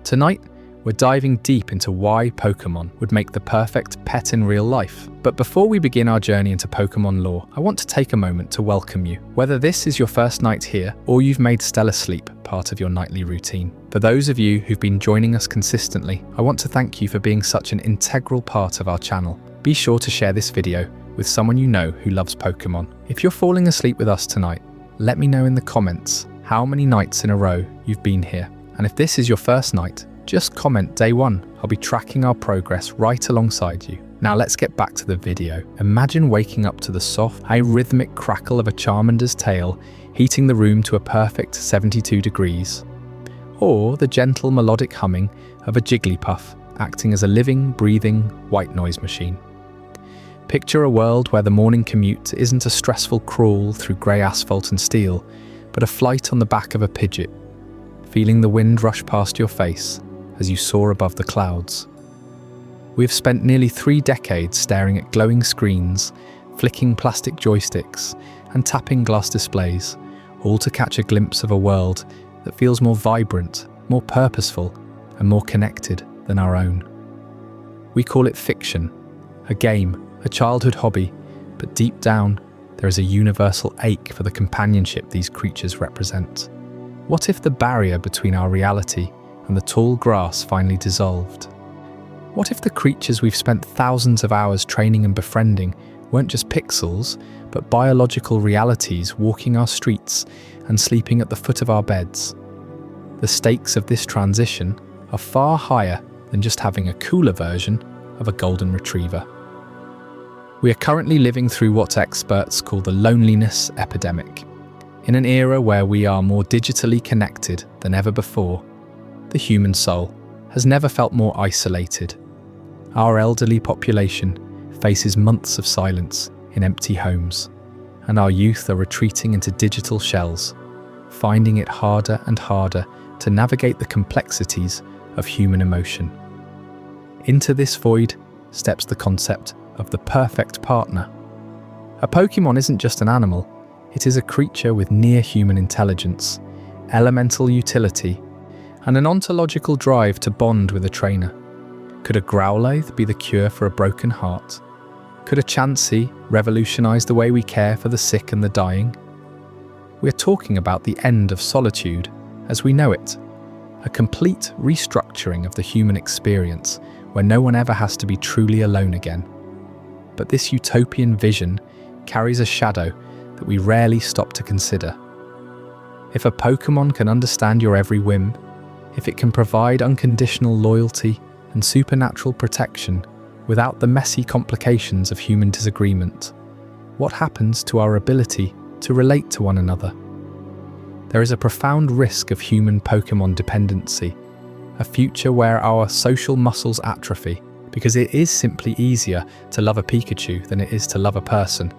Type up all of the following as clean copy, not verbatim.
Tonight, we're diving deep into why Pokémon would make the perfect pet in real life. But before we begin our journey into Pokémon lore, I want to take a moment to welcome you. Whether this is your first night here, or you've made stellar sleep part of your nightly routine. For those of you who've been joining us consistently, I want to thank you for being such an integral part of our channel. Be sure to share this video with someone you know who loves Pokémon. If you're falling asleep with us tonight, let me know in the comments how many nights in a row you've been here. And if this is your first night, just comment day 1. I'll be tracking our progress right alongside you. Now let's get back to the video. Imagine waking up to the soft, rhythmic crackle of a Charmander's tail heating the room to a perfect 72 degrees. Or the gentle melodic humming of a Jigglypuff acting as a living, breathing white noise machine. Picture a world where the morning commute isn't a stressful crawl through grey asphalt and steel, but a flight on the back of a Pidgeot, feeling the wind rush past your face as you soar above the clouds. We have spent nearly 3 decades staring at glowing screens, flicking plastic joysticks, and tapping glass displays, all to catch a glimpse of a world that feels more vibrant, more purposeful, and more connected than our own. We call it fiction, a game, a childhood hobby, but deep down, there is a universal ache for the companionship these creatures represent. What if the barrier between our reality and the tall grass finally dissolved? What if the creatures we've spent thousands of hours training and befriending weren't just pixels, but biological realities walking our streets and sleeping at the foot of our beds? The stakes of this transition are far higher than just having a cooler version of a golden retriever. We are currently living through what experts call the loneliness epidemic. In an era where we are more digitally connected than ever before, the human soul has never felt more isolated. Our elderly population faces months of silence in empty homes, and our youth are retreating into digital shells, finding it harder and harder to navigate the complexities of human emotion. Into this void steps the concept of the perfect partner. A Pokémon isn't just an animal, it is a creature with near-human intelligence, elemental utility, and an ontological drive to bond with a trainer. Could a Growlithe be the cure for a broken heart? Could a Chansey revolutionize the way we care for the sick and the dying? We are talking about the end of solitude as we know it, a complete restructuring of the human experience where no one ever has to be truly alone again. But this utopian vision carries a shadow that we rarely stop to consider. If a Pokémon can understand your every whim, if it can provide unconditional loyalty and supernatural protection without the messy complications of human disagreement, what happens to our ability to relate to one another? There is a profound risk of human Pokémon dependency, a future where our social muscles atrophy, because it is simply easier to love a Pikachu than it is to love a person.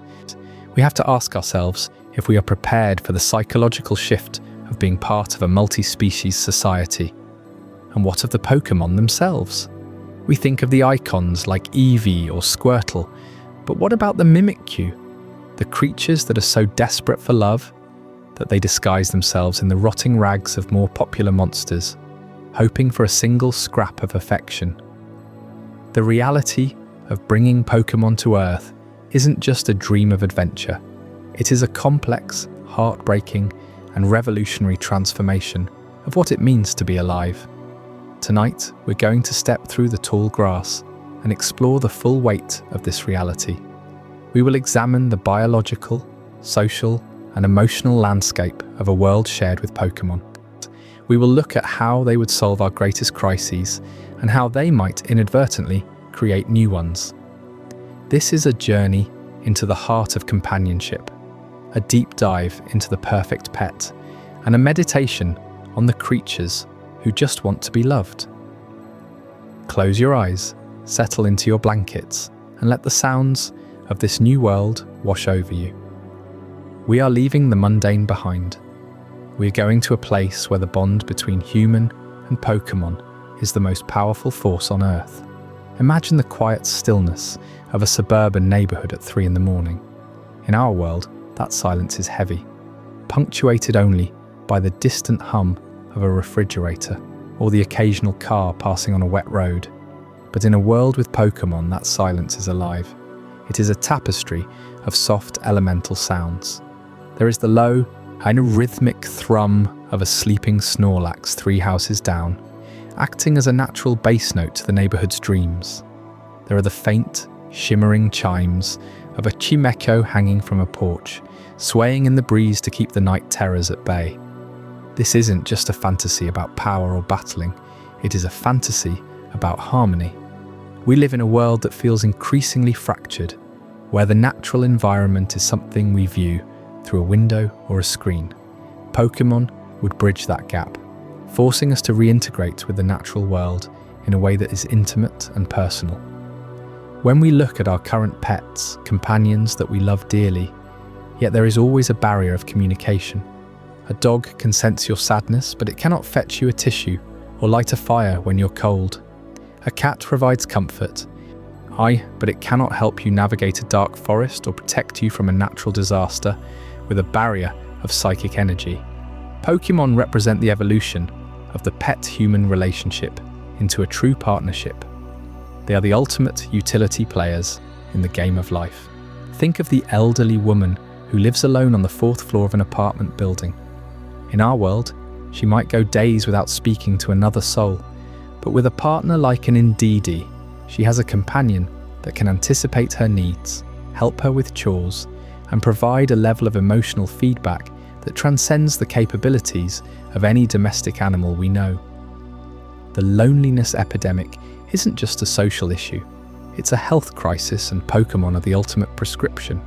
We have to ask ourselves if we are prepared for the psychological shift of being part of a multi-species society. And what of the Pokémon themselves? We think of the icons like Eevee or Squirtle, but what about the Mimikyu? The creatures that are so desperate for love that they disguise themselves in the rotting rags of more popular monsters, hoping for a single scrap of affection. The reality of bringing Pokémon to Earth isn't just a dream of adventure. It is a complex, heartbreaking, and revolutionary transformation of what it means to be alive. Tonight, we're going to step through the tall grass and explore the full weight of this reality. We will examine the biological, social, and emotional landscape of a world shared with Pokémon. We will look at how they would solve our greatest crises and how they might inadvertently create new ones. This is a journey into the heart of companionship, a deep dive into the perfect pet, and a meditation on the creatures who just want to be loved. Close your eyes, settle into your blankets, and let the sounds of this new world wash over you. We are leaving the mundane behind. We are going to a place where the bond between human and Pokémon is the most powerful force on Earth. Imagine the quiet stillness of a suburban neighborhood at 3 in the morning. In our world, that silence is heavy, punctuated only by the distant hum of a refrigerator. or the occasional car passing on a wet road. But in a world with Pokémon, that silence is alive. It is a tapestry of soft elemental sounds. There is the low, kind of rhythmic thrum of a sleeping Snorlax 3 houses down, acting as a natural bass note to the neighbourhood's dreams. There are the faint, shimmering chimes of a Chimecho hanging from a porch, swaying in the breeze to keep the night terrors at bay. This isn't just a fantasy about power or battling, it is a fantasy about harmony. We live in a world that feels increasingly fractured, where the natural environment is something we view through a window or a screen. Pokémon would bridge that gap, forcing us to reintegrate with the natural world in a way that is intimate and personal. When we look at our current pets, companions that we love dearly, yet there is always a barrier of communication. A dog can sense your sadness, but it cannot fetch you a tissue or light a fire when you're cold. A cat provides comfort, but it cannot help you navigate a dark forest or protect you from a natural disaster with a barrier of psychic energy. Pokémon represent the evolution of the pet-human relationship into a true partnership. They are the ultimate utility players in the game of life. Think of the elderly woman who lives alone on the 4th floor of an apartment building. In our world, she might go days without speaking to another soul, but with a partner like an Indeedee, she has a companion that can anticipate her needs, help her with chores, and provide a level of emotional feedback that transcends the capabilities of any domestic animal we know. The loneliness epidemic isn't just a social issue, it's a health crisis, and Pokémon are the ultimate prescription.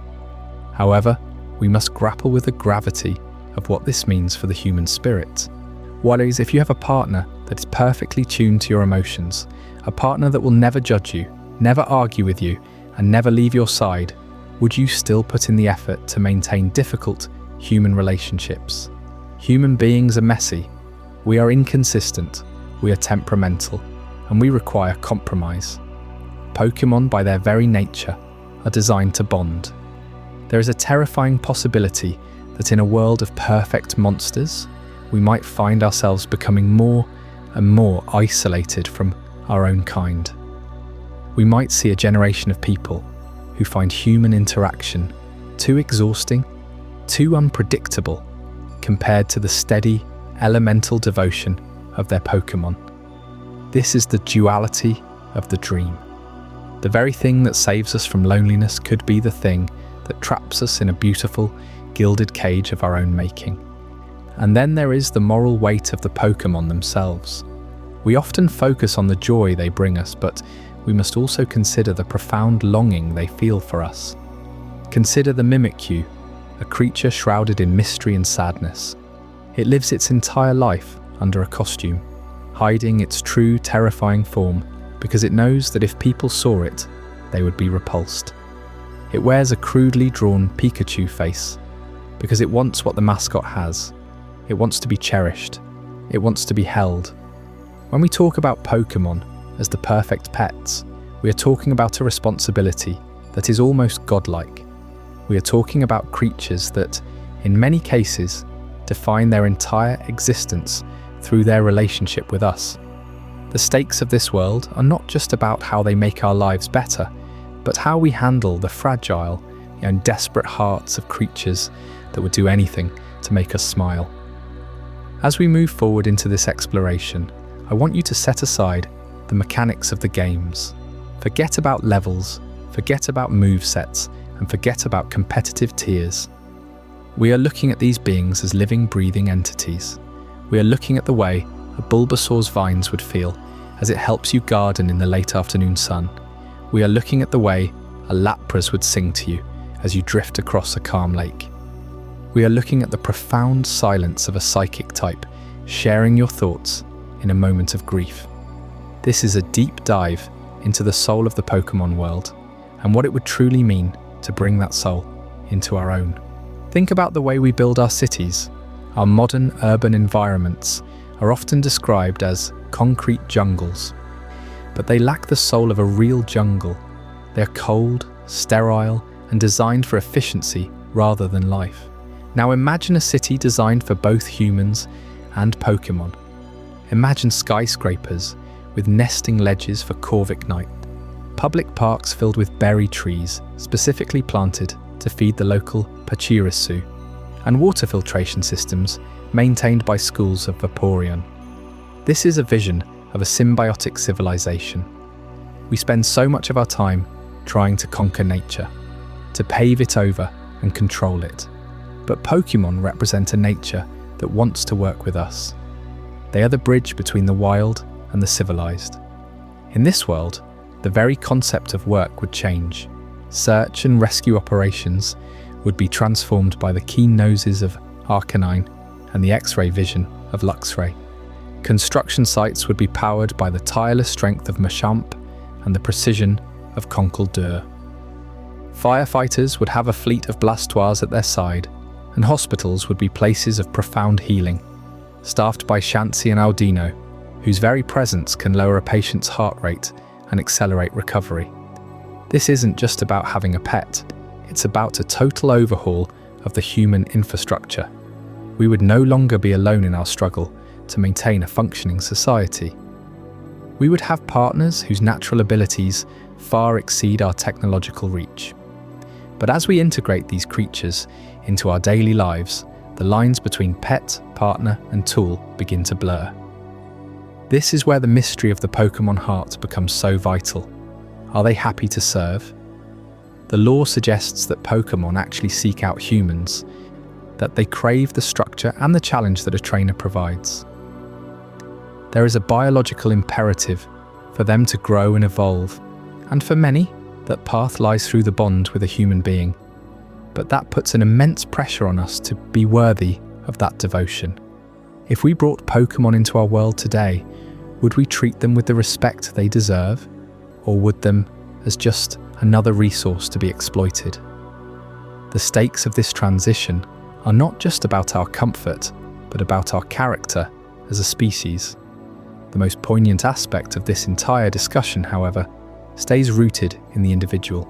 However, we must grapple with the gravity of what this means for the human spirit. Whereas if you have a partner that is perfectly tuned to your emotions, a partner that will never judge you, never argue with you, and never leave your side, would you still put in the effort to maintain difficult human relationships? Human beings are messy, we are inconsistent, we are temperamental, and we require compromise. Pokémon, by their very nature, are designed to bond. There is a terrifying possibility that in a world of perfect monsters, we might find ourselves becoming more and more isolated from our own kind. We might see a generation of people who find human interaction too exhausting, too unpredictable, compared to the steady, elemental devotion of their Pokémon. This is the duality of the dream. The very thing that saves us from loneliness could be the thing that traps us in a beautiful, gilded cage of our own making. And then there is the moral weight of the Pokémon themselves. We often focus on the joy they bring us, but we must also consider the profound longing they feel for us. Consider the Mimikyu, a creature shrouded in mystery and sadness. It lives its entire life under a costume, hiding its true terrifying form because it knows that if people saw it, they would be repulsed. It wears a crudely drawn Pikachu face because it wants what the mascot has. It wants to be cherished. It wants to be held. When we talk about Pokémon as the perfect pets, we are talking about a responsibility that is almost godlike. We are talking about creatures that, in many cases, define their entire existence through their relationship with us. The stakes of this world are not just about how they make our lives better, but how we handle the fragile and desperate hearts of creatures that would do anything to make us smile. As we move forward into this exploration, I want you to set aside the mechanics of the games. Forget about levels, forget about movesets, and forget about competitive tiers. We are looking at these beings as living, breathing entities. We are looking at the way a Bulbasaur's vines would feel as it helps you garden in the late afternoon sun. We are looking at the way a Lapras would sing to you as you drift across a calm lake. We are looking at the profound silence of a psychic type, sharing your thoughts in a moment of grief. This is a deep dive into the soul of the Pokémon world and what it would truly mean to bring that soul into our own. Think about the way we build our cities. Our modern urban environments are often described as concrete jungles, but they lack the soul of a real jungle. They're cold, sterile, and designed for efficiency rather than life. Now imagine a city designed for both humans and Pokémon. Imagine skyscrapers with nesting ledges for corviknight, public parks filled with berry trees specifically planted to feed the local pachirisu, and water filtration systems maintained by schools of Vaporeon. This is a vision of a symbiotic civilization. We spend so much of our time trying to conquer nature, to pave it over and control it. But Pokémon represent a nature that wants to work with us. They are the bridge between the wild and the civilized. In this world, the very concept of work would change. Search and rescue operations would be transformed by the keen noses of Arcanine and the X-ray vision of Luxray. Construction sites would be powered by the tireless strength of Machamp and the precision of Conkeldurr. Firefighters would have a fleet of Blastoise at their side, and hospitals would be places of profound healing, staffed by Chansey and Audino, whose very presence can lower a patient's heart rate and accelerate recovery. This isn't just about having a pet, it's about a total overhaul of the human infrastructure. We would no longer be alone in our struggle to maintain a functioning society. We would have partners whose natural abilities far exceed our technological reach. But as we integrate these creatures into our daily lives, the lines between pet, partner, and tool begin to blur. This is where the mystery of the Pokémon heart becomes so vital. Are they happy to serve? The lore suggests that Pokémon actually seek out humans, that they crave the structure and the challenge that a trainer provides. There is a biological imperative for them to grow and evolve, and for many, that path lies through the bond with a human being. But that puts an immense pressure on us to be worthy of that devotion. If we brought Pokémon into our world today, would we treat them with the respect they deserve, or would them as just another resource to be exploited? The stakes of this transition are not just about our comfort, but about our character as a species. The most poignant aspect of this entire discussion, however, stays rooted in the individual.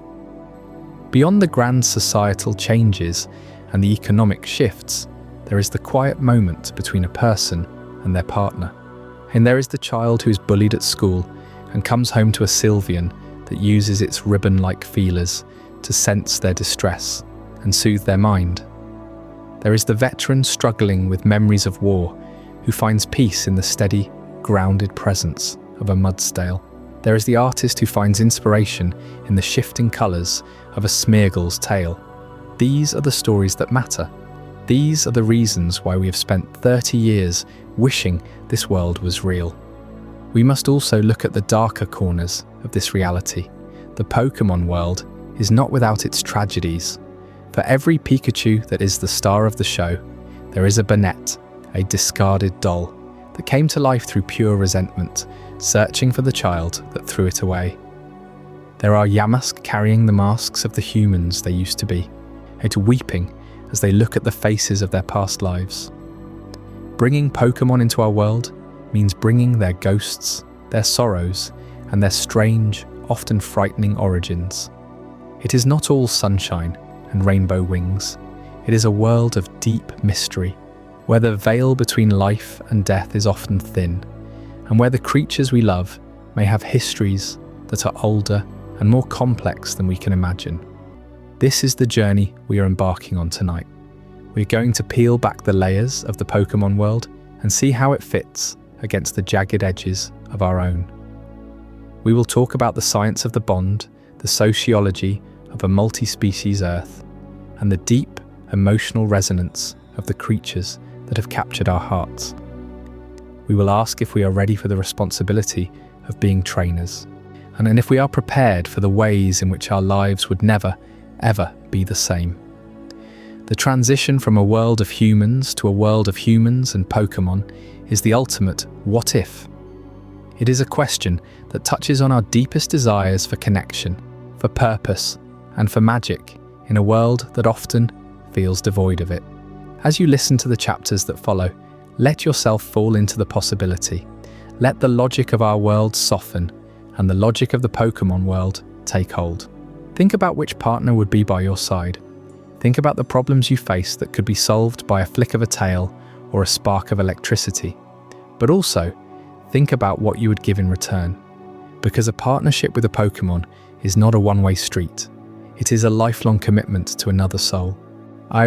Beyond the grand societal changes and the economic shifts, there is the quiet moment between a person and their partner. And there is the child who is bullied at school and comes home to a Sylveon that uses its ribbon-like feelers to sense their distress and soothe their mind. There is the veteran struggling with memories of war who finds peace in the steady, grounded presence of a Mudstale. There is the artist who finds inspiration in the shifting colours of a Smeargle's tale. These are the stories that matter. These are the reasons why we have spent 30 years wishing this world was real. We must also look at the darker corners of this reality. The Pokémon world is not without its tragedies. For every Pikachu that is the star of the show, there is a Banette, a discarded doll, that came to life through pure resentment, searching for the child that threw it away. There are Yamask carrying the masks of the humans they used to be, and weeping as they look at the faces of their past lives. Bringing Pokémon into our world means bringing their ghosts, their sorrows, and their strange, often frightening origins. It is not all sunshine and rainbow wings. It is a world of deep mystery, where the veil between life and death is often thin, and where the creatures we love may have histories that are older and more complex than we can imagine. This is the journey we are embarking on tonight. We're going to peel back the layers of the Pokémon world and see how it fits against the jagged edges of our own. We will talk about the science of the bond, the sociology of a multi-species Earth, and the deep emotional resonance of the creatures that have captured our hearts. We will ask if we are ready for the responsibility of being trainers, and if we are prepared for the ways in which our lives would never, ever be the same. The transition from a world of humans to a world of humans and Pokémon is the ultimate what if. It is a question that touches on our deepest desires for connection, for purpose, and for magic in a world that often feels devoid of it. As you listen to the chapters that follow, let yourself fall into the possibility. Let the logic of our world soften and the logic of the Pokémon world take hold. Think about which partner would be by your side. Think about the problems you face that could be solved by a flick of a tail or a spark of electricity. But also, think about what you would give in return. Because a partnership with a Pokémon is not a one-way street. It is a lifelong commitment to another soul.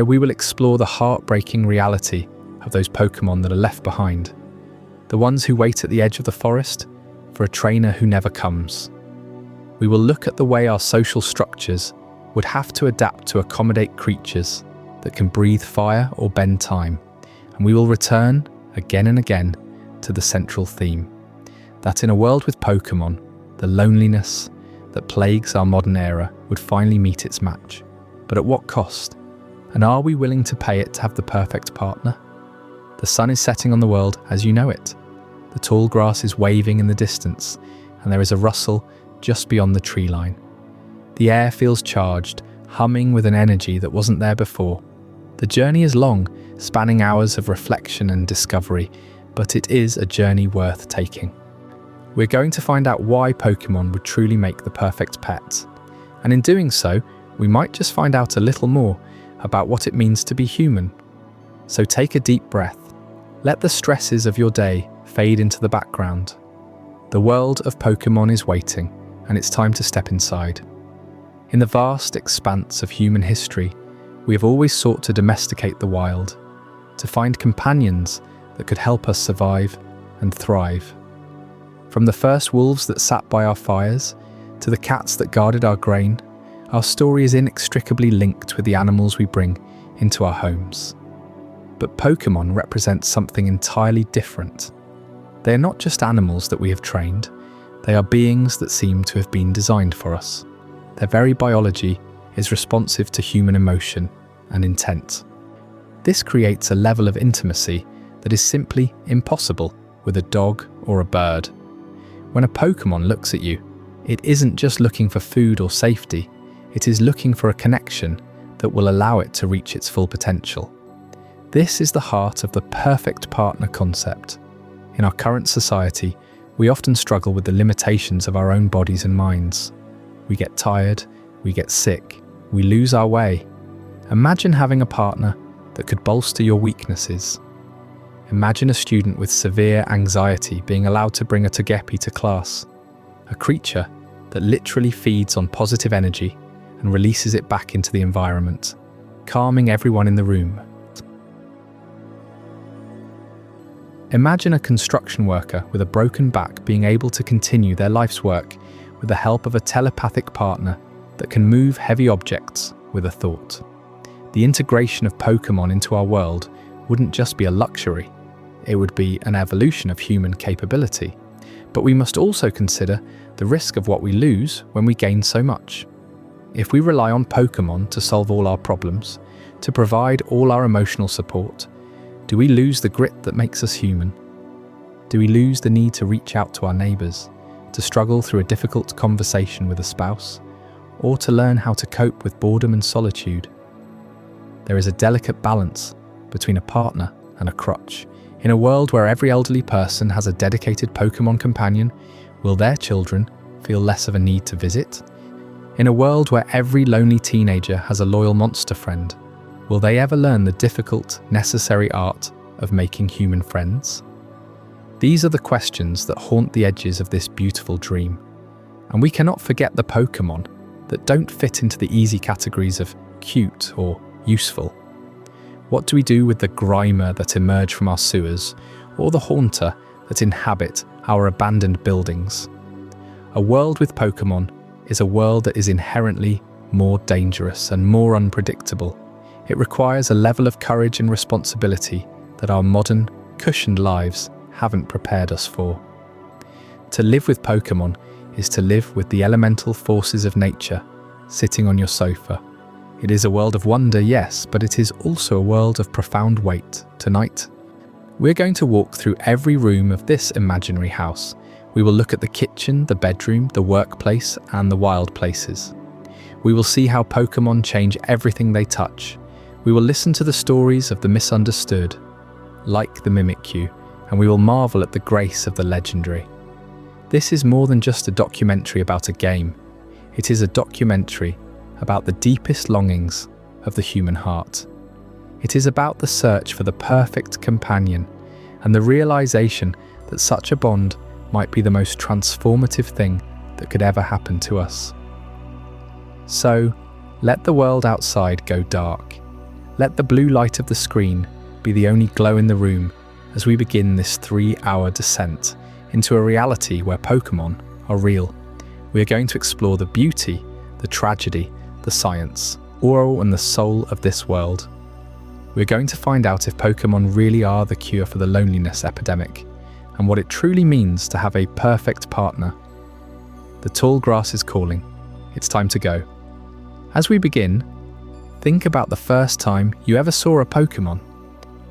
We will explore the heartbreaking reality of those Pokémon that are left behind. The ones who wait at the edge of the forest for a trainer who never comes. We will look at the way our social structures would have to adapt to accommodate creatures that can breathe fire or bend time. And we will return, again and again, to the central theme. That in a world with Pokémon, the loneliness that plagues our modern era would finally meet its match. But at what cost? And are we willing to pay it to have the perfect partner? The sun is setting on the world as you know it. The tall grass is waving in the distance, and there is a rustle just beyond the tree line. The air feels charged, humming with an energy that wasn't there before. The journey is long, spanning hours of reflection and discovery, but it is a journey worth taking. We're going to find out why Pokémon would truly make the perfect pet. And in doing so, we might just find out a little more about what it means to be human. So take a deep breath. Let the stresses of your day fade into the background. The world of Pokémon is waiting, and it's time to step inside. In the vast expanse of human history, we have always sought to domesticate the wild, to find companions that could help us survive and thrive. From the first wolves that sat by our fires, to the cats that guarded our grain, our story is inextricably linked with the animals we bring into our homes. But Pokémon represents something entirely different. They are not just animals that we have trained, they are beings that seem to have been designed for us. Their very biology is responsive to human emotion and intent. This creates a level of intimacy that is simply impossible with a dog or a bird. When a Pokémon looks at you, it isn't just looking for food or safety, it is looking for a connection that will allow it to reach its full potential. This is the heart of the perfect partner concept. In our current society, we often struggle with the limitations of our own bodies and minds. We get tired, we get sick, we lose our way. Imagine having a partner that could bolster your weaknesses. Imagine a student with severe anxiety being allowed to bring a Togepi to class, a creature that literally feeds on positive energy and releases it back into the environment, calming everyone in the room. Imagine a construction worker with a broken back being able to continue their life's work with the help of a telepathic partner that can move heavy objects with a thought. The integration of Pokémon into our world wouldn't just be a luxury, it would be an evolution of human capability. But we must also consider the risk of what we lose when we gain so much. If we rely on Pokémon to solve all our problems, to provide all our emotional support, do we lose the grit that makes us human? Do we lose the need to reach out to our neighbours, to struggle through a difficult conversation with a spouse, or to learn how to cope with boredom and solitude? There is a delicate balance between a partner and a crutch. In a world where every elderly person has a dedicated Pokémon companion, will their children feel less of a need to visit? In a world where every lonely teenager has a loyal monster friend, will they ever learn the difficult, necessary art of making human friends? These are the questions that haunt the edges of this beautiful dream. And we cannot forget the Pokémon that don't fit into the easy categories of cute or useful. What do we do with the Grimer that emerge from our sewers, or the Haunter that inhabit our abandoned buildings? A world with Pokémon is a world that is inherently more dangerous and more unpredictable. It requires a level of courage and responsibility that our modern, cushioned lives haven't prepared us for. To live with Pokémon is to live with the elemental forces of nature sitting on your sofa. It is a world of wonder, yes, but it is also a world of profound weight. Tonight, we're going to walk through every room of this imaginary house. We will look at the kitchen, the bedroom, the workplace, and the wild places. We will see how Pokémon change everything they touch. We will listen to the stories of the misunderstood, like the Mimikyu, and we will marvel at the grace of the legendary. This is more than just a documentary about a game. It is a documentary about the deepest longings of the human heart. It is about the search for the perfect companion and the realization that such a bond might be the most transformative thing that could ever happen to us. So, let the world outside go dark. Let the blue light of the screen be the only glow in the room as we begin this 3-hour descent into a reality where Pokémon are real. We are going to explore the beauty, the tragedy, the science, all and the soul of this world. We're going to find out if Pokémon really are the cure for the loneliness epidemic, and what it truly means to have a perfect partner. The tall grass is calling. It's time to go. As we begin, think about the first time you ever saw a Pokémon.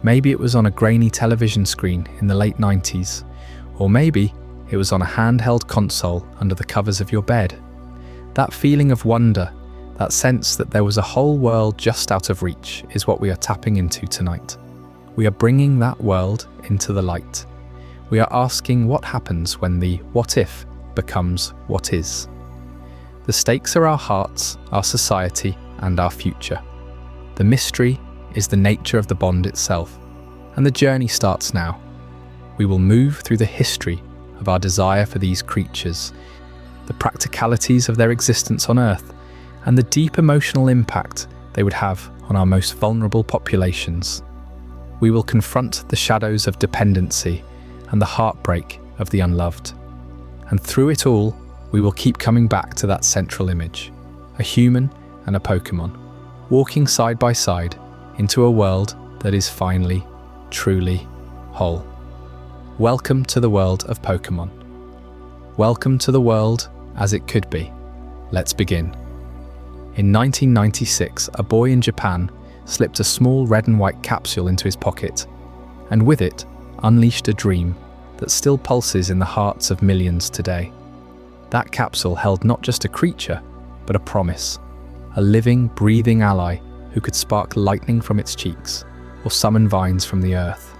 Maybe it was on a grainy television screen in the late 90s, or maybe it was on a handheld console under the covers of your bed. That feeling of wonder, that sense that there was a whole world just out of reach, is what we are tapping into tonight. We are bringing that world into the light. We are asking what happens when the what if becomes what is. The stakes are our hearts, our society, and our future. The mystery is the nature of the bond itself, and the journey starts now. We will move through the history of our desire for these creatures, the practicalities of their existence on Earth, and the deep emotional impact they would have on our most vulnerable populations. We will confront the shadows of dependency and the heartbreak of the unloved. And through it all, we will keep coming back to that central image, a human and a Pokémon, walking side by side into a world that is finally, truly whole. Welcome to the world of Pokémon. Welcome to the world as it could be. Let's begin. In 1996, a boy in Japan slipped a small red and white capsule into his pocket, and with it, unleashed a dream that still pulses in the hearts of millions today. That capsule held not just a creature, but a promise, a living, breathing ally who could spark lightning from its cheeks or summon vines from the earth,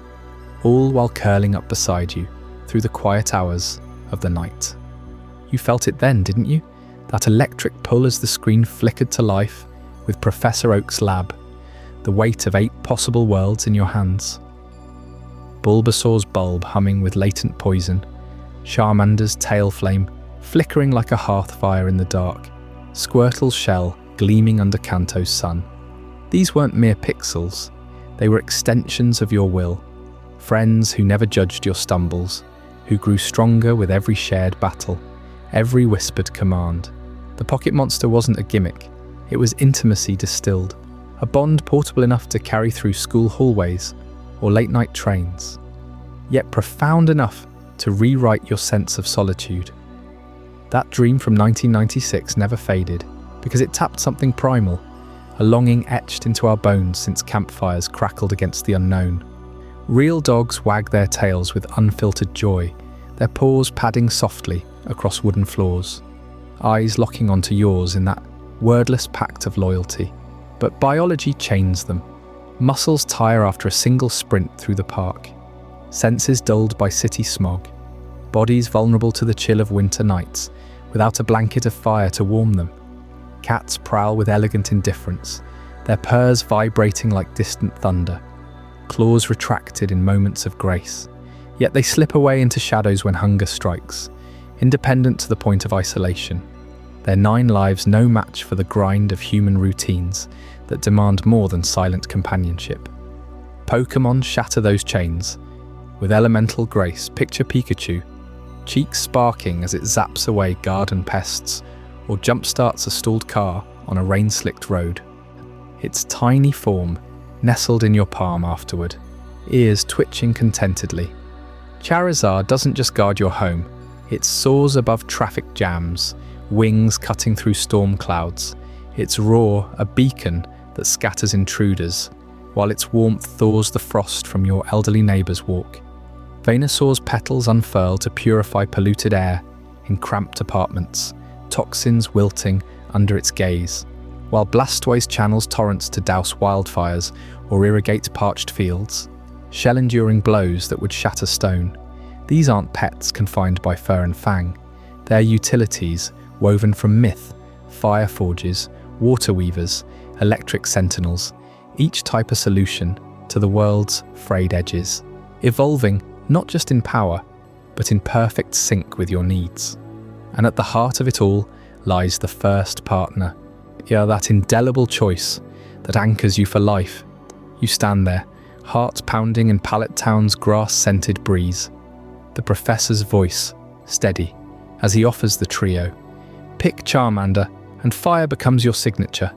all while curling up beside you through the quiet hours of the night. You felt it then, didn't you? That electric pull as the screen flickered to life with Professor Oak's lab, the weight of 8 possible worlds in your hands. Bulbasaur's bulb humming with latent poison, Charmander's tail flame flickering like a hearth fire in the dark, Squirtle's shell gleaming under Kanto's sun. These weren't mere pixels, they were extensions of your will, friends who never judged your stumbles, who grew stronger with every shared battle, every whispered command. The pocket monster wasn't a gimmick, it was intimacy distilled, a bond portable enough to carry through school hallways or late-night trains, yet profound enough to rewrite your sense of solitude. That dream from 1996 never faded, because it tapped something primal, a longing etched into our bones since campfires crackled against the unknown. Real dogs wag their tails with unfiltered joy, their paws padding softly across wooden floors, eyes locking onto yours in that wordless pact of loyalty. But biology chains them. Muscles tire after a single sprint through the park, senses dulled by city smog, bodies vulnerable to the chill of winter nights, without a blanket of fire to warm them. Cats prowl with elegant indifference, their purrs vibrating like distant thunder, claws retracted in moments of grace. Yet they slip away into shadows when hunger strikes, independent to the point of isolation. Their 9 lives no match for the grind of human routines that demand more than silent companionship. Pokémon shatter those chains. With elemental grace, picture Pikachu, cheeks sparking as it zaps away garden pests or jumpstarts a stalled car on a rain-slicked road. Its tiny form nestled in your palm afterward, ears twitching contentedly. Charizard doesn't just guard your home, it soars above traffic jams, wings cutting through storm clouds, its roar a beacon that scatters intruders, while its warmth thaws the frost from your elderly neighbour's walk. Venusaur's petals unfurl to purify polluted air in cramped apartments, toxins wilting under its gaze, while Blastoise channels torrents to douse wildfires or irrigate parched fields, shell-enduring blows that would shatter stone. These aren't pets confined by fur and fang. They're utilities woven from myth, fire forges, water weavers, electric sentinels, each type a solution to the world's frayed edges, evolving not just in power, but in perfect sync with your needs. And at the heart of it all lies the first partner. Yeah, that indelible choice that anchors you for life. You stand there, heart pounding in Pallet Town's grass-scented breeze. The professor's voice, steady, as he offers the trio. Pick Charmander, and fire becomes your signature.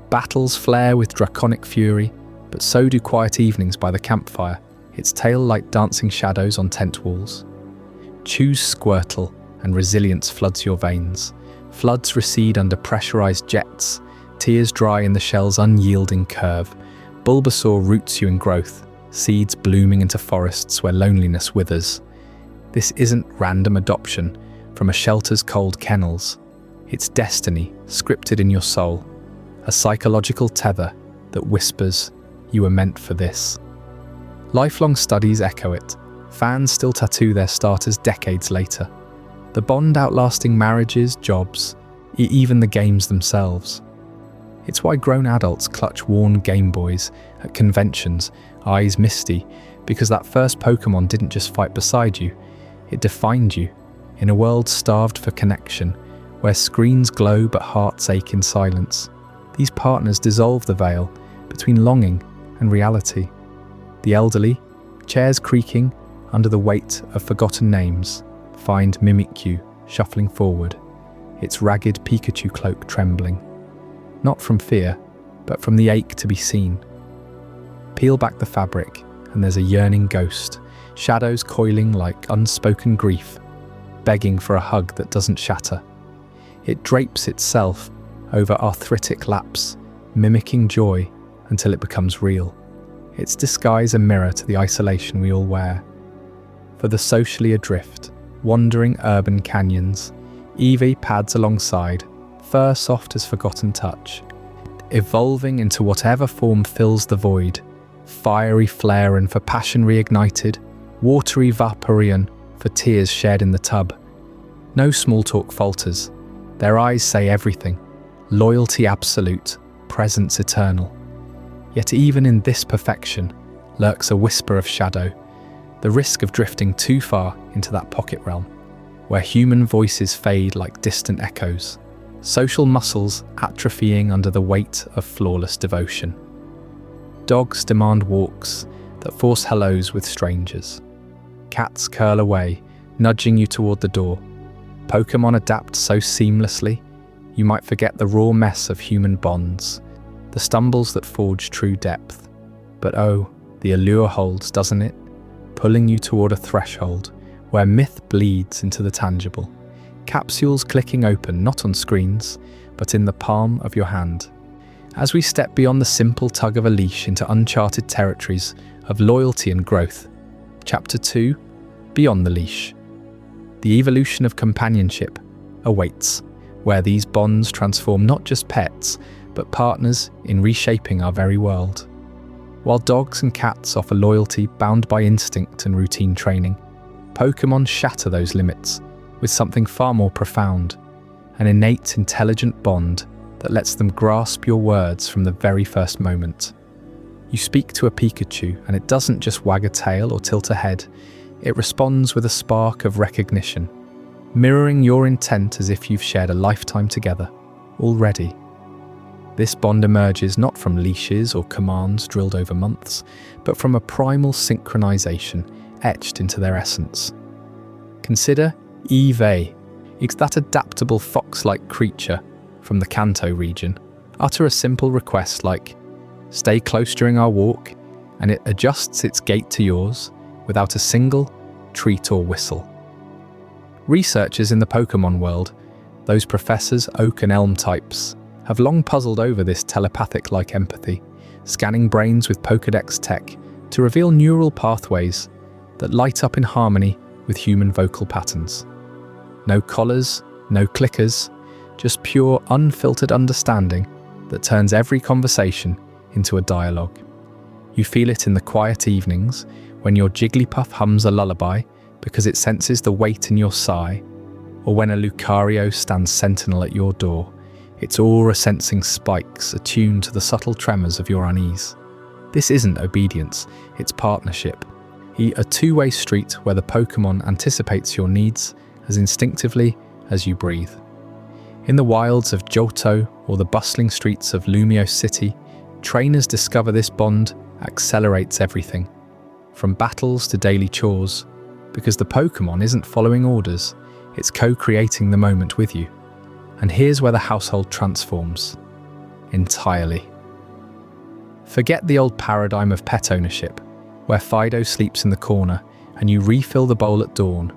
Battles flare with draconic fury, but so do quiet evenings by the campfire, its tail like dancing shadows on tent walls. Choose Squirtle, and resilience floods your veins. Floods recede under pressurized jets, tears dry in the shell's unyielding curve. Bulbasaur roots you in growth, seeds blooming into forests where loneliness withers. This isn't random adoption from a shelter's cold kennels. It's destiny scripted in your soul, a psychological tether that whispers, you were meant for this. Lifelong studies echo it. Fans still tattoo their starters decades later. The bond outlasting marriages, jobs, even the games themselves. It's why grown adults clutch worn Game Boys at conventions, eyes misty, because that first Pokémon didn't just fight beside you, it defined you, in a world starved for connection, where screens glow but hearts ache in silence. These partners dissolve the veil between longing and reality. The elderly, chairs creaking under the weight of forgotten names, find Mimikyu shuffling forward, its ragged Pikachu cloak trembling. Not from fear, but from the ache to be seen. Peel back the fabric, and there's a yearning ghost, shadows coiling like unspoken grief, begging for a hug that doesn't shatter. It drapes itself over arthritic laps, mimicking joy until it becomes real. Its disguise a mirror to the isolation we all wear. For the socially adrift, wandering urban canyons, Eevee pads alongside, fur soft as forgotten touch, evolving into whatever form fills the void. Fiery Flareon for passion reignited, watery Vaporeon for tears shared in the tub. No small talk falters. Their eyes say everything. Loyalty absolute, presence eternal. Yet even in this perfection lurks a whisper of shadow, the risk of drifting too far into that pocket realm, where human voices fade like distant echoes, social muscles atrophying under the weight of flawless devotion. Dogs demand walks that force hellos with strangers. Cats curl away, nudging you toward the door. Pokémon adapt so seamlessly, you might forget the raw mess of human bonds, the stumbles that forge true depth. But oh, the allure holds, doesn't it? Pulling you toward a threshold where myth bleeds into the tangible. Capsules clicking open, not on screens, but in the palm of your hand. As we step beyond the simple tug of a leash into uncharted territories of loyalty and growth. Chapter 2, Beyond the Leash. The evolution of companionship awaits, where these bonds transform not just pets, but partners in reshaping our very world. While dogs and cats offer loyalty bound by instinct and routine training, Pokémon shatter those limits with something far more profound, an innate intelligent bond that lets them grasp your words from the very first moment. You speak to a Pikachu and it doesn't just wag a tail or tilt a head, it responds with a spark of recognition, mirroring your intent as if you've shared a lifetime together, already. This bond emerges not from leashes or commands drilled over months, but from a primal synchronization etched into their essence. Consider Eevee, that adaptable fox-like creature from the Kanto region. Utter a simple request like, stay close during our walk, and it adjusts its gait to yours without a single treat or whistle. Researchers in the Pokémon world, those professors Oak and Elm types, have long puzzled over this telepathic-like empathy, scanning brains with Pokédex tech to reveal neural pathways that light up in harmony with human vocal patterns. No collars, no clickers, just pure, unfiltered understanding that turns every conversation into a dialogue. You feel it in the quiet evenings when your Jigglypuff hums a lullaby because it senses the weight in your sigh, or when a Lucario stands sentinel at your door, its aura-sensing spikes attuned to the subtle tremors of your unease. This isn't obedience, it's partnership. A two-way street where the Pokémon anticipates your needs as instinctively as you breathe. In the wilds of Johto or the bustling streets of Lumiose City, trainers discover this bond accelerates everything, from battles to daily chores, because the Pokémon isn't following orders, it's co-creating the moment with you. And here's where the household transforms. Entirely. Forget the old paradigm of pet ownership, where Fido sleeps in the corner and you refill the bowl at dawn.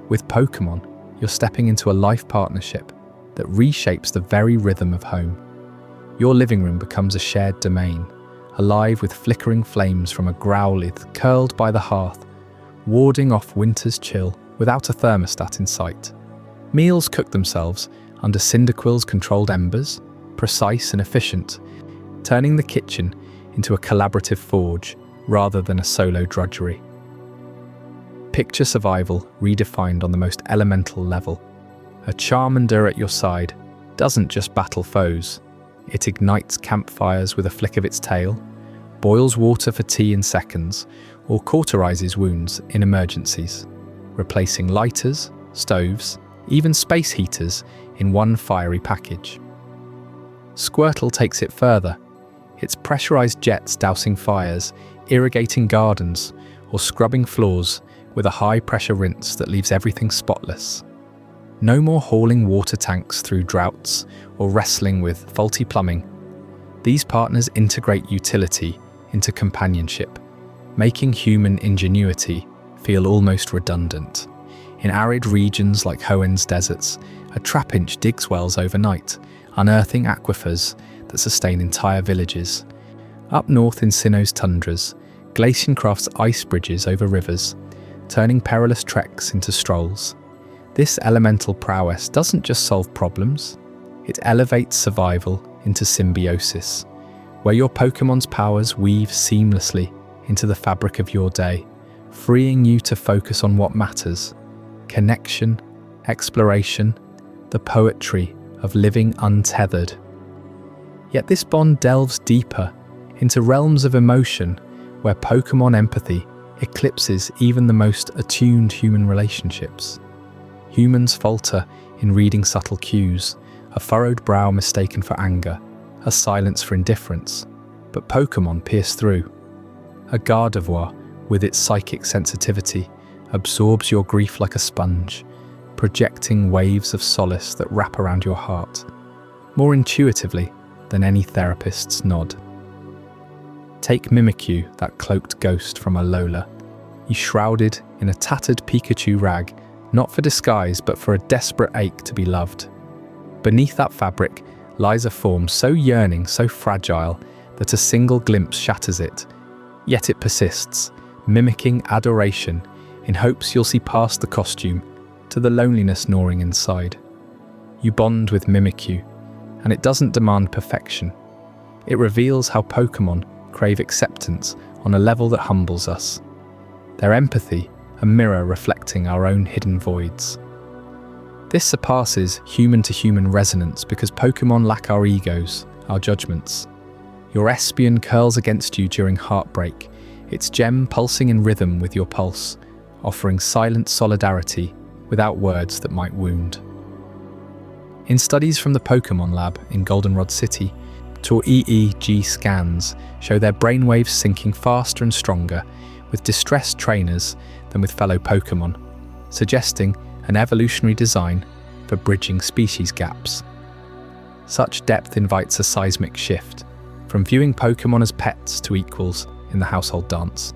With Pokémon, you're stepping into a life partnership that reshapes the very rhythm of home. Your living room becomes a shared domain, alive with flickering flames from a Growlithe curled by the hearth, warding off winter's chill without a thermostat in sight. Meals cook themselves under Cyndaquil's controlled embers, precise and efficient, turning the kitchen into a collaborative forge rather than a solo drudgery. Picture survival redefined on the most elemental level. A Charmander at your side doesn't just battle foes. It ignites campfires with a flick of its tail, boils water for tea in seconds, or cauterizes wounds in emergencies, replacing lighters, stoves, even space heaters in one fiery package. Squirtle takes it further. Its pressurized jets dousing fires, irrigating gardens, or scrubbing floors with a high-pressure rinse that leaves everything spotless. No more hauling water tanks through droughts or wrestling with faulty plumbing. These partners integrate utility into companionship, making human ingenuity feel almost redundant. In arid regions like Hoenn's deserts, a trapinch digs wells overnight, unearthing aquifers that sustain entire villages. Up north in Sinnoh's tundras, Glacian crafts ice bridges over rivers, turning perilous treks into strolls. This elemental prowess doesn't just solve problems, it elevates survival into symbiosis, where your Pokémon's powers weave seamlessly into the fabric of your day, freeing you to focus on what matters: connection, exploration, the poetry of living untethered. Yet this bond delves deeper into realms of emotion where Pokémon empathy eclipses even the most attuned human relationships. Humans falter in reading subtle cues, a furrowed brow mistaken for anger, a silence for indifference, but Pokémon pierce through. A Gardevoir, with its psychic sensitivity, absorbs your grief like a sponge, projecting waves of solace that wrap around your heart, more intuitively than any therapist's nod. Take Mimikyu, that cloaked ghost from Alola. He's shrouded in a tattered Pikachu rag, not for disguise but for a desperate ache to be loved. Beneath that fabric lies a form so yearning, so fragile, that a single glimpse shatters it. Yet it persists, mimicking adoration, in hopes you'll see past the costume to the loneliness gnawing inside. You bond with Mimikyu, and it doesn't demand perfection. It reveals how Pokémon crave acceptance on a level that humbles us. Their empathy, a mirror reflecting our own hidden voids. This surpasses human-to-human resonance because Pokémon lack our egos, our judgments. Your Espeon curls against you during heartbreak, its gem pulsing in rhythm with your pulse, offering silent solidarity without words that might wound. In studies from the Pokémon Lab in Goldenrod City, tour EEG scans show their brainwaves syncing faster and stronger with distressed trainers than with fellow Pokémon, suggesting an evolutionary design for bridging species gaps. Such depth invites a seismic shift, from viewing Pokémon as pets to equals in the household dance.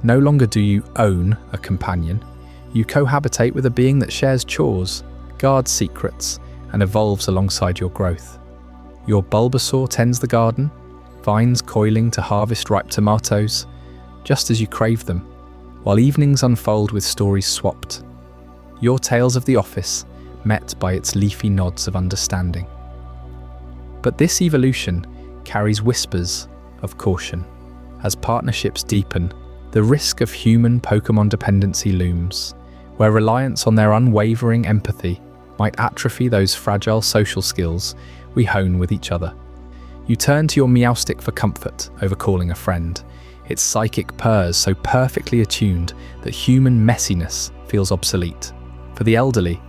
No longer do you own a companion, you cohabitate with a being that shares chores, guards secrets, and evolves alongside your growth. Your Bulbasaur tends the garden, vines coiling to harvest ripe tomatoes, just as you crave them, while evenings unfold with stories swapped. Your tales of the office met by its leafy nods of understanding. But this evolution carries whispers of caution. As partnerships deepen, the risk of human Pokémon dependency looms, where reliance on their unwavering empathy might atrophy those fragile social skills we hone with each other. You turn to your Meowstic for comfort over calling a friend, its psychic purrs so perfectly attuned that human messiness feels obsolete. For the elderly,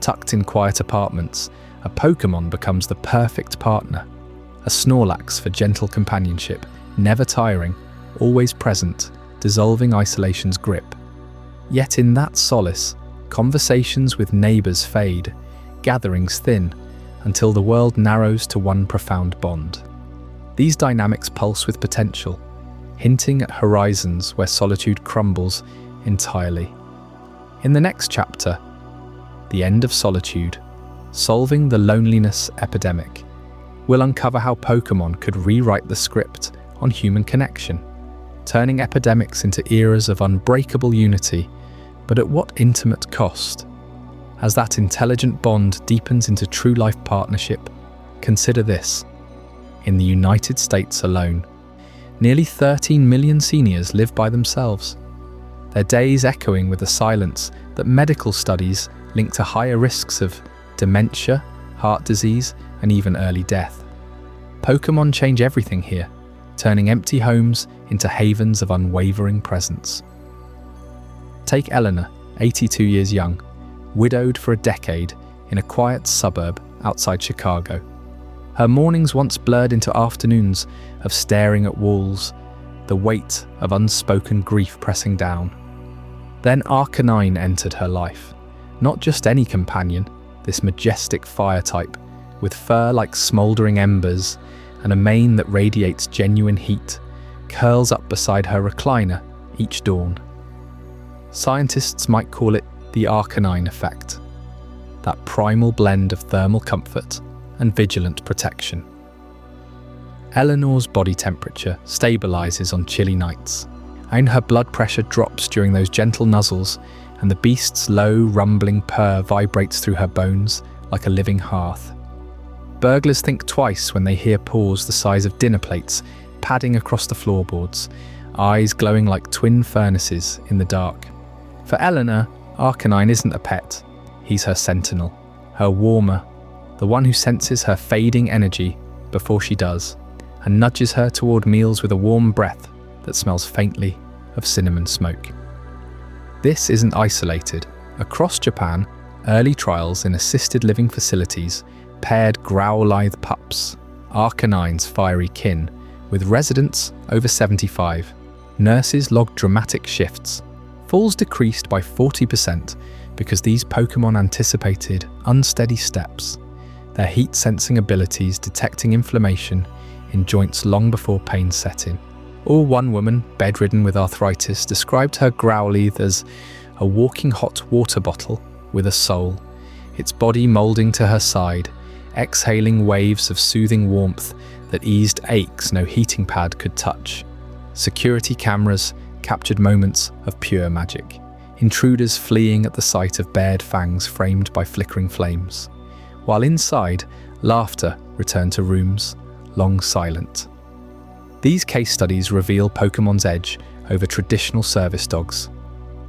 tucked in quiet apartments, a Pokémon becomes the perfect partner. A Snorlax for gentle companionship, never tiring, always present, dissolving isolation's grip. Yet in that solace, conversations with neighbours fade, gatherings thin, until the world narrows to one profound bond. These dynamics pulse with potential, hinting at horizons where solitude crumbles entirely. In the next chapter, The End of Solitude, Solving the Loneliness Epidemic, we'll uncover how Pokémon could rewrite the script on human connection, turning epidemics into eras of unbreakable unity, but at what intimate cost? As that intelligent bond deepens into true-life partnership, consider this. In the United States alone, nearly 13 million seniors live by themselves, their days echoing with a silence that medical studies link to higher risks of dementia, heart disease, and even early death. Pokémon change everything here, turning empty homes into havens of unwavering presence. Take Eleanor, 82 years young, widowed for a decade in a quiet suburb outside Chicago. Her mornings once blurred into afternoons of staring at walls, the weight of unspoken grief pressing down. Then Arcanine entered her life. Not just any companion, this majestic fire type, with fur like smouldering embers and a mane that radiates genuine heat, curls up beside her recliner each dawn. Scientists might call it the Arcanine effect, that primal blend of thermal comfort and vigilant protection. Eleanor's body temperature stabilizes on chilly nights, and her blood pressure drops during those gentle nuzzles, and the beast's low, rumbling purr vibrates through her bones like a living hearth. Burglars think twice when they hear paws the size of dinner plates padding across the floorboards, eyes glowing like twin furnaces in the dark. For Eleanor, Arcanine isn't a pet. He's her sentinel, her warmer, the one who senses her fading energy before she does, and nudges her toward meals with a warm breath that smells faintly of cinnamon smoke. This isn't isolated. Across Japan, early trials in assisted living facilities paired Growlithe pups, Arcanine's fiery kin, with residents over 75. Nurses logged dramatic shifts. Falls decreased by 40% because these Pokémon anticipated unsteady steps, their heat-sensing abilities detecting inflammation in joints long before pain set in. Or one woman, bedridden with arthritis, described her Growlithe as a walking hot water bottle with a soul, its body moulding to her side, exhaling waves of soothing warmth that eased aches no heating pad could touch. Security cameras captured moments of pure magic, intruders fleeing at the sight of bared fangs framed by flickering flames, while inside, laughter returned to rooms long silent. These case studies reveal Pokémon's edge over traditional service dogs.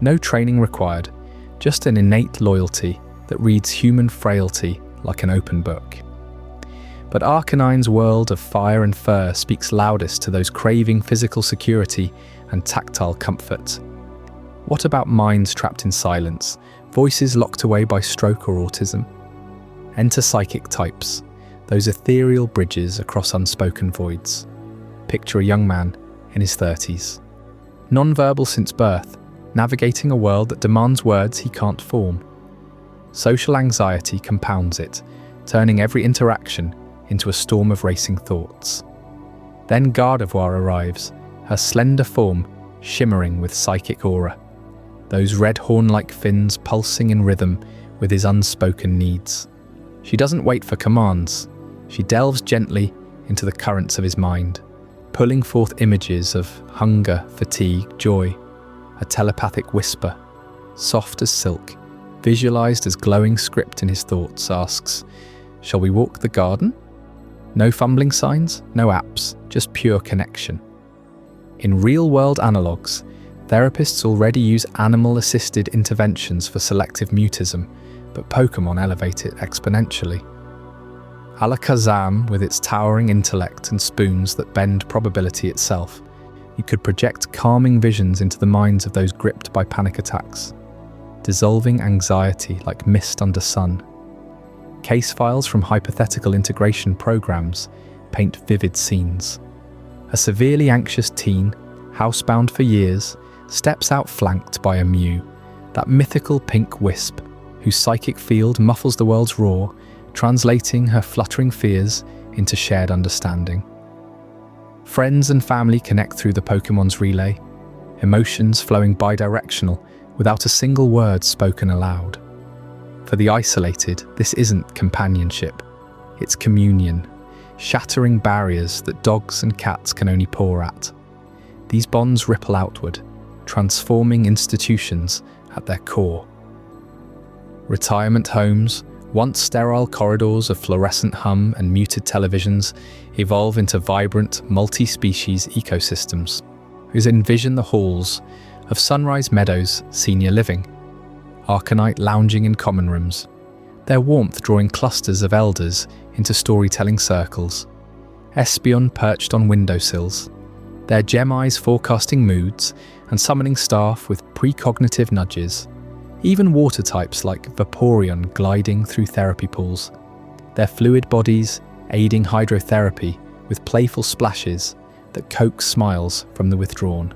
No training required, just an innate loyalty that reads human frailty like an open book. But Arcanine's world of fire and fur speaks loudest to those craving physical security and tactile comfort. What about minds trapped in silence, voices locked away by stroke or autism? Enter psychic types, those ethereal bridges across unspoken voids. Picture a young man in his 30s, non-verbal since birth, navigating a world that demands words he can't form. Social anxiety compounds it, turning every interaction into a storm of racing thoughts. Then Gardevoir arrives, her slender form shimmering with psychic aura, those red horn-like fins pulsing in rhythm with his unspoken needs. She doesn't wait for commands, she delves gently into the currents of his mind, pulling forth images of hunger, fatigue, joy, a telepathic whisper, soft as silk, visualized as glowing script in his thoughts, asks, "Shall we walk the garden?" No fumbling signs, no apps, just pure connection. In real-world analogues, therapists already use animal-assisted interventions for selective mutism, but Pokémon elevate it exponentially. Alakazam, with its towering intellect and spoons that bend probability itself, It could project calming visions into the minds of those gripped by panic attacks, dissolving anxiety like mist under sun. Case files from hypothetical integration programs paint vivid scenes. A severely anxious teen, housebound for years, steps out flanked by a Mew, that mythical pink wisp whose psychic field muffles the world's roar, translating her fluttering fears into shared understanding. Friends and family connect through the Pokemon's relay, emotions flowing bidirectional without a single word spoken aloud. For the isolated, this isn't companionship, it's communion, shattering barriers that dogs and cats can only paw at. These bonds ripple outward, transforming institutions at their core. Retirement homes, once sterile corridors of fluorescent hum and muted televisions, evolve into vibrant, multi-species ecosystems. Whose envision the halls of Sunrise Meadows Senior Living, Arcanite lounging in common rooms, their warmth drawing clusters of elders into storytelling circles, Espeon perched on windowsills, their gem eyes forecasting moods and summoning staff with precognitive nudges, even water types like Vaporeon gliding through therapy pools, their fluid bodies aiding hydrotherapy with playful splashes that coax smiles from the withdrawn.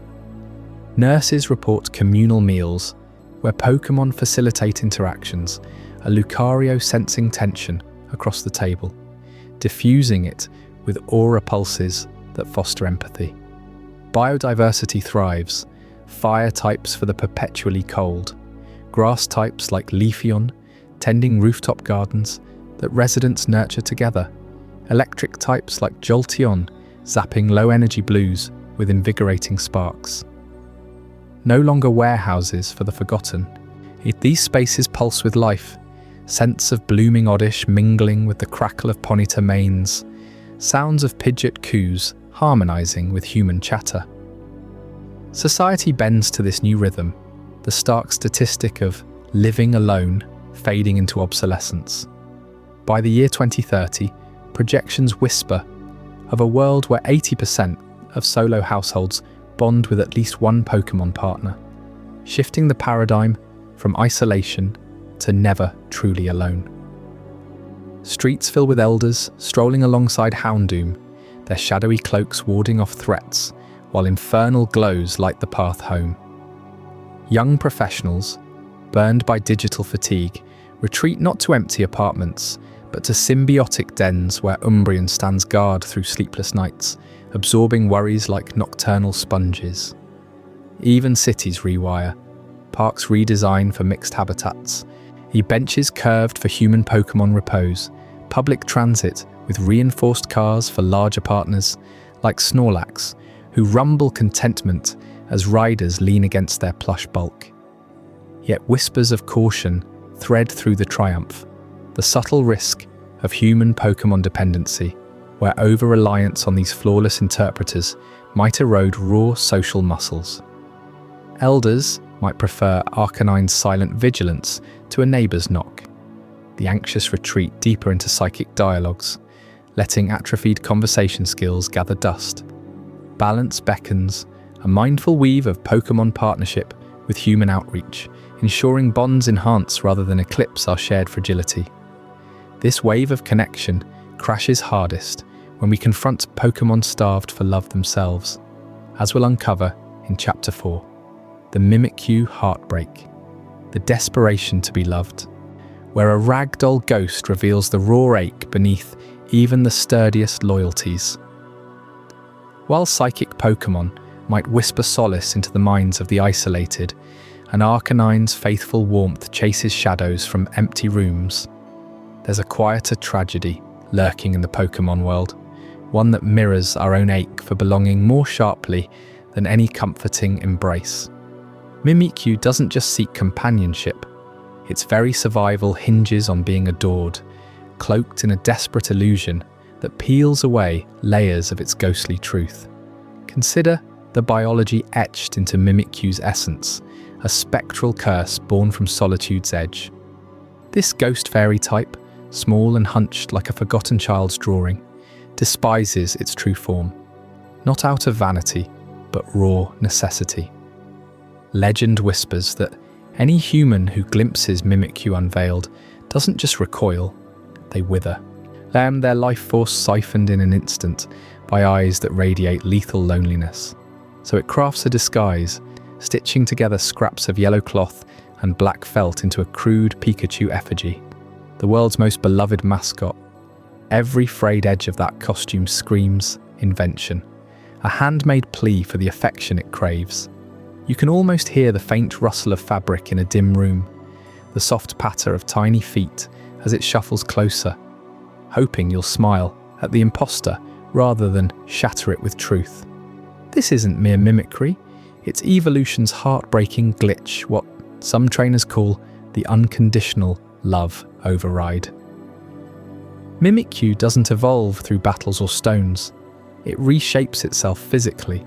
Nurses report communal meals where Pokémon facilitate interactions, a Lucario sensing tension across the table, diffusing it with aura pulses that foster empathy. Biodiversity thrives, fire types for the perpetually cold, grass types like Leafeon tending rooftop gardens that residents nurture together, electric types like Jolteon zapping low-energy blues with invigorating sparks. No longer warehouses for the forgotten, these spaces pulse with life, scents of blooming Oddish mingling with the crackle of Ponyta manes, sounds of Pidgeot coos harmonizing with human chatter. Society bends to this new rhythm, the stark statistic of living alone fading into obsolescence. By the year 2030, projections whisper of a world where 80% of solo households bond with at least one Pokémon partner, shifting the paradigm from isolation to never truly alone. Streets fill with elders strolling alongside Houndoom, their shadowy cloaks warding off threats, while infernal glows light the path home. Young professionals, burned by digital fatigue, retreat not to empty apartments, but to symbiotic dens where Umbreon stands guard through sleepless nights, absorbing worries like nocturnal sponges. Even cities rewire, parks redesign for mixed habitats, benches curved for human Pokémon repose, public transit with reinforced cars for larger partners like Snorlax, who rumble contentment as riders lean against their plush bulk. Yet whispers of caution thread through the triumph, the subtle risk of human Pokémon dependency, where over-reliance on these flawless interpreters might erode raw social muscles. Elders might prefer Arcanine's silent vigilance to a neighbour's knock, the anxious retreat deeper into psychic dialogues, letting atrophied conversation skills gather dust. Balance beckons, a mindful weave of Pokémon partnership with human outreach, ensuring bonds enhance rather than eclipse our shared fragility. This wave of connection crashes hardest when we confront Pokémon starved for love themselves, as we'll uncover in Chapter 4, the Mimikyu heartbreak, the desperation to be loved, where a ragdoll ghost reveals the raw ache beneath even the sturdiest loyalties. While psychic Pokémon might whisper solace into the minds of the isolated, and Arcanine's faithful warmth chases shadows from empty rooms, there's a quieter tragedy lurking in the Pokémon world, one that mirrors our own ache for belonging more sharply than any comforting embrace. Mimikyu doesn't just seek companionship, its very survival hinges on being adored, cloaked in a desperate illusion that peels away layers of its ghostly truth. Consider the biology etched into Mimikyu's essence, a spectral curse born from solitude's edge. This ghost fairy type, small and hunched like a forgotten child's drawing, despises its true form, not out of vanity, but raw necessity. Legend whispers that any human who glimpses Mimikyu unveiled doesn't just recoil, they wither. Their life force siphoned in an instant by eyes that radiate lethal loneliness. So it crafts a disguise, stitching together scraps of yellow cloth and black felt into a crude Pikachu effigy, the world's most beloved mascot. Every frayed edge of that costume screams invention, a handmade plea for the affection it craves. You can almost hear the faint rustle of fabric in a dim room, the soft patter of tiny feet as it shuffles closer, hoping you'll smile at the imposter rather than shatter it with truth. This isn't mere mimicry, it's evolution's heartbreaking glitch, what some trainers call the unconditional love override. Mimikyu doesn't evolve through battles or stones. It reshapes itself physically,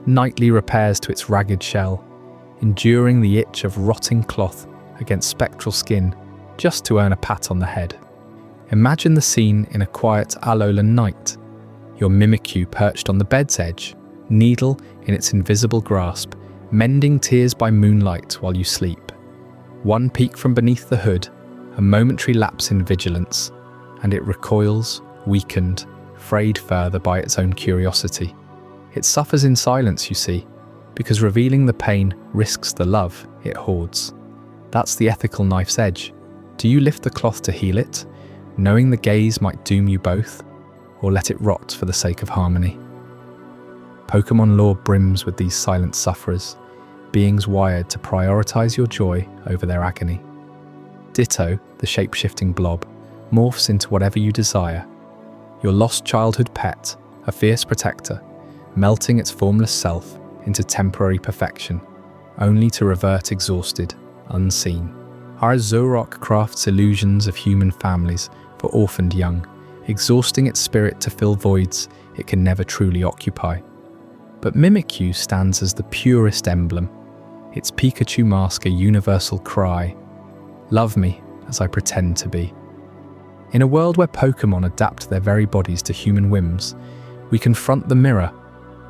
nightly repairs to its ragged shell, enduring the itch of rotting cloth against spectral skin just to earn a pat on the head. Imagine the scene in a quiet Alolan night. Your Mimikyu perched on the bed's edge, needle in its invisible grasp, mending tears by moonlight while you sleep. One peek from beneath the hood, a momentary lapse in vigilance, and it recoils, weakened, frayed further by its own curiosity. It suffers in silence, you see, because revealing the pain risks the love it hoards. That's the ethical knife's edge. Do you lift the cloth to heal it, knowing the gaze might doom you both, or let it rot for the sake of harmony? Pokémon lore brims with these silent sufferers, beings wired to prioritize your joy over their agony. Ditto, the shape-shifting blob, morphs into whatever you desire. Your lost childhood pet, a fierce protector, melting its formless self into temporary perfection, only to revert exhausted, unseen. Our Zoroark crafts illusions of human families for orphaned young, exhausting its spirit to fill voids it can never truly occupy. But Mimikyu stands as the purest emblem, its Pikachu mask a universal cry. Love me as I pretend to be. In a world where Pokémon adapt their very bodies to human whims, we confront the mirror.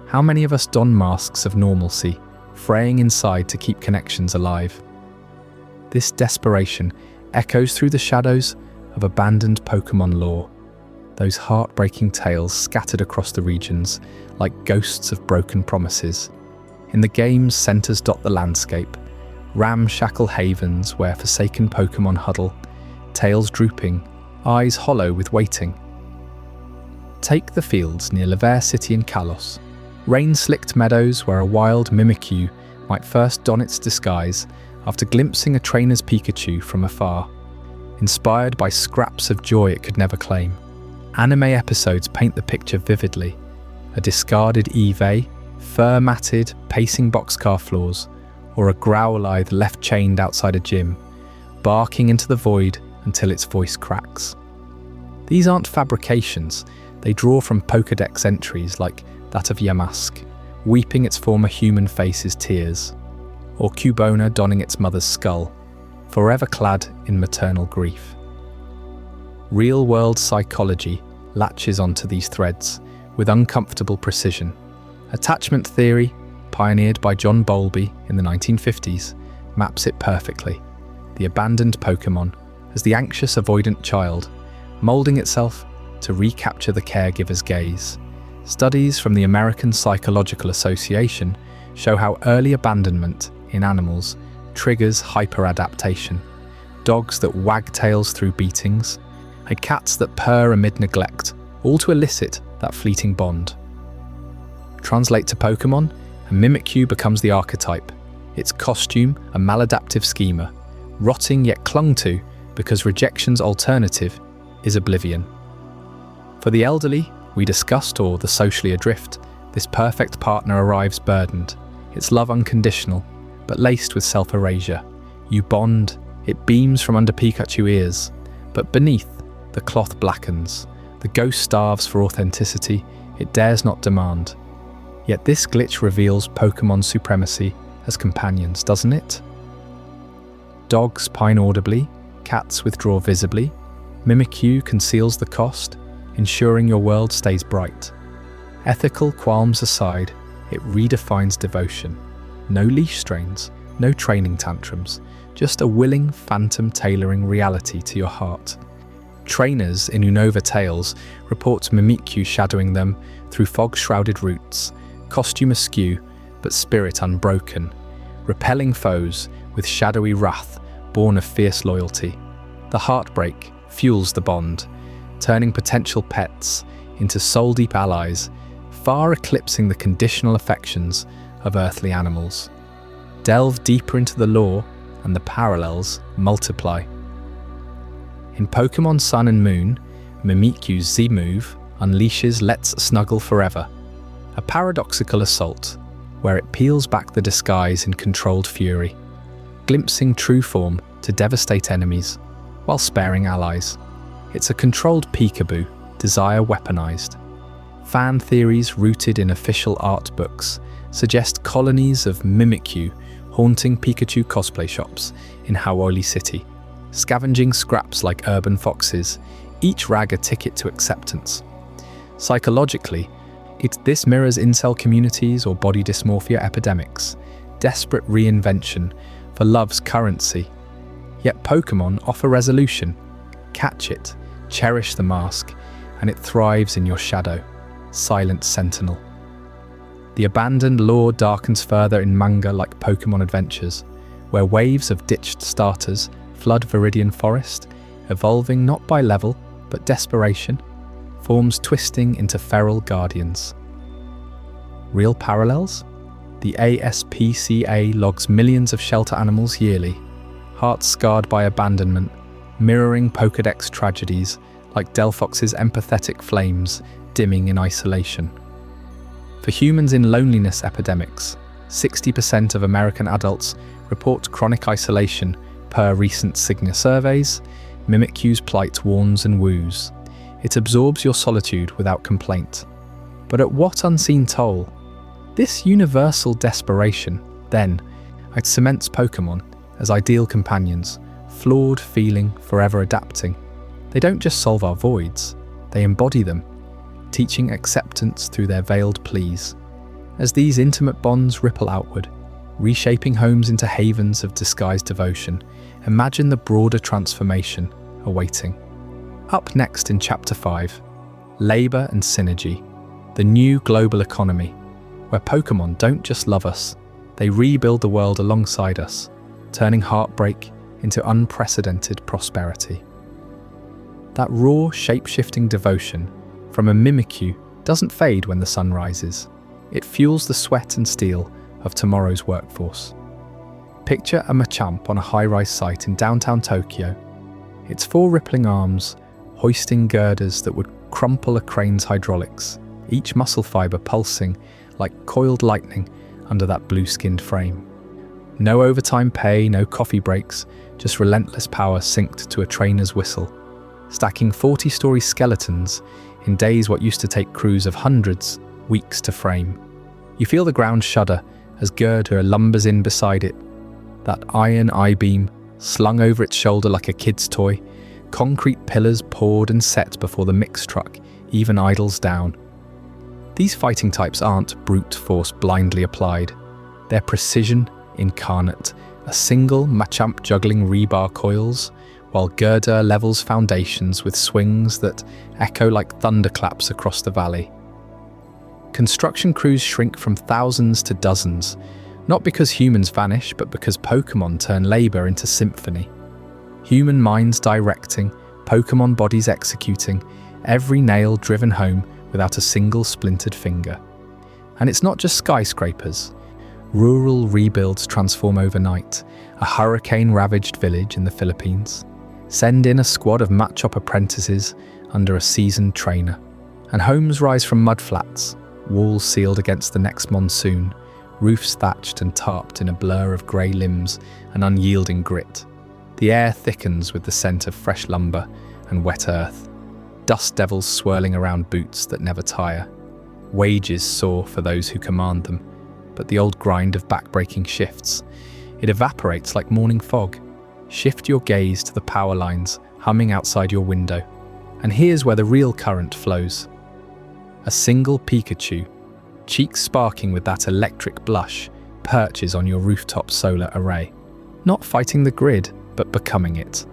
How many of us don masks of normalcy, fraying inside to keep connections alive? This desperation echoes through the shadows of abandoned Pokémon lore, those heartbreaking tales scattered across the regions like ghosts of broken promises. In the game's centers dot the landscape, ramshackle havens where forsaken Pokémon huddle, tails drooping, eyes hollow with waiting. Take the fields near Laver City in Kalos, rain-slicked meadows where a wild Mimikyu might first don its disguise after glimpsing a trainer's Pikachu from afar, inspired by scraps of joy it could never claim. Anime episodes paint the picture vividly. A discarded Eevee, fur-matted, pacing boxcar floors, or a Growlithe left chained outside a gym, barking into the void until its voice cracks. These aren't fabrications, they draw from Pokédex entries like that of Yamask, weeping its former human face's tears, or Cubona donning its mother's skull, forever clad in maternal grief. Real-world psychology latches onto these threads with uncomfortable precision. Attachment theory, pioneered by John Bowlby in the 1950s, maps it perfectly. The abandoned Pokémon as the anxious, avoidant child, moulding itself to recapture the caregiver's gaze. Studies from the American Psychological Association show how early abandonment in animals triggers hyperadaptation. Dogs that wag tails through beatings, and cats that purr amid neglect, all to elicit that fleeting bond. Translate to Pokémon, and Mimikyu becomes the archetype, its costume a maladaptive schema, rotting yet clung to because rejection's alternative is oblivion. For the elderly, we discussed, or the socially adrift, this perfect partner arrives burdened, its love unconditional, but laced with self-erasure. You bond, it beams from under Pikachu ears, but beneath, the cloth blackens. The ghost starves for authenticity it dares not demand. Yet this glitch reveals Pokémon's supremacy as companions, doesn't it? Dogs pine audibly, cats withdraw visibly. Mimikyu conceals the cost, ensuring your world stays bright. Ethical qualms aside, It redefines devotion. No leash strains, no training tantrums, just a willing phantom tailoring reality to your heart. Trainers in Unova Tales report Mimikyu shadowing them through fog-shrouded routes, costume askew but spirit unbroken, repelling foes with shadowy wrath born of fierce loyalty. The heartbreak fuels the bond, turning potential pets into soul-deep allies, far eclipsing the conditional affections of earthly animals. Delve deeper into the lore and the parallels multiply. In Pokémon Sun and Moon, Mimikyu's Z-move unleashes Let's Snuggle Forever, a paradoxical assault where it peels back the disguise in controlled fury, glimpsing true form to devastate enemies while sparing allies. It's a controlled peekaboo, desire weaponized. Fan theories rooted in official art books suggest colonies of Mimikyu haunting Pikachu cosplay shops in Hawoli City, scavenging scraps like urban foxes, each rag a ticket to acceptance. Psychologically, this mirrors incel communities or body dysmorphia epidemics, desperate reinvention for love's currency. Yet Pokémon offer resolution. Catch it, cherish the mask, and it thrives in your shadow, silent sentinel. The abandoned lore darkens further in manga like Pokémon Adventures, where waves of ditched starters flood Viridian Forest, evolving not by level, but desperation, forms twisting into feral guardians. Real parallels? The ASPCA logs millions of shelter animals yearly, hearts scarred by abandonment, mirroring Pokédex tragedies like Delphox's empathetic flames dimming in isolation. For humans in loneliness epidemics, 60% of American adults report chronic isolation per recent Cigna surveys. Mimikyu's plight warns and woos. It absorbs your solitude without complaint. But at what unseen toll? This universal desperation, then, cements Pokémon as ideal companions, flawed feeling, forever adapting. They don't just solve our voids, they embody them, teaching acceptance through their veiled pleas. As these intimate bonds ripple outward, reshaping homes into havens of disguised devotion, imagine the broader transformation awaiting. Up next in Chapter 5, Labour and Synergy, the new global economy, where Pokémon don't just love us, they rebuild the world alongside us, turning heartbreak into unprecedented prosperity. That raw, shape-shifting devotion from a Mimikyu doesn't fade when the sun rises. It fuels the sweat and steel of tomorrow's workforce. Picture a Machamp on a high-rise site in downtown Tokyo, its four rippling arms hoisting girders that would crumple a crane's hydraulics, each muscle fibre pulsing like coiled lightning under that blue-skinned frame. No overtime pay, no coffee breaks, just relentless power synced to a trainer's whistle, stacking 40-story skeletons in days what used to take crews of hundreds, weeks to frame. You feel the ground shudder as girder lumbers in beside it, that iron I-beam slung over its shoulder like a kid's toy, concrete pillars poured and set before the mix truck even idles down. These fighting types aren't brute force blindly applied. They're precision incarnate, a single Machamp juggling rebar coils, while Girder levels foundations with swings that echo like thunderclaps across the valley. Construction crews shrink from thousands to dozens, not because humans vanish, but because Pokémon turn labour into symphony. Human minds directing, Pokémon bodies executing, every nail driven home without a single splintered finger. And it's not just skyscrapers. Rural rebuilds transform overnight. A hurricane-ravaged village in the Philippines. Send in a squad of Machop apprentices under a seasoned trainer. And homes rise from mudflats, walls sealed against the next monsoon, roofs thatched and tarped in a blur of grey limbs and unyielding grit. The air thickens with the scent of fresh lumber and wet earth. Dust devils swirling around boots that never tire. Wages soar for those who command them, but the old grind of backbreaking shifts. It evaporates like morning fog. Shift your gaze to the power lines humming outside your window, and here's where the real current flows. A single Pikachu, cheeks sparking with that electric blush, perches on your rooftop solar array. Not fighting the grid, but becoming it.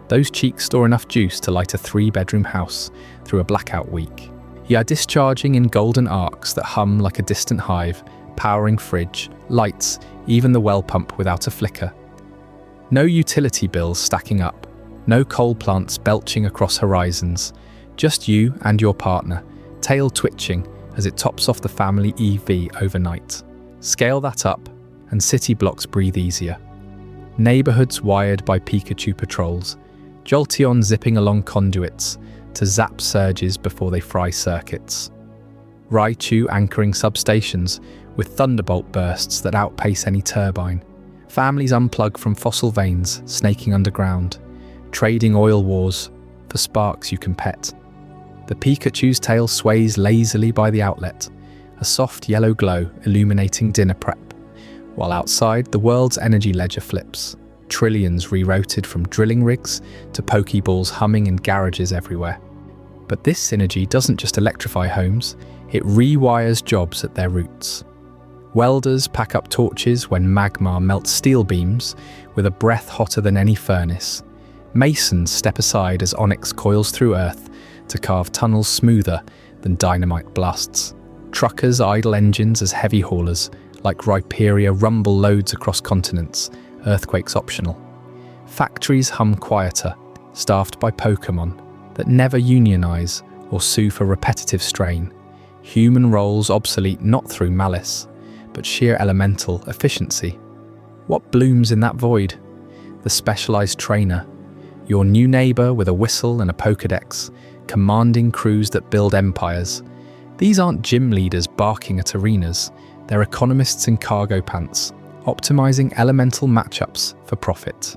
Those cheeks store enough juice to light a 3-bedroom house through a blackout week. You are discharging in golden arcs that hum like a distant hive, powering fridge, lights, even the well pump without a flicker. No utility bills stacking up, no coal plants belching across horizons, just you and your partner, tail twitching as it tops off the family EV overnight. Scale that up, and city blocks breathe easier. Neighbourhoods wired by Pikachu patrols, Jolteon zipping along conduits to zap surges before they fry circuits. Raichu anchoring substations with thunderbolt bursts that outpace any turbine. Families unplug from fossil veins, snaking underground, trading oil wars for sparks you can pet. The Pikachu's tail sways lazily by the outlet, a soft yellow glow illuminating dinner prep, while outside the world's energy ledger flips, trillions rerouted from drilling rigs to Pokeballs humming in garages everywhere. But this synergy doesn't just electrify homes, it rewires jobs at their roots. Welders pack up torches when magma melts steel beams with a breath hotter than any furnace. Masons step aside as onyx coils through earth to carve tunnels smoother than dynamite blasts. Truckers idle engines as heavy haulers, like Rhyperia rumble loads across continents, earthquakes optional. Factories hum quieter, staffed by Pokémon that never unionize or sue for repetitive strain. Human roles obsolete not through malice, but sheer elemental efficiency. What blooms in that void? The specialized trainer, your new neighbor with a whistle and a Pokédex, commanding crews that build empires. These aren't gym leaders barking at arenas, they're economists in cargo pants, optimizing elemental matchups for profit.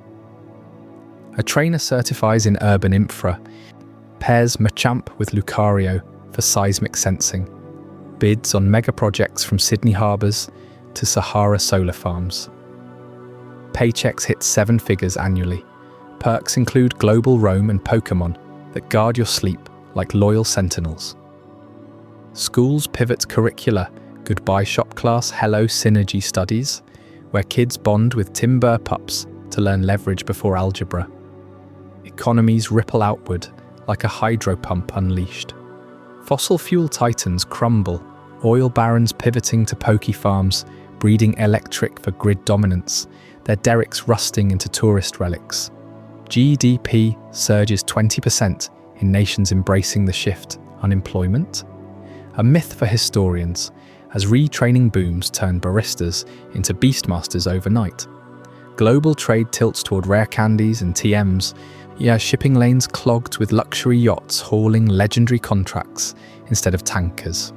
A trainer certifies in urban infra, pairs Machamp with Lucario for seismic sensing, bids on mega projects from Sydney harbours to Sahara solar farms. Paychecks hit 7 figures annually. Perks include global roam and Pokémon that guard your sleep like loyal sentinels. Schools pivot curricula, goodbye shop class, hello synergy studies, where kids bond with timber pups to learn leverage before algebra. Economies ripple outward like a hydro pump unleashed. Fossil fuel titans crumble, oil barons pivoting to poke farms, breeding electric for grid dominance, their derricks rusting into tourist relics. GDP surges 20% in nations embracing the shift. Unemployment? A myth for historians, as retraining booms turn baristas into beastmasters overnight. Global trade tilts toward rare candies and TMs, shipping lanes clogged with luxury yachts hauling legendary contracts instead of tankers.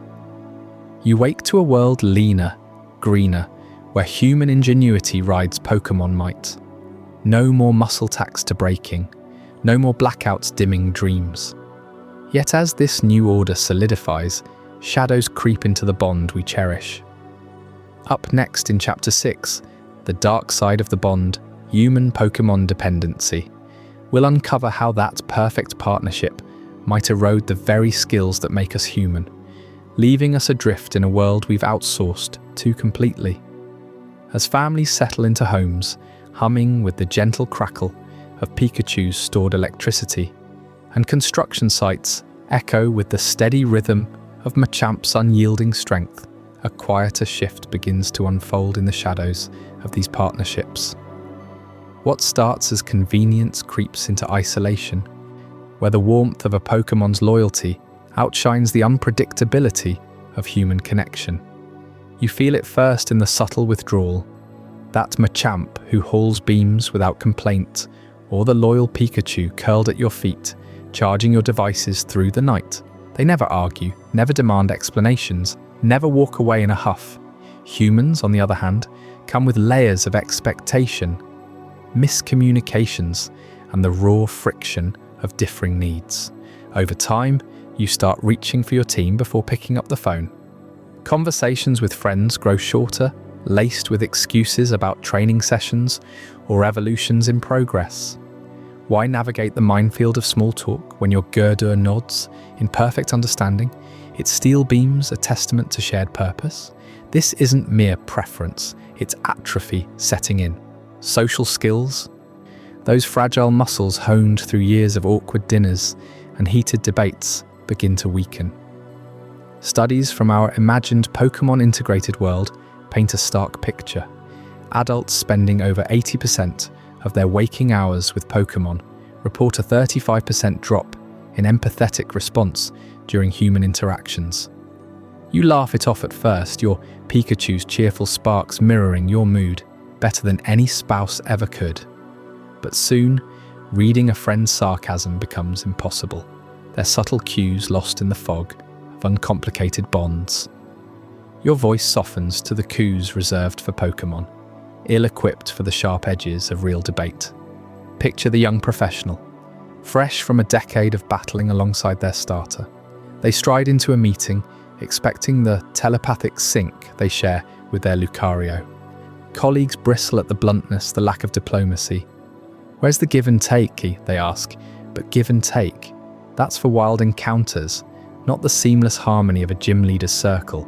You wake to a world leaner, greener, where human ingenuity rides Pokémon might. No more muscle tax to breaking, no more blackouts dimming dreams. Yet as this new order solidifies, shadows creep into the bond we cherish. Up next in Chapter 6, the dark side of the bond, human-Pokémon dependency. We'll uncover how that perfect partnership might erode the very skills that make us human, leaving us adrift in a world we've outsourced too completely. As families settle into homes, humming with the gentle crackle of Pikachu's stored electricity, and construction sites echo with the steady rhythm of Machamp's unyielding strength, a quieter shift begins to unfold in the shadows of these partnerships. What starts as convenience creeps into isolation, where the warmth of a Pokémon's loyalty outshines the unpredictability of human connection. You feel it first in the subtle withdrawal, that Machamp who hauls beams without complaint, or the loyal Pikachu curled at your feet, charging your devices through the night. They never argue, never demand explanations, never walk away in a huff. Humans, on the other hand, come with layers of expectation, miscommunications, and the raw friction of differing needs. Over time, you start reaching for your team before picking up the phone. Conversations with friends grow shorter, laced with excuses about training sessions or evolutions in progress. Why navigate the minefield of small talk when your Gurdur nods in perfect understanding? its steel beams a testament to shared purpose? This isn't mere preference, it's atrophy setting in. Social skills? Those fragile muscles honed through years of awkward dinners and heated debates begin to weaken. Studies from our imagined Pokémon integrated world paint a stark picture. Adults spending over 80% of their waking hours with Pokémon report a 35% drop in empathetic response during human interactions. You laugh it off at first, your Pikachu's cheerful sparks mirroring your mood better than any spouse ever could. But soon, reading a friend's sarcasm becomes impossible, their subtle cues lost in the fog of uncomplicated bonds. Your voice softens to the coos reserved for Pokémon, ill-equipped for the sharp edges of real debate. Picture the young professional, fresh from a decade of battling alongside their starter. They stride into a meeting, expecting the telepathic sync they share with their Lucario. Colleagues bristle at the bluntness, the lack of diplomacy. Where's the give and take, they ask, but give and take, that's for wild encounters, not the seamless harmony of a gym leader's circle.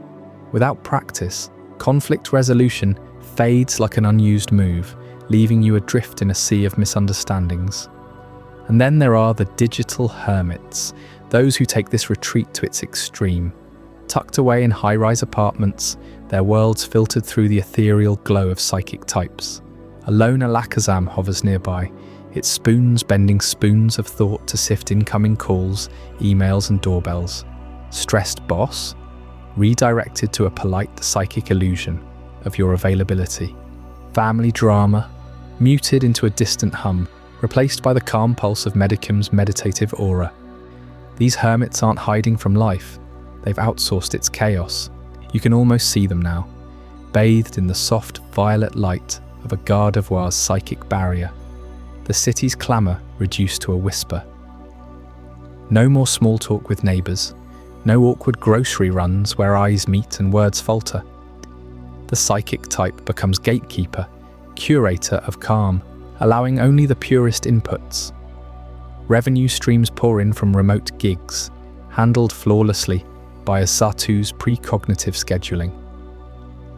Without practice, conflict resolution fades like an unused move, leaving you adrift in a sea of misunderstandings. And then there are the digital hermits, those who take this retreat to its extreme. Tucked away in high-rise apartments, their worlds filtered through the ethereal glow of psychic types. A lone Alakazam hovers nearby, its spoons bending spoons of thought to sift incoming calls, emails and doorbells. Stressed boss? Redirected to a polite psychic illusion of your availability. Family drama? Muted into a distant hum, replaced by the calm pulse of Medicum's meditative aura. These hermits aren't hiding from life, they've outsourced its chaos. You can almost see them now, bathed in the soft violet light of a Gardevoir's psychic barrier. The city's clamour reduced to a whisper. No more small talk with neighbours, no awkward grocery runs where eyes meet and words falter. The psychic type becomes gatekeeper, curator of calm, allowing only the purest inputs. Revenue streams pour in from remote gigs, handled flawlessly by a Satu's precognitive scheduling.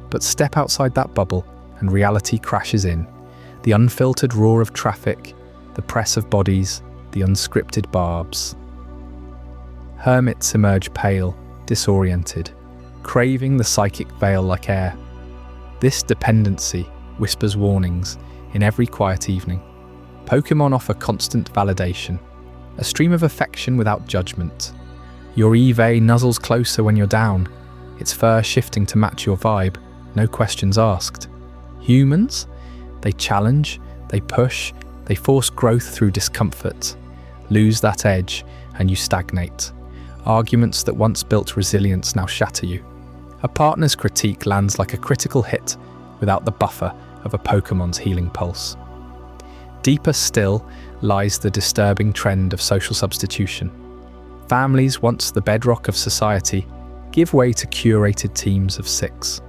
But step outside that bubble and reality crashes in. The unfiltered roar of traffic, the press of bodies, the unscripted barbs. Hermits emerge pale, disoriented, craving the psychic veil like air. This dependency whispers warnings in every quiet evening. Pokémon offer constant validation, a stream of affection without judgment. Your Eevee nuzzles closer when you're down, its fur shifting to match your vibe, no questions asked. Humans? They challenge, they push, they force growth through discomfort. Lose that edge and you stagnate. Arguments that once built resilience now shatter you. A partner's critique lands like a critical hit without the buffer of a Pokémon's healing pulse. Deeper still lies the disturbing trend of social substitution. Families, once the bedrock of society, give way to curated teams of 6.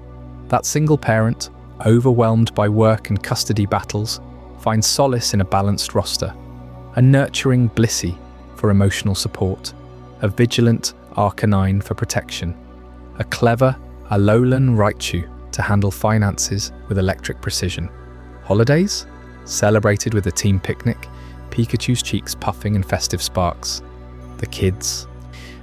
That single parent, overwhelmed by work and custody battles, finds solace in a balanced roster, a nurturing Blissey for emotional support, a vigilant Arcanine for protection, a clever Alolan Raichu to handle finances with electric precision. Holidays? Celebrated with a team picnic, Pikachu's cheeks puffing in festive sparks. The kids?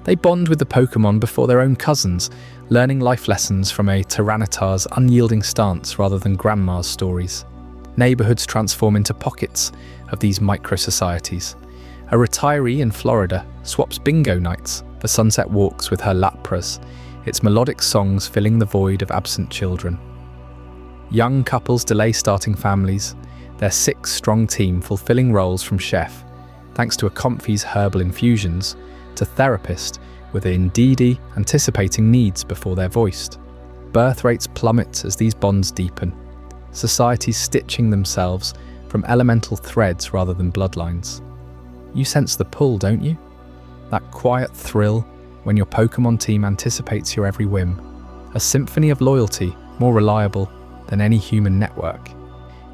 They bond with the Pokémon before their own cousins, learning life lessons from a Tyranitar's unyielding stance rather than grandma's stories. Neighbourhoods transform into pockets of these micro-societies. A retiree in Florida swaps bingo nights for sunset walks with her Lapras, its melodic songs filling the void of absent children. Young couples delay starting families, their 6-strong team fulfilling roles from chef, thanks to a Comfy's herbal infusions, to therapist with Indeedee anticipating needs before they're voiced. Birth rates plummet as these bonds deepen, societies stitching themselves from elemental threads rather than bloodlines. You sense the pull, don't you? That quiet thrill when your Pokémon team anticipates your every whim. A symphony of loyalty, more reliable than any human network.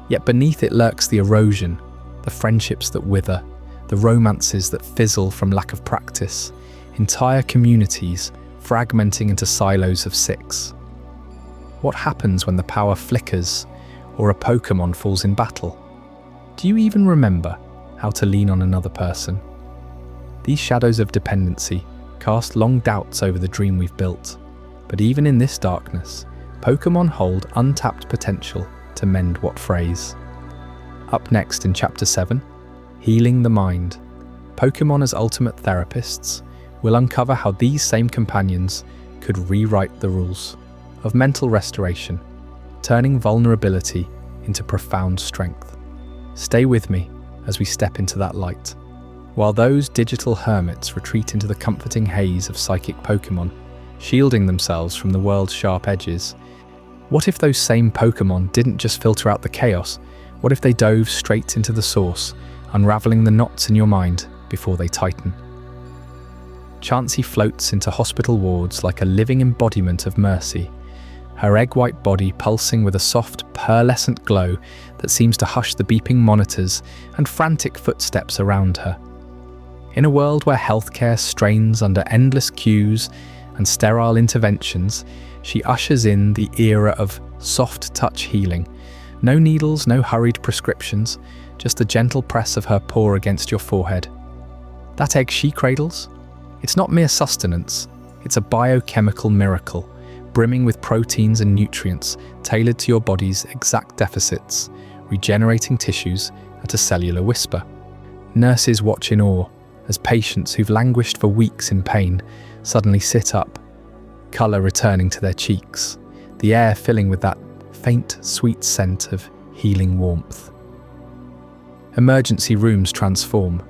Yet beneath it lurks the erosion, the friendships that wither, the romances that fizzle from lack of practice. Entire communities fragmenting into silos of 6. What happens when the power flickers or a Pokémon falls in battle? Do you even remember how to lean on another person? These shadows of dependency cast long doubts over the dream we've built. But even in this darkness, Pokémon hold untapped potential to mend what frays. Up next in Chapter 7, Healing the Mind, Pokémon as ultimate therapists will uncover how these same companions could rewrite the rules of mental restoration, turning vulnerability into profound strength. Stay with me as we step into that light. While those digital hermits retreat into the comforting haze of psychic Pokémon, shielding themselves from the world's sharp edges, what if those same Pokémon didn't just filter out the chaos? What if they dove straight into the source, unraveling the knots in your mind before they tighten? Chansey floats into hospital wards like a living embodiment of mercy, her egg-white body pulsing with a soft, pearlescent glow that seems to hush the beeping monitors and frantic footsteps around her. In a world where healthcare strains under endless queues and sterile interventions, she ushers in the era of soft-touch healing. No needles, no hurried prescriptions, just a gentle press of her paw against your forehead. That egg she cradles? It's not mere sustenance, it's a biochemical miracle, brimming with proteins and nutrients tailored to your body's exact deficits, regenerating tissues at a cellular whisper. Nurses watch in awe as patients who've languished for weeks in pain suddenly sit up, colour returning to their cheeks, the air filling with that faint, sweet scent of healing warmth. Emergency rooms transform.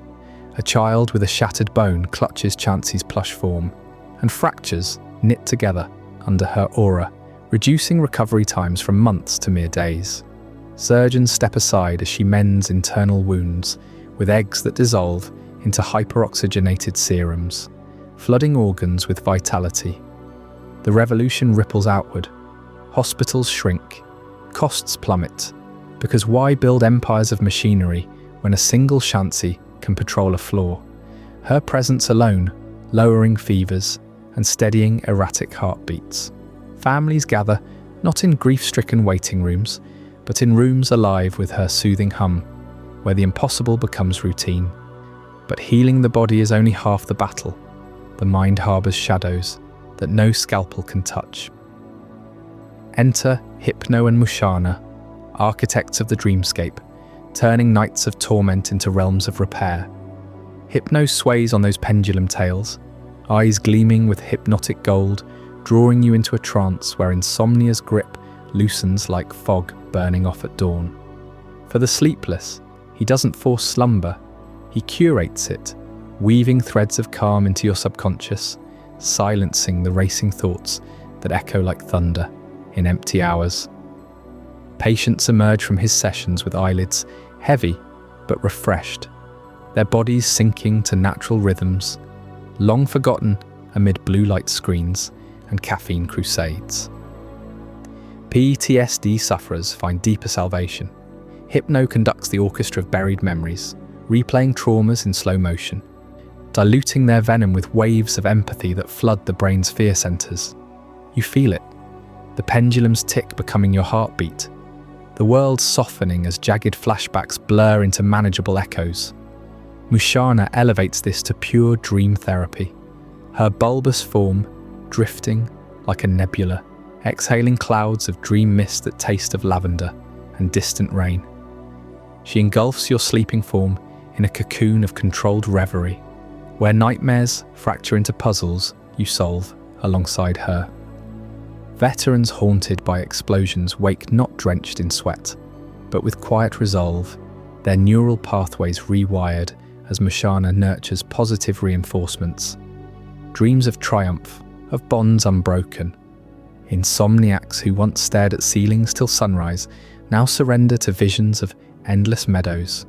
A child with a shattered bone clutches Chansey's plush form, and fractures knit together under her aura, reducing recovery times from months to mere days. Surgeons step aside as she mends internal wounds, with eggs that dissolve into hyperoxygenated serums, flooding organs with vitality. The revolution ripples outward. Hospitals shrink, costs plummet, because why build empires of machinery when a single Chansey can patrol a floor? Her presence alone, lowering fevers and steadying erratic heartbeats. Families gather, not in grief-stricken waiting rooms, but in rooms alive with her soothing hum, where the impossible becomes routine. But healing the body is only half the battle. The mind harbours shadows that no scalpel can touch. Enter Hypno and Musharna, architects of the dreamscape, turning nights of torment into realms of repair. Hypno sways on those pendulum tails, eyes gleaming with hypnotic gold, drawing you into a trance where insomnia's grip loosens like fog burning off at dawn. For the sleepless, he doesn't force slumber, he curates it, weaving threads of calm into your subconscious, silencing the racing thoughts that echo like thunder in empty hours. Patients emerge from his sessions with eyelids heavy but refreshed, their bodies sinking to natural rhythms, long forgotten amid blue light screens and caffeine crusades. PTSD sufferers find deeper salvation. Hypno conducts the orchestra of buried memories, replaying traumas in slow motion, diluting their venom with waves of empathy that flood the brain's fear centers. You feel it, the pendulum's tick becoming your heartbeat, the world softening as jagged flashbacks blur into manageable echoes. Musharna elevates this to pure dream therapy, her bulbous form drifting like a nebula, exhaling clouds of dream mist that taste of lavender and distant rain. She engulfs your sleeping form in a cocoon of controlled reverie, where nightmares fracture into puzzles you solve alongside her. Veterans haunted by explosions wake not drenched in sweat, but with quiet resolve, their neural pathways rewired as Musharna nurtures positive reinforcements. Dreams of triumph, of bonds unbroken. Insomniacs who once stared at ceilings till sunrise now surrender to visions of endless meadows.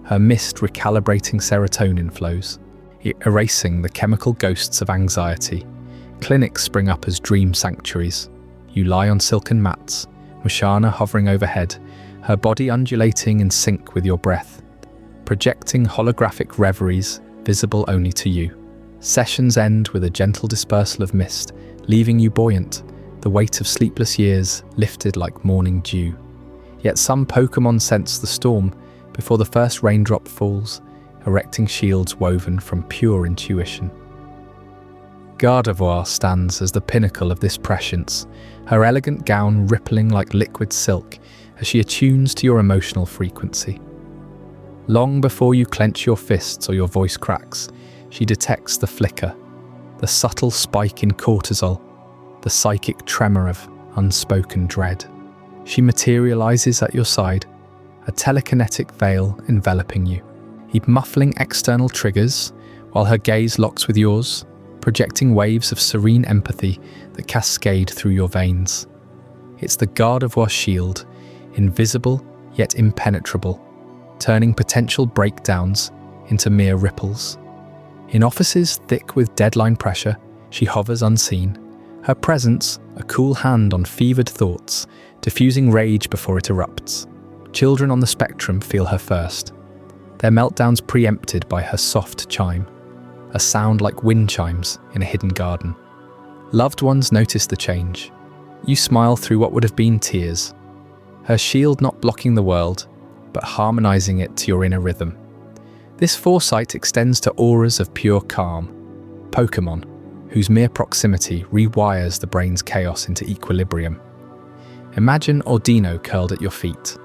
Her mist recalibrating serotonin flows, erasing the chemical ghosts of anxiety. Clinics spring up as dream sanctuaries. You lie on silken mats, Musharna hovering overhead, her body undulating in sync with your breath, projecting holographic reveries visible only to you. Sessions end with a gentle dispersal of mist, leaving you buoyant, the weight of sleepless years lifted like morning dew. Yet some Pokémon sense the storm before the first raindrop falls, erecting shields woven from pure intuition. Gardevoir stands as the pinnacle of this prescience, her elegant gown rippling like liquid silk as she attunes to your emotional frequency. Long before you clench your fists or your voice cracks, she detects the flicker, the subtle spike in cortisol, the psychic tremor of unspoken dread. She materializes at your side, a telekinetic veil enveloping you, muffling external triggers while her gaze locks with yours, projecting waves of serene empathy that cascade through your veins. It's the Gardevoir shield, invisible yet impenetrable, turning potential breakdowns into mere ripples. In offices thick with deadline pressure, she hovers unseen, her presence a cool hand on fevered thoughts, diffusing rage before it erupts. Children on the spectrum feel her first, their meltdowns preempted by her soft chime, a sound like wind chimes in a hidden garden. Loved ones notice the change. You smile through what would have been tears, her shield not blocking the world, but harmonizing it to your inner rhythm. This foresight extends to auras of pure calm, Pokémon, whose mere proximity rewires the brain's chaos into equilibrium. Imagine Ordino curled at your feet,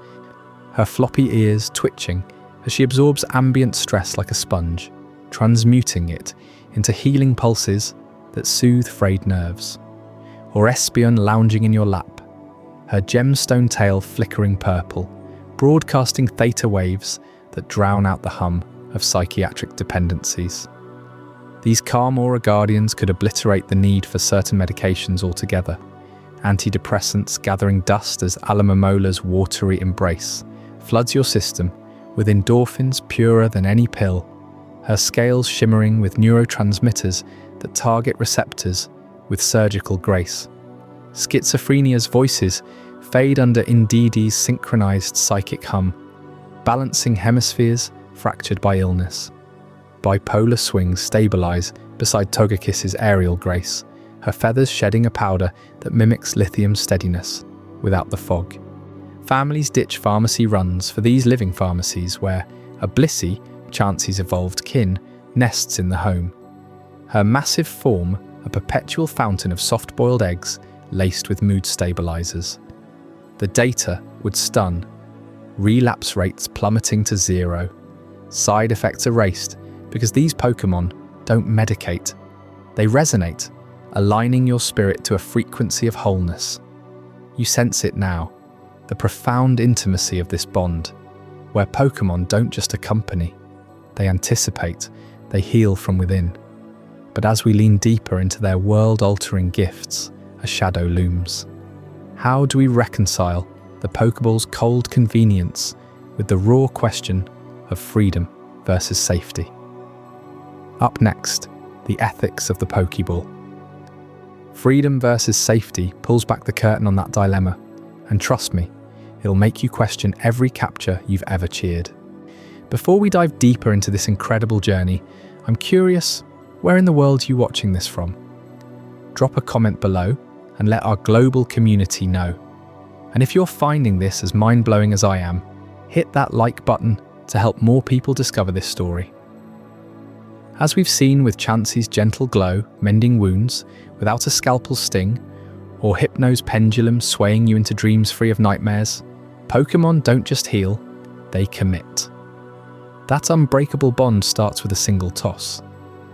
her floppy ears twitching as she absorbs ambient stress like a sponge, transmuting it into healing pulses that soothe frayed nerves. Or Espeon lounging in your lap, her gemstone tail flickering purple, broadcasting theta waves that drown out the hum of psychiatric dependencies. These calm aura guardians could obliterate the need for certain medications altogether, antidepressants gathering dust as Alamomola's watery embrace floods your system with endorphins purer than any pill, her scales shimmering with neurotransmitters that target receptors with surgical grace. Schizophrenia's voices fade under Indeedee's synchronized psychic hum, balancing hemispheres fractured by illness. Bipolar swings stabilize beside Togekiss's aerial grace, her feathers shedding a powder that mimics lithium's steadiness without the fog. Families ditch pharmacy runs for these living pharmacies where a Blissey, Chansey's evolved kin, nests in the home. Her massive form, a perpetual fountain of soft-boiled eggs laced with mood stabilizers. The data would stun, relapse rates plummeting to zero, side effects erased because these Pokémon don't medicate. They resonate, aligning your spirit to a frequency of wholeness. You sense it now, the profound intimacy of this bond, where Pokémon don't just accompany, they anticipate, they heal from within. But as we lean deeper into their world-altering gifts, a shadow looms. How do we reconcile the Pokeball's cold convenience with the raw question of freedom versus safety? Up next, the ethics of the Pokeball. Freedom versus safety pulls back the curtain on that dilemma, and trust me, it'll make you question every capture you've ever cheered. Before we dive deeper into this incredible journey, I'm curious, where in the world are you watching this from? Drop a comment below and let our global community know. And if you're finding this as mind-blowing as I am, hit that like button to help more people discover this story. As we've seen with Chansey's gentle glow mending wounds without a scalpel sting, or Hypno's pendulum swaying you into dreams free of nightmares, Pokémon don't just heal, they commit. That unbreakable bond starts with a single toss,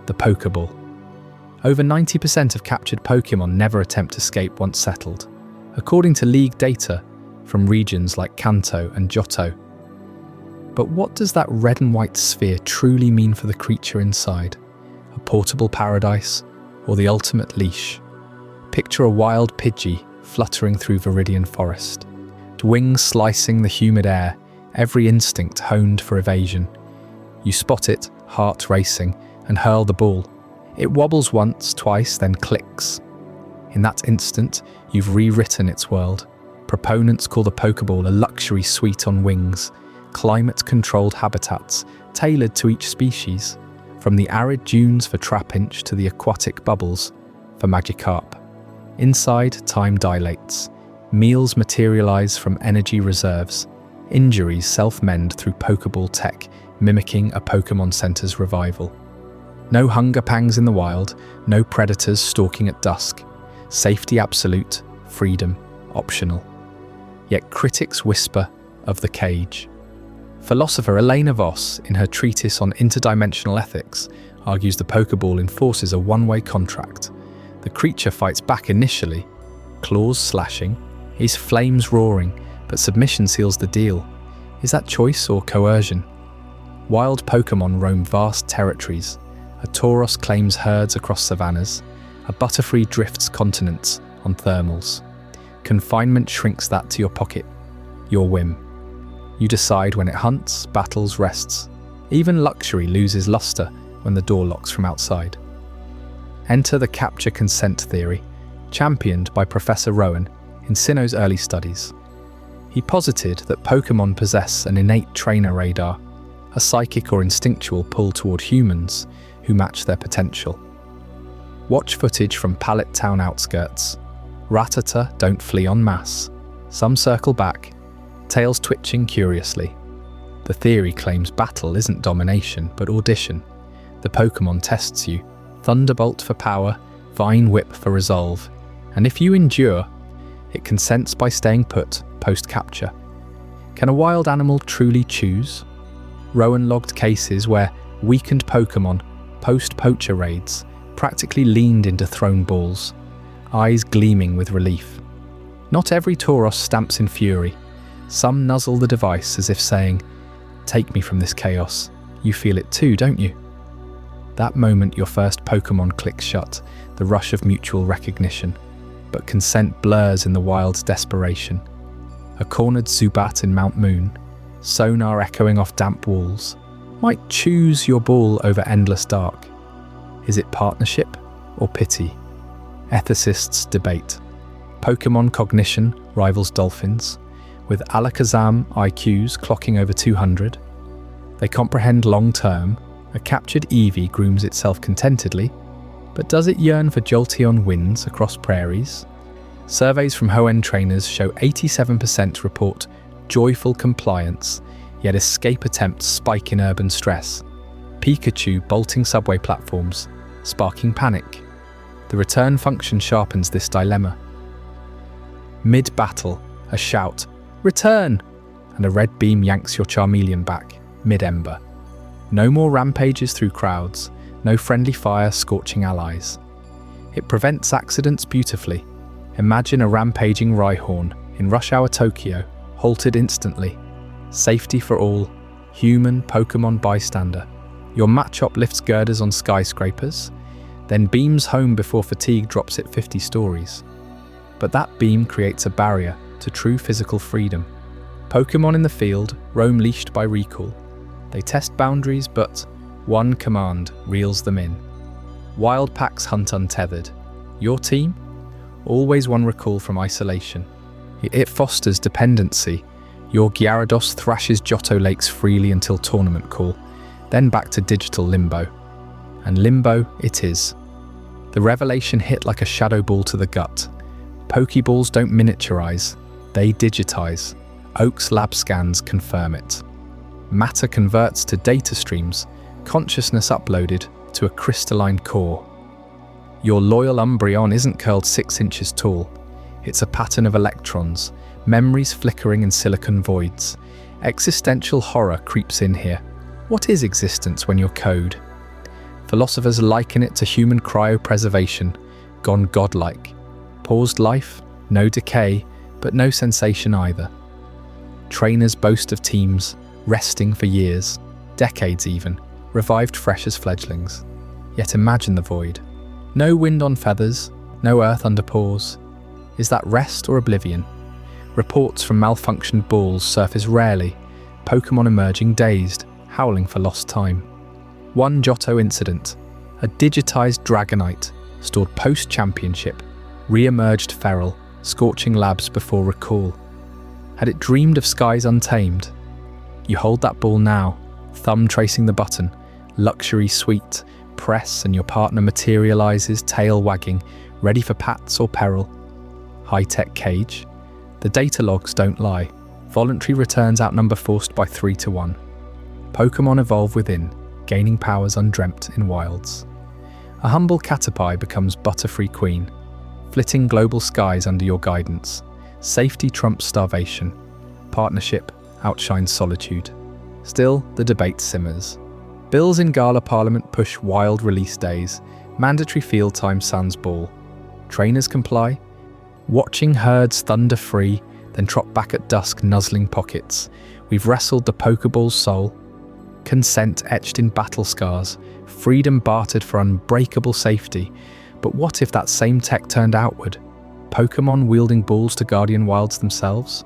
the Pokeball. Over 90% of captured Pokémon never attempt escape once settled, according to League data from regions like Kanto and Johto. But what does that red and white sphere truly mean for the creature inside? A portable paradise, or the ultimate leash? Picture a wild Pidgey fluttering through Viridian Forest, wings slicing the humid air, every instinct honed for evasion. You spot it, heart racing, and hurl the ball. It wobbles once, twice, then clicks. In that instant, you've rewritten its world. Proponents call the Pokeball a luxury suite on wings, climate-controlled habitats tailored to each species, From the arid dunes for Trapinch to the aquatic bubbles for Magikarp. Inside, time dilates. Meals materialize from energy reserves. Injuries self-mend through Pokeball tech, mimicking a Pokémon Center's revival. No hunger pangs in the wild, no predators stalking at dusk. Safety absolute, freedom optional. Yet critics whisper of the cage. Philosopher Elena Voss, in her treatise on interdimensional ethics, argues the Pokeball enforces a one-way contract. The creature fights back initially, claws slashing, his flames roaring, but submission seals the deal. Is that choice or coercion? Wild Pokemon roam vast territories. A Tauros claims herds across savannas. A Butterfree drifts continents on thermals. Confinement shrinks that to your pocket, your whim. You decide when it hunts, battles, rests. Even luxury loses luster when the door locks from outside. Enter the capture consent theory, championed by Professor Rowan in Sinnoh's early studies. He posited that Pokémon possess an innate trainer radar, a psychic or instinctual pull toward humans who match their potential. Watch footage from Pallet Town outskirts. Rattata don't flee en masse. Some circle back, tails twitching curiously. The theory claims battle isn't domination, but audition. The Pokémon tests you. Thunderbolt for power, Vine Whip for resolve. And if you endure, it consents by staying put post-capture. Can a wild animal truly choose? Rowan logged cases where weakened Pokémon, post-poacher raids, practically leaned into thrown balls, eyes gleaming with relief. Not every Tauros stamps in fury. Some nuzzle the device as if saying, "Take me from this chaos. You feel it too, don't you?" That moment your first Pokémon clicks shut, the rush of mutual recognition. But consent blurs in the wild's desperation. A cornered Zubat in Mount Moon, sonar echoing off damp walls, might choose your ball over endless dark. Is it partnership or pity? Ethicists debate. Pokémon cognition rivals dolphins, with Alakazam IQs clocking over 200. They comprehend long-term. A captured Eevee grooms itself contentedly, but does it yearn for Jolteon winds across prairies? Surveys from Hoenn trainers show 87% report joyful compliance, yet escape attempts spike in urban stress. Pikachu bolting subway platforms, sparking panic. The return function sharpens this dilemma. Mid-battle, a shout, "Return!" and a red beam yanks your Charmeleon back, mid-ember. No more rampages through crowds, no friendly fire scorching allies. It prevents accidents beautifully. Imagine a rampaging Rhyhorn in rush hour Tokyo, halted instantly. Safety for all, human Pokémon bystander. Your Machop lifts girders on skyscrapers, then beams home before fatigue drops it 50 stories. But that beam creates a barrier to true physical freedom. Pokémon in the field roam leashed by recall. They test boundaries, but one command reels them in. Wild packs hunt untethered. Your team? Always one recall from isolation. It fosters dependency. Your Gyarados thrashes Johto Lakes freely until tournament call, then back to digital limbo. And limbo it is. The revelation hit like a shadow ball to the gut. Pokeballs don't miniaturize, they digitize. Oak's lab scans confirm it. Matter converts to data streams, consciousness uploaded to a crystalline core. Your loyal Umbreon isn't curled 6 inches tall. It's a pattern of electrons, memories flickering in silicon voids. Existential horror creeps in here. What is existence when you're code? Philosophers liken it to human cryopreservation, gone godlike. Paused life, no decay, but no sensation either. Trainers boast of teams resting for years, decades even, revived fresh as fledglings. Yet imagine the void. No wind on feathers, no earth under paws. Is that rest or oblivion? Reports from malfunctioned balls surface rarely, Pokémon emerging dazed, howling for lost time. One Johto incident, a digitized Dragonite, stored post-championship, re-emerged feral, scorching labs before recall. Had it dreamed of skies untamed? You hold that ball now, thumb tracing the button, Luxury suite, press and your partner materializes, tail wagging, ready for pats or peril. High-tech cage. The data logs don't lie. Voluntary returns outnumber forced by 3 to 1. Pokémon evolve within, gaining powers undreamt in wilds. A humble Caterpie becomes Butterfree Queen, flitting global skies under your guidance. Safety trumps starvation. Partnership outshines solitude. Still, the debate simmers. Bills in Gala Parliament push wild release days. Mandatory field time sans ball. Trainers comply. Watching herds thunder free, then trot back at dusk nuzzling pockets. We've wrestled the Pokeball's soul. Consent etched in battle scars. Freedom bartered for unbreakable safety. But what if that same tech turned outward? Pokémon wielding balls to guardian wilds themselves?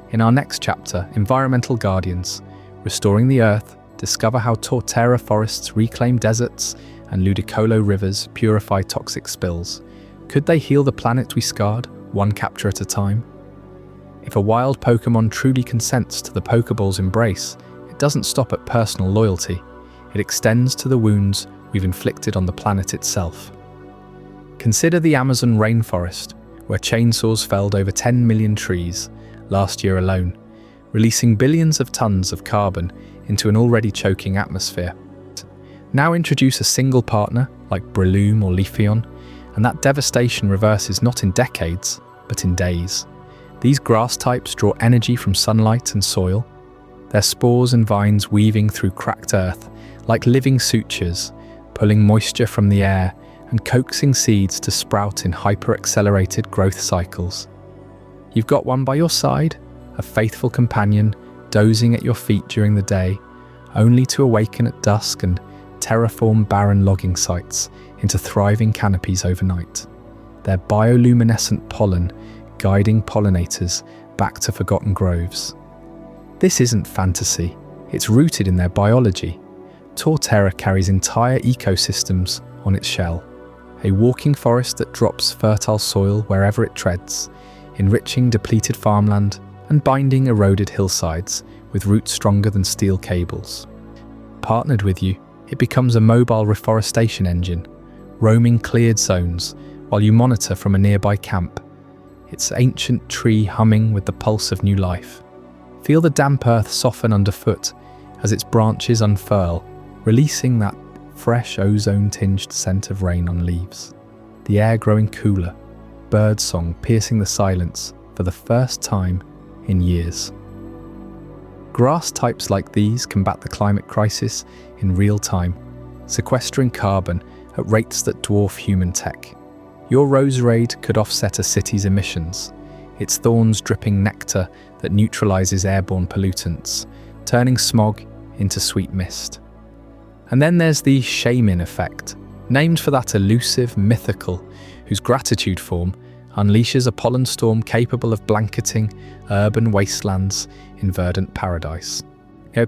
In our next chapter, Environmental Guardians, restoring the Earth, discover how Torterra forests reclaim deserts and Ludicolo rivers purify toxic spills. Could they heal the planet we scarred, one capture at a time? If a wild Pokémon truly consents to the Pokeball's embrace, it doesn't stop at personal loyalty. It extends to the wounds we've inflicted on the planet itself. Consider the Amazon rainforest, where chainsaws felled over 10 million trees last year alone, releasing billions of tons of carbon into an already choking atmosphere. Now introduce a single partner, like Breloom or Leafeon, and that devastation reverses not in decades, but in days. These grass types draw energy from sunlight and soil, their spores and vines weaving through cracked earth like living sutures, pulling moisture from the air and coaxing seeds to sprout in hyper-accelerated growth cycles. You've got one by your side, a faithful companion, dozing at your feet during the day, only to awaken at dusk and terraform barren logging sites into thriving canopies overnight. Their bioluminescent pollen guiding pollinators back to forgotten groves. This isn't fantasy, it's rooted in their biology. Torterra carries entire ecosystems on its shell, a walking forest that drops fertile soil wherever it treads, enriching depleted farmland and binding eroded hillsides with roots stronger than steel cables. Partnered with you, it becomes a mobile reforestation engine, roaming cleared zones while you monitor from a nearby camp, its ancient tree humming with the pulse of new life. Feel the damp earth soften underfoot as its branches unfurl, releasing that fresh ozone-tinged scent of rain on leaves. The air growing cooler, birdsong piercing the silence for the first time in years. Grass types like these combat the climate crisis in real time, sequestering carbon at rates that dwarf human tech. Your Roserade could offset a city's emissions, its thorns dripping nectar that neutralizes airborne pollutants, turning smog into sweet mist. And then there's the Shaman effect, named for that elusive mythical whose gratitude form unleashes a pollen storm capable of blanketing urban wastelands in verdant paradise.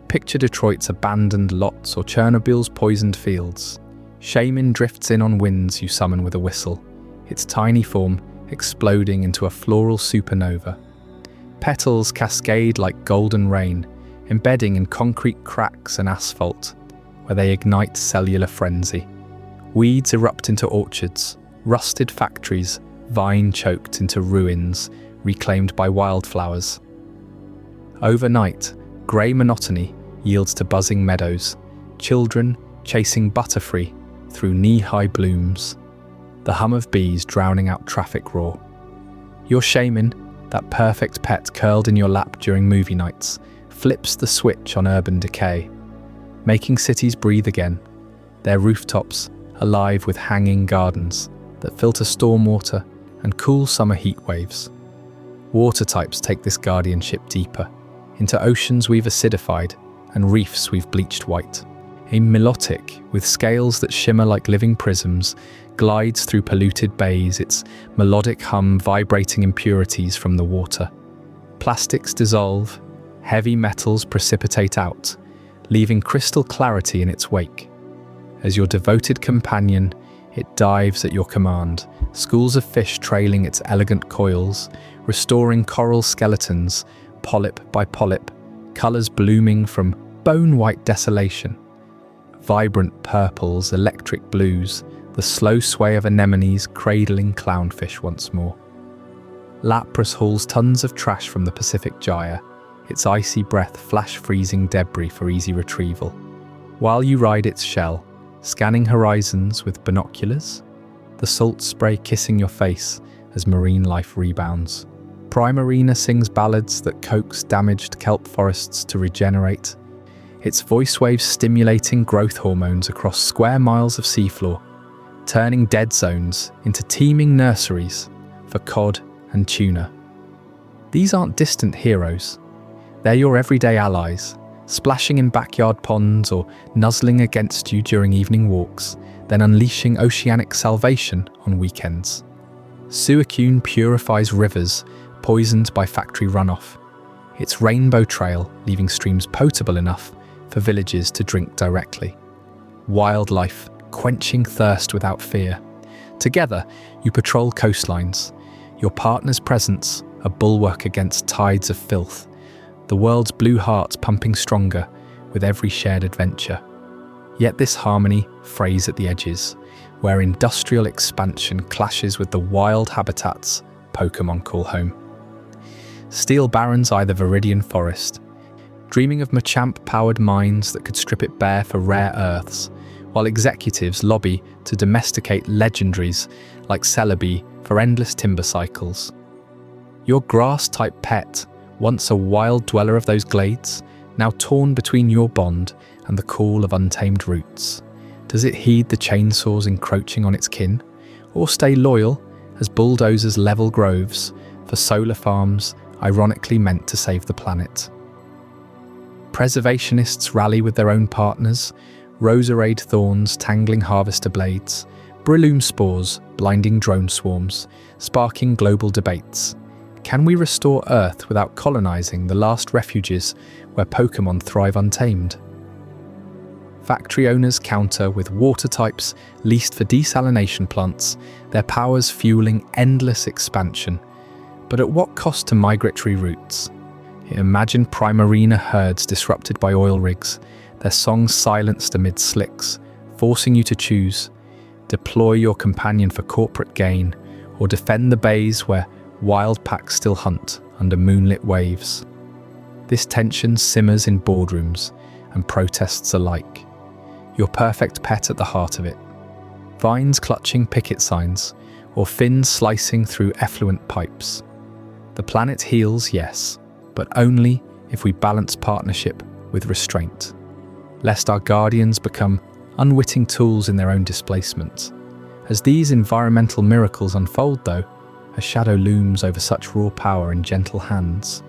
Picture Detroit's abandoned lots or Chernobyl's poisoned fields. Shaman drifts in on winds you summon with a whistle, its tiny form exploding into a floral supernova. Petals cascade like golden rain, embedding in concrete cracks and asphalt, where they ignite cellular frenzy. Weeds erupt into orchards, rusted factories, vine-choked into ruins, reclaimed by wildflowers. Overnight, grey monotony yields to buzzing meadows, children chasing Butterfree through knee-high blooms, the hum of bees drowning out traffic roar. Your Shaman, that perfect pet curled in your lap during movie nights, flips the switch on urban decay, making cities breathe again, their rooftops alive with hanging gardens that filter stormwater and cool summer heat waves. Water types take this guardianship deeper, into oceans we've acidified and reefs we've bleached white. A Milotic, with scales that shimmer like living prisms, glides through polluted bays, its melodic hum vibrating impurities from the water. Plastics dissolve, heavy metals precipitate out, leaving crystal clarity in its wake. As your devoted companion, it dives at your command, schools of fish trailing its elegant coils, restoring coral skeletons, polyp by polyp, colours blooming from bone-white desolation. Vibrant purples, electric blues, the slow sway of anemones cradling clownfish once more. Lapras hauls tons of trash from the Pacific Gyre, its icy breath flash-freezing debris for easy retrieval. While you ride its shell, scanning horizons with binoculars, the salt spray kissing your face as marine life rebounds. Primarina sings ballads that coax damaged kelp forests to regenerate, its voice waves stimulating growth hormones across square miles of seafloor, turning dead zones into teeming nurseries for cod and tuna. These aren't distant heroes. They're your everyday allies, splashing in backyard ponds or nuzzling against you during evening walks, then unleashing oceanic salvation on weekends. Suicune purifies rivers poisoned by factory runoff, its rainbow trail leaving streams potable enough for villages to drink directly. Wildlife quenching thirst without fear. Together, you patrol coastlines, your partner's presence a bulwark against tides of filth, the world's blue hearts pumping stronger with every shared adventure. Yet this harmony frays at the edges, where industrial expansion clashes with the wild habitats Pokémon call home. Steel Barons eye the Viridian Forest, dreaming of Machamp-powered mines that could strip it bare for rare earths, while executives lobby to domesticate legendaries like Celebi for endless timber cycles. Your grass-type pet, once a wild dweller of those glades, now torn between your bond and the call of untamed roots. Does it heed the chainsaws encroaching on its kin, or stay loyal as bulldozers level groves for solar farms ironically meant to save the planet? Preservationists rally with their own partners, roserade thorns tangling harvester blades, Breloom spores blinding drone swarms, sparking global debates. Can we restore Earth without colonizing the last refuges where Pokémon thrive untamed? Factory owners counter with water types leased for desalination plants, their powers fueling endless expansion. But at what cost to migratory routes? Imagine Primarina herds disrupted by oil rigs, their songs silenced amid slicks, forcing you to choose. Deploy your companion for corporate gain, or defend the bays where wild packs still hunt under moonlit waves. This tension simmers in boardrooms and protests alike. Your perfect pet at the heart of it. Vines clutching picket signs, or fins slicing through effluent pipes. The planet heals, yes, but only if we balance partnership with restraint, lest our guardians become unwitting tools in their own displacement. As these environmental miracles unfold, though, a shadow looms over such raw power in gentle hands.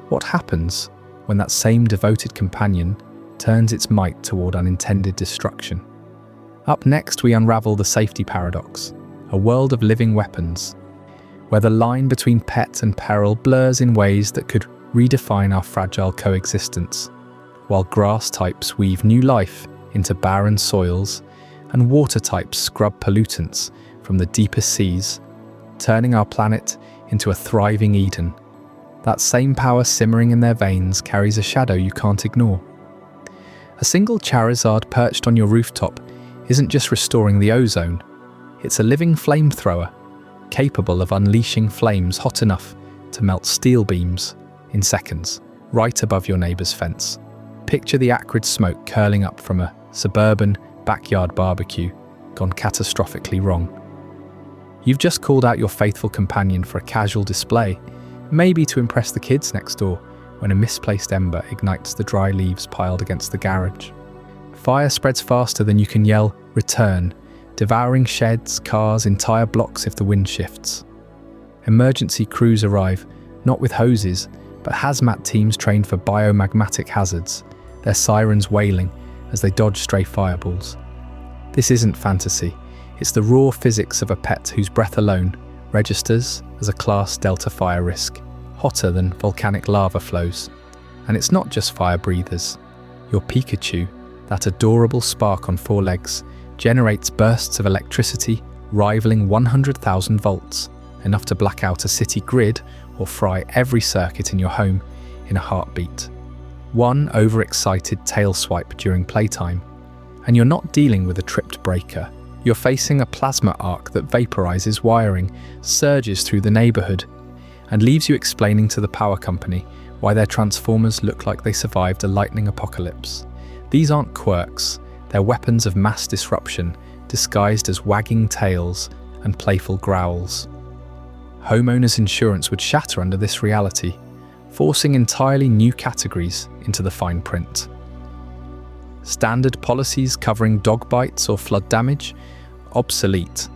What happens when that same devoted companion turns its might toward unintended destruction? Up next, we unravel the safety paradox, a world of living weapons, where the line between pet and peril blurs in ways that could redefine our fragile coexistence, while grass types weave new life into barren soils and water types scrub pollutants from the deepest seas, turning our planet into a thriving Eden. That same power simmering in their veins carries a shadow you can't ignore. A single Charizard perched on your rooftop isn't just restoring the ozone, it's a living flamethrower, capable of unleashing flames hot enough to melt steel beams in seconds, right above your neighbour's fence. Picture the acrid smoke curling up from a suburban backyard barbecue gone catastrophically wrong. You've just called out your faithful companion for a casual display, maybe to impress the kids next door, when a misplaced ember ignites the dry leaves piled against the garage. Fire spreads faster than you can yell, "Return," devouring sheds, cars, entire blocks if the wind shifts. Emergency crews arrive, not with hoses, but hazmat teams trained for biomagmatic hazards, their sirens wailing as they dodge stray fireballs. This isn't fantasy. It's the raw physics of a pet whose breath alone registers as a Class Delta fire risk, hotter than volcanic lava flows. And it's not just fire breathers. Your Pikachu, that adorable spark on 4 legs, generates bursts of electricity rivaling 100,000 volts, enough to black out a city grid or fry every circuit in your home in a heartbeat. One overexcited tail swipe during playtime, And you're not dealing with a tripped breaker. You're facing a plasma arc that vaporizes wiring, surges through the neighborhood, and leaves you explaining to the power company why their transformers look like they survived a lightning apocalypse. These aren't quirks, they're weapons of mass disruption, disguised as wagging tails and playful growls. Homeowners' insurance would shatter under this reality, forcing entirely new categories into the fine print. Standard policies covering dog bites or flood damage? Obsolete.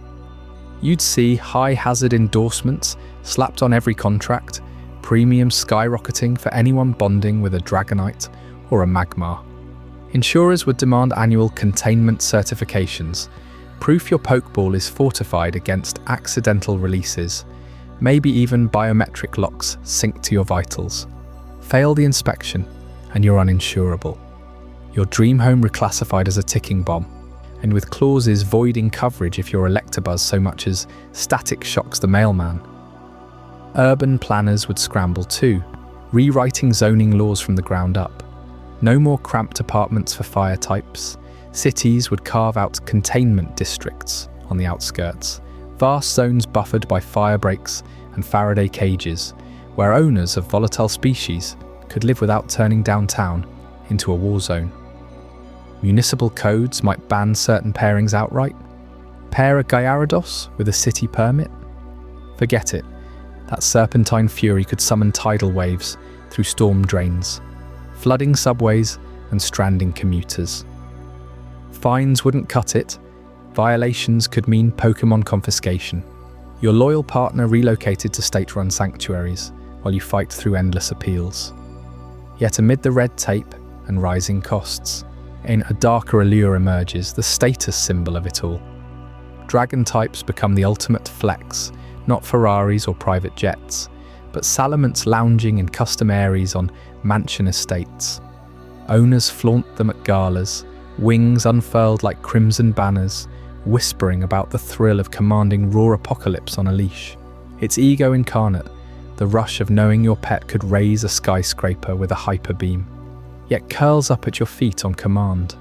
You'd see high-hazard endorsements slapped on every contract, premiums skyrocketing for anyone bonding with a Dragonite or a Magmar. Insurers would demand annual containment certifications, proof your Pokeball is fortified against accidental releases, maybe even biometric locks synced to your vitals. Fail the inspection, and you're uninsurable. Your dream home reclassified as a ticking bomb, and with clauses voiding coverage if your Electabuzz so much as static shocks the mailman. Urban planners would scramble too, rewriting zoning laws from the ground up. No more cramped apartments for fire types. Cities would carve out containment districts on the outskirts, vast zones buffered by fire breaks and Faraday cages, where owners of volatile species could live without turning downtown into a war zone. Municipal codes might ban certain pairings outright. Pair a Gyarados with a city permit? Forget it. That serpentine fury could summon tidal waves through storm drains, flooding subways and stranding commuters. Fines wouldn't cut it. Violations could mean Pokémon confiscation. Your loyal partner relocated to state-run sanctuaries while you fight through endless appeals. Yet amid the red tape and rising costs, a darker allure emerges, the status symbol of it all. Dragon types become the ultimate flex, not Ferraris or private jets, but Salamence lounging in custom areas on mansion estates. Owners flaunt them at galas, wings unfurled like crimson banners, whispering about the thrill of commanding raw apocalypse on a leash. It's ego incarnate, the rush of knowing your pet could raise a skyscraper with a hyper beam, yet curls up at your feet on command.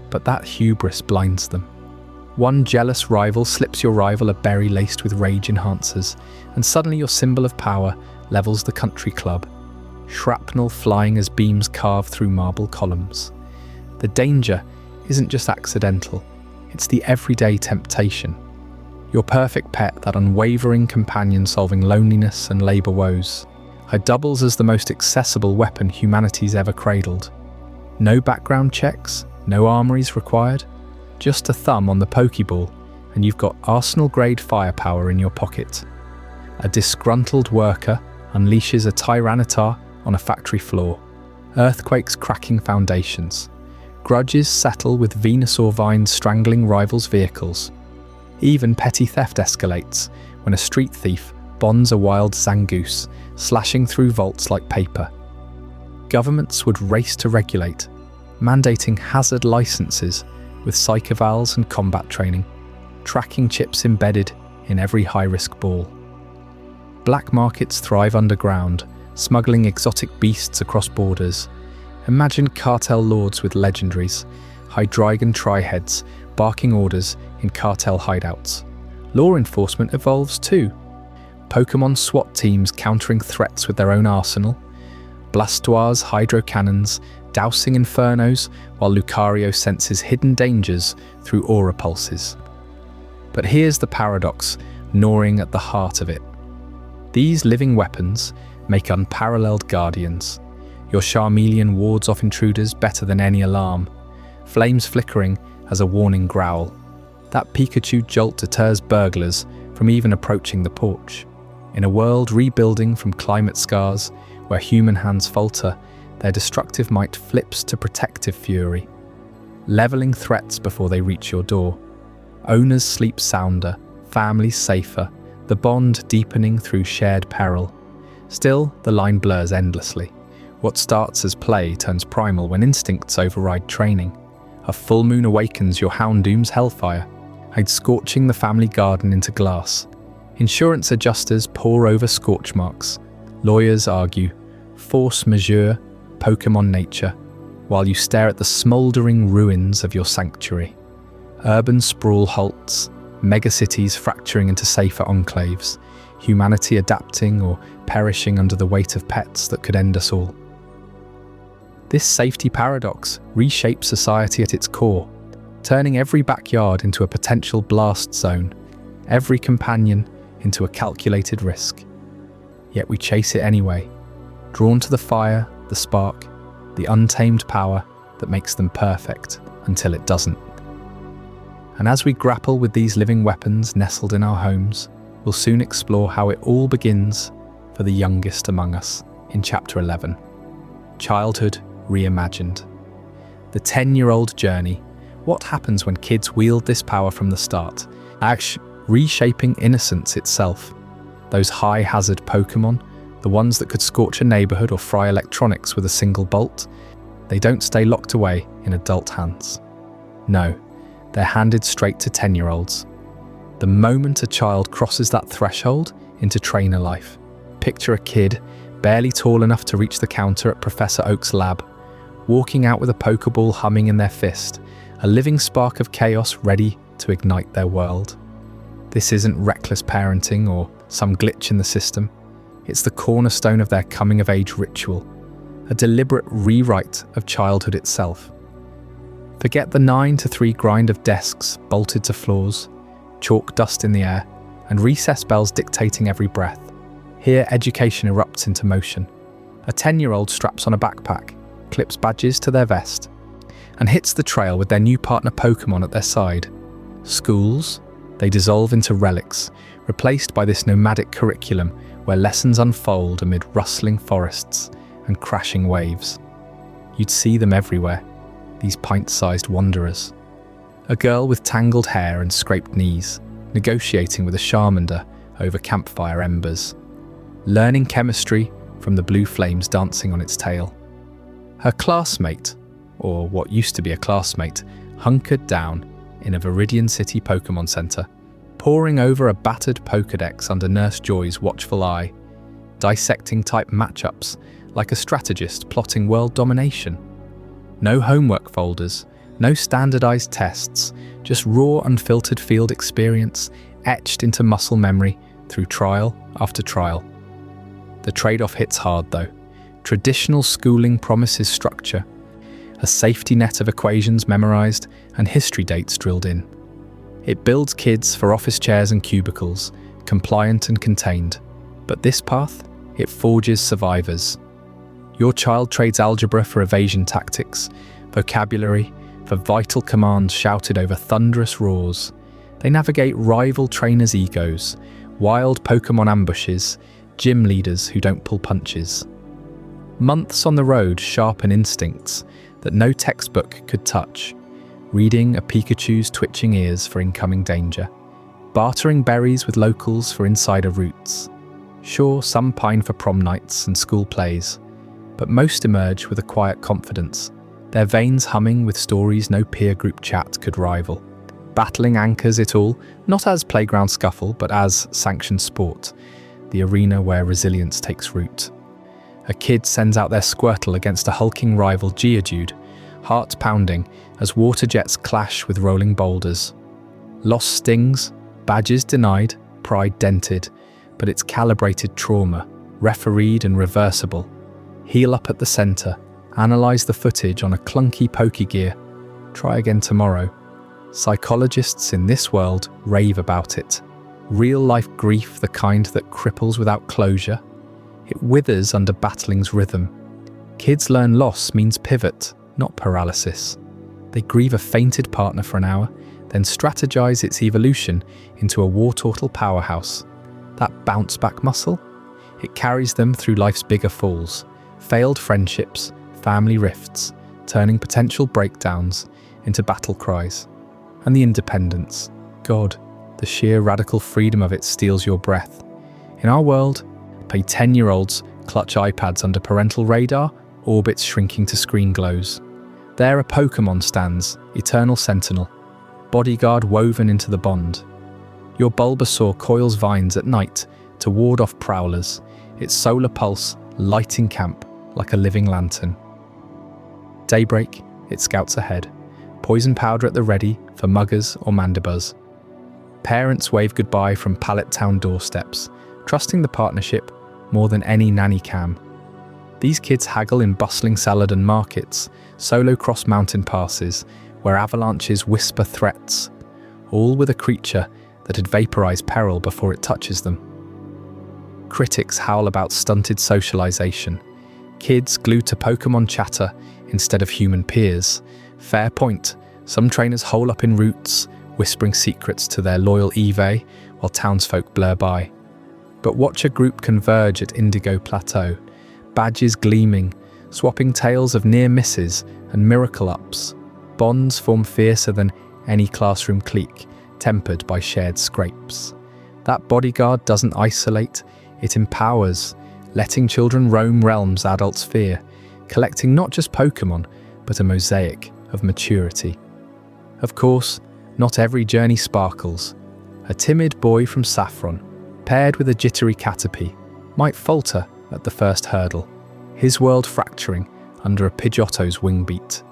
But that hubris blinds them. One jealous rival slips your rival a berry laced with rage enhancers, and suddenly your symbol of power levels the country club, shrapnel flying as beams carve through marble columns. The danger isn't just accidental, it's the everyday temptation. Your perfect pet, that unwavering companion solving loneliness and labour woes, her doubles as the most accessible weapon humanity's ever cradled. No background checks, no armories required, just a thumb on the Pokeball, and you've got Arsenal-grade firepower in your pocket. A disgruntled worker unleashes a Tyranitar on a factory floor, earthquakes cracking foundations. Grudges settle with Venusaur vines strangling rivals' vehicles. Even petty theft escalates when a street thief bonds a wild Zangoose, slashing through vaults like paper. Governments would race to regulate, mandating hazard licenses with psych evals and combat training, tracking chips embedded in every high-risk ball. Black markets thrive underground, smuggling exotic beasts across borders. Imagine cartel lords with legendaries, Hydreigon triheads barking orders in cartel hideouts. Law enforcement evolves too. Pokémon SWAT teams countering threats with their own arsenal. Blastoise hydro cannons dousing infernos while Lucario senses hidden dangers through aura pulses. But here's the paradox gnawing at the heart of it. These living weapons make unparalleled guardians. Your Charmeleon wards off intruders better than any alarm, flames flickering as a warning growl. That Pikachu jolt deters burglars from even approaching the porch. In a world rebuilding from climate scars, where human hands falter, their destructive might flips to protective fury, leveling threats before they reach your door. Owners sleep sounder, families safer, the bond deepening through shared peril. Still, the line blurs endlessly. What starts as play turns primal when instincts override training. A full moon awakens your Houndoom's hellfire, scorching the family garden into glass. Insurance adjusters pore over scorch marks. Lawyers argue, force majeure, Pokémon nature. while you stare at the smouldering ruins of your sanctuary. Urban sprawl halts, megacities fracturing into safer enclaves, humanity adapting or perishing under the weight of pets that could end us all. This safety paradox reshapes society at its core, turning every backyard into a potential blast zone, every companion into a calculated risk. Yet we chase it anyway, drawn to the fire, the spark, the untamed power that makes them perfect until it doesn't. And as we grapple with these living weapons nestled in our homes, we'll soon explore how it all begins for the youngest among us in Chapter 11, Childhood Reimagined. The 10-year-old journey. What happens when kids wield this power from the start? Reshaping innocence itself. Those high-hazard Pokémon, the ones that could scorch a neighborhood or fry electronics with a single bolt, they don't stay locked away in adult hands. No, they're handed straight to 10-year-olds. The moment a child crosses that threshold into trainer life, picture a kid, barely tall enough to reach the counter at Professor Oak's lab, walking out with a Pokeball humming in their fist, a living spark of chaos ready to ignite their world. This isn't reckless parenting or some glitch in the system. It's the cornerstone of their coming-of-age ritual, a deliberate rewrite of childhood itself. Forget the 9 to 3 grind of desks bolted to floors, chalk dust in the air, and recess bells dictating every breath. Here, education erupts into motion. A 10-year-old straps on a backpack, clips badges to their vest, and hits the trail with their new partner Pokémon at their side. Schools, they dissolve into relics, replaced by this nomadic curriculum where lessons unfold amid rustling forests and crashing waves. You'd see them everywhere, these pint-sized wanderers. A girl with tangled hair and scraped knees, negotiating with a Charmander over campfire embers, learning chemistry from the blue flames dancing on its tail. Her classmate, or what used to be a classmate, hunkered down in a Viridian City Pokémon Center, poring over a battered Pokédex under Nurse Joy's watchful eye, dissecting type matchups like a strategist plotting world domination. No homework folders, no standardized tests, just raw unfiltered field experience etched into muscle memory through trial after trial. The trade-off hits hard though. Traditional schooling promises structure, a safety net of equations memorized and history dates drilled in. It builds kids for office chairs and cubicles, compliant and contained. But this path, it forges survivors. Your child trades algebra for evasion tactics, vocabulary for vital commands shouted over thunderous roars. They navigate rival trainers' egos, wild Pokémon ambushes, gym leaders who don't pull punches. Months on the road sharpen instincts that no textbook could touch, reading a Pikachu's twitching ears for incoming danger, bartering berries with locals for insider routes. Sure, some pine for prom nights and school plays, but most emerge with a quiet confidence, their veins humming with stories no peer group chat could rival. Battling anchors it all, not as playground scuffle, but as sanctioned sport, the arena where resilience takes root. A kid sends out their Squirtle against a hulking rival Geodude, heart pounding as water jets clash with rolling boulders. Lost stings, badges denied, pride dented, but it's calibrated trauma, refereed and reversible. Heal up at the center, analyze the footage on a clunky Pokegear, try again tomorrow. Psychologists in this world rave about it. Real-life grief, the kind that cripples without closure. It withers under battling's rhythm. Kids learn loss means pivot, not paralysis. They grieve a fainted partner for an hour, then strategize its evolution into a war-turtle powerhouse. That bounce-back muscle? It carries them through life's bigger falls, failed friendships, family rifts, turning potential breakdowns into battle cries. And the independence. God, the sheer radical freedom of it steals your breath. In our world, pay 10-year-olds clutch iPads under parental radar, orbits shrinking to screen glows. There a Pokémon stands, eternal sentinel, bodyguard woven into the bond. Your Bulbasaur coils vines at night to ward off prowlers, its solar pulse lighting camp like a living lantern. Daybreak, it scouts ahead, poison powder at the ready for muggers or mandibuzz. Parents wave goodbye from Pallet Town doorsteps, trusting the partnership more than any nanny can. These kids haggle in bustling Saladan markets, solo cross mountain passes, where avalanches whisper threats, all with a creature that had vaporized peril before it touches them. Critics howl about stunted socialization, kids glued to Pokémon chatter instead of human peers. Fair point, some trainers hole up in roots, whispering secrets to their loyal Eve, while townsfolk blur by. But watch a group converge at Indigo Plateau, badges gleaming, swapping tales of near misses and miracle ups. Bonds form fiercer than any classroom clique, tempered by shared scrapes. That bodyguard doesn't isolate, it empowers, letting children roam realms adults fear, collecting not just Pokémon, but a mosaic of maturity. Of course, not every journey sparkles. A timid boy from Saffron, paired with a jittery Caterpie, might falter at the first hurdle, his world fracturing under a Pidgeotto's wing beat.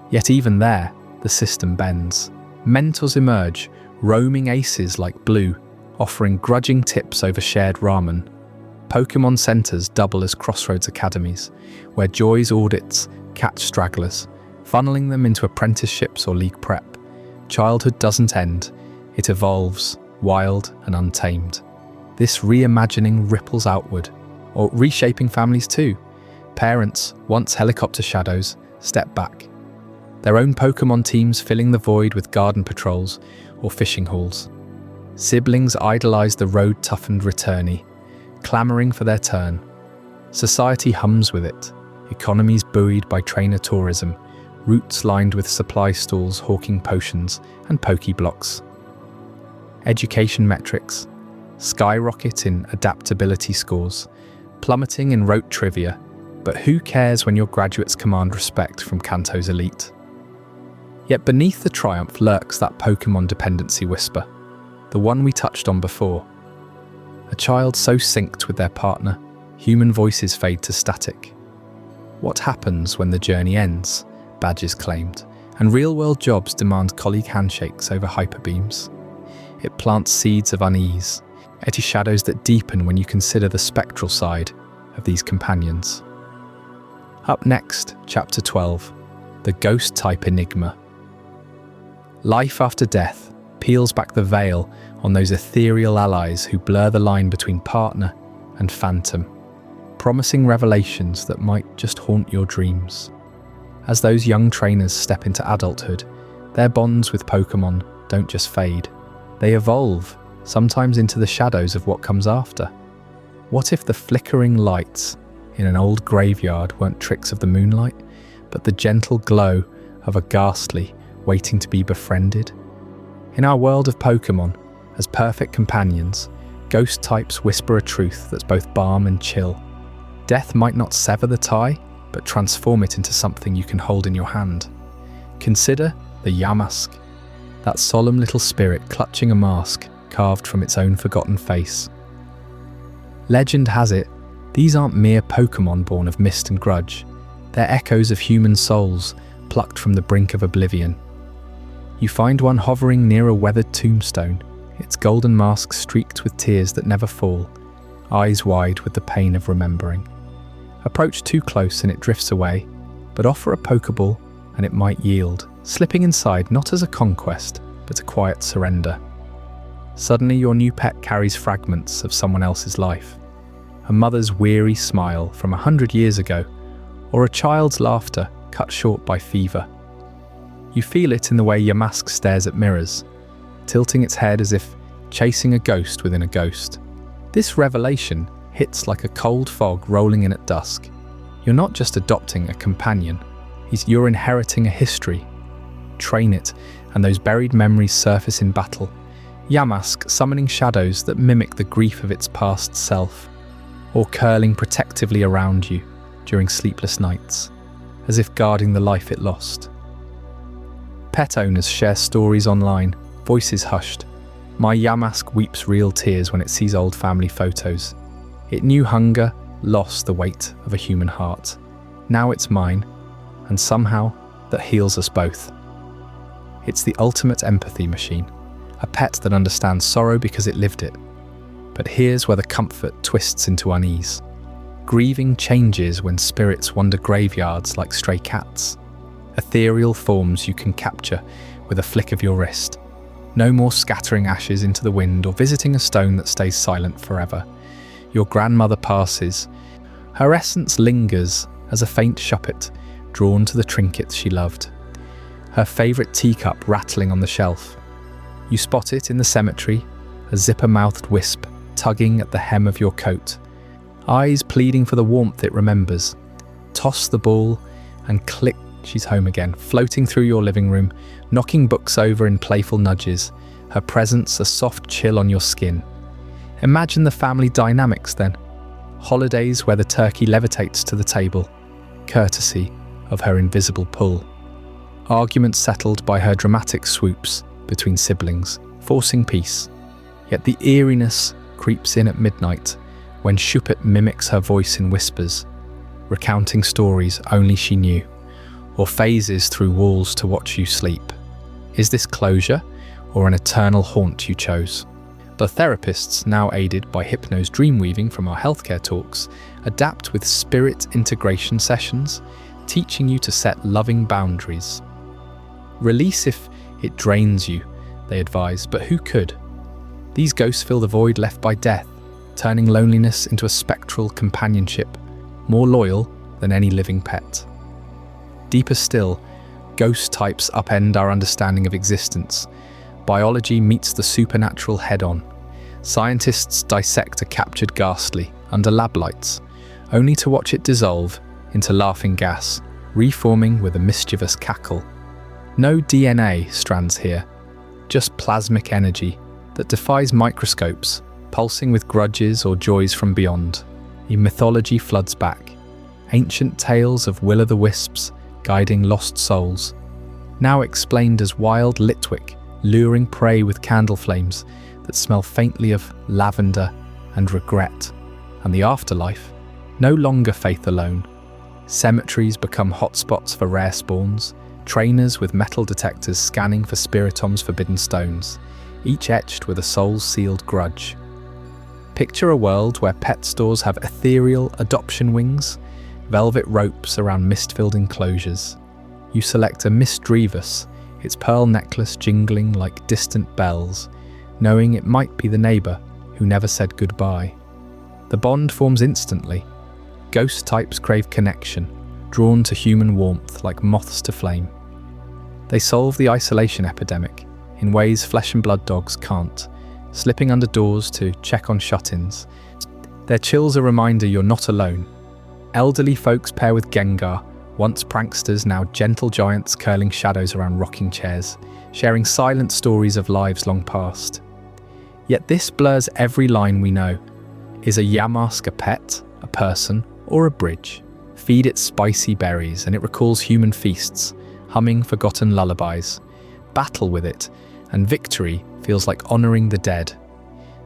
Yet even there, the system bends. Mentors emerge, roaming aces like Blue, offering grudging tips over shared ramen. Pokémon centers double as crossroads academies, where Joy's audits catch stragglers, funneling them into apprenticeships or league prep. Childhood doesn't end, it evolves, wild and untamed. This reimagining ripples outward, or reshaping families too. Parents, once helicopter shadows, step back. Their own Pokémon teams filling the void with garden patrols or fishing hauls. Siblings idolize the road-toughened returnee, clamoring for their turn. Society hums with it, economies buoyed by trainer tourism, routes lined with supply stalls hawking potions and Pokeblocks. Education metrics skyrocket in adaptability scores, plummeting in rote trivia, but who cares when your graduates command respect from Kanto's elite? Yet beneath the triumph lurks that Pokémon dependency whisper, the one we touched on before. A child so synced with their partner, human voices fade to static. What happens when the journey ends? Badges claimed, and real-world jobs demand colleague handshakes over hyperbeams. It plants seeds of unease, edgy shadows that deepen when you consider the spectral side of these companions. Up next, Chapter 12, the Ghost-type Enigma. Life after death peels back the veil on those ethereal allies who blur the line between partner and phantom, promising revelations that might just haunt your dreams. As those young trainers step into adulthood, their bonds with Pokémon don't just fade, they evolve, sometimes into the shadows of what comes after. What if the flickering lights in an old graveyard weren't tricks of the moonlight, but the gentle glow of a ghastly waiting to be befriended? In our world of Pokémon, as perfect companions, ghost types whisper a truth that's both balm and chill. Death might not sever the tie, but transform it into something you can hold in your hand. Consider the Yamask, that solemn little spirit clutching a mask carved from its own forgotten face. Legend has it, these aren't mere Pokémon born of mist and grudge. They're echoes of human souls plucked from the brink of oblivion. You find one hovering near a weathered tombstone, its golden mask streaked with tears that never fall, eyes wide with the pain of remembering. Approach too close and it drifts away, but offer a Pokeball and it might yield, slipping inside not as a conquest, but a quiet surrender. Suddenly your new pet carries fragments of someone else's life. A mother's weary smile from 100 years ago, or a child's laughter cut short by fever. You feel it in the way your mask stares at mirrors, tilting its head as if chasing a ghost within a ghost. This revelation hits like a cold fog rolling in at dusk. You're not just adopting a companion, you're inheriting a history. Train it, and those buried memories surface in battle. Yamask summoning shadows that mimic the grief of its past self, or curling protectively around you during sleepless nights, as if guarding the life it lost. Pet owners share stories online, voices hushed. My Yamask weeps real tears when it sees old family photos. It knew hunger, loss, the weight of a human heart. Now it's mine. and somehow that heals us both. It's the ultimate empathy machine, a pet that understands sorrow because it lived it. But here's where the comfort twists into unease. Grieving changes when spirits wander graveyards like stray cats. Ethereal forms you can capture with a flick of your wrist. No more scattering ashes into the wind or visiting a stone that stays silent forever. Your grandmother passes. Her essence lingers as a faint shuppet drawn to the trinkets she loved. Her favourite teacup rattling on the shelf. You spot it in the cemetery, a zipper-mouthed wisp tugging at the hem of your coat. Eyes pleading for the warmth it remembers. Toss the ball and click, she's home again, floating through your living room, knocking books over in playful nudges, her presence a soft chill on your skin. Imagine the family dynamics then. Holidays where the turkey levitates to the table, courtesy of her invisible pull. Arguments settled by her dramatic swoops between siblings, forcing peace. Yet the eeriness creeps in at midnight when Shuppet mimics her voice in whispers, recounting stories only she knew, or phases through walls to watch you sleep. Is this closure or an eternal haunt you chose? The therapists, now aided by hypnose dreamweaving from our healthcare talks, adapt with spirit integration sessions, teaching you to set loving boundaries. Release if it drains you, they advise, but who could? These ghosts fill the void left by death, turning loneliness into a spectral companionship, more loyal than any living pet. Deeper still, ghost types upend our understanding of existence. Biology meets the supernatural head-on. Scientists dissect a captured ghastly under lab lights, only to watch it dissolve into laughing gas, reforming with a mischievous cackle. No DNA strands here, just plasmic energy that defies microscopes, pulsing with grudges or joys from beyond. The mythology floods back. Ancient tales of will-o'-the-wisps guiding lost souls, now explained as wild Litwick luring prey with candle flames that smell faintly of lavender and regret. And the afterlife, no longer faith alone. Cemeteries become hotspots for rare spawns, trainers with metal detectors scanning for Spiritom's forbidden stones, each etched with a soul-sealed grudge. Picture a world where pet stores have ethereal adoption wings, velvet ropes around mist-filled enclosures. You select a Mistrevis, its pearl necklace jingling like distant bells, knowing it might be the neighbour who never said goodbye. The bond forms instantly. Ghost types crave connection, drawn to human warmth like moths to flame. They solve the isolation epidemic in ways flesh and blood dogs can't, slipping under doors to check on shut-ins. Their chill's a reminder you're not alone. Elderly folks pair with Gengar, once pranksters, now gentle giants curling shadows around rocking chairs, sharing silent stories of lives long past. Yet this blurs every line we know. Is a Yamask a pet, a person, or a bridge? Feed it spicy berries and it recalls human feasts, humming forgotten lullabies. Battle with it, and victory feels like honouring the dead.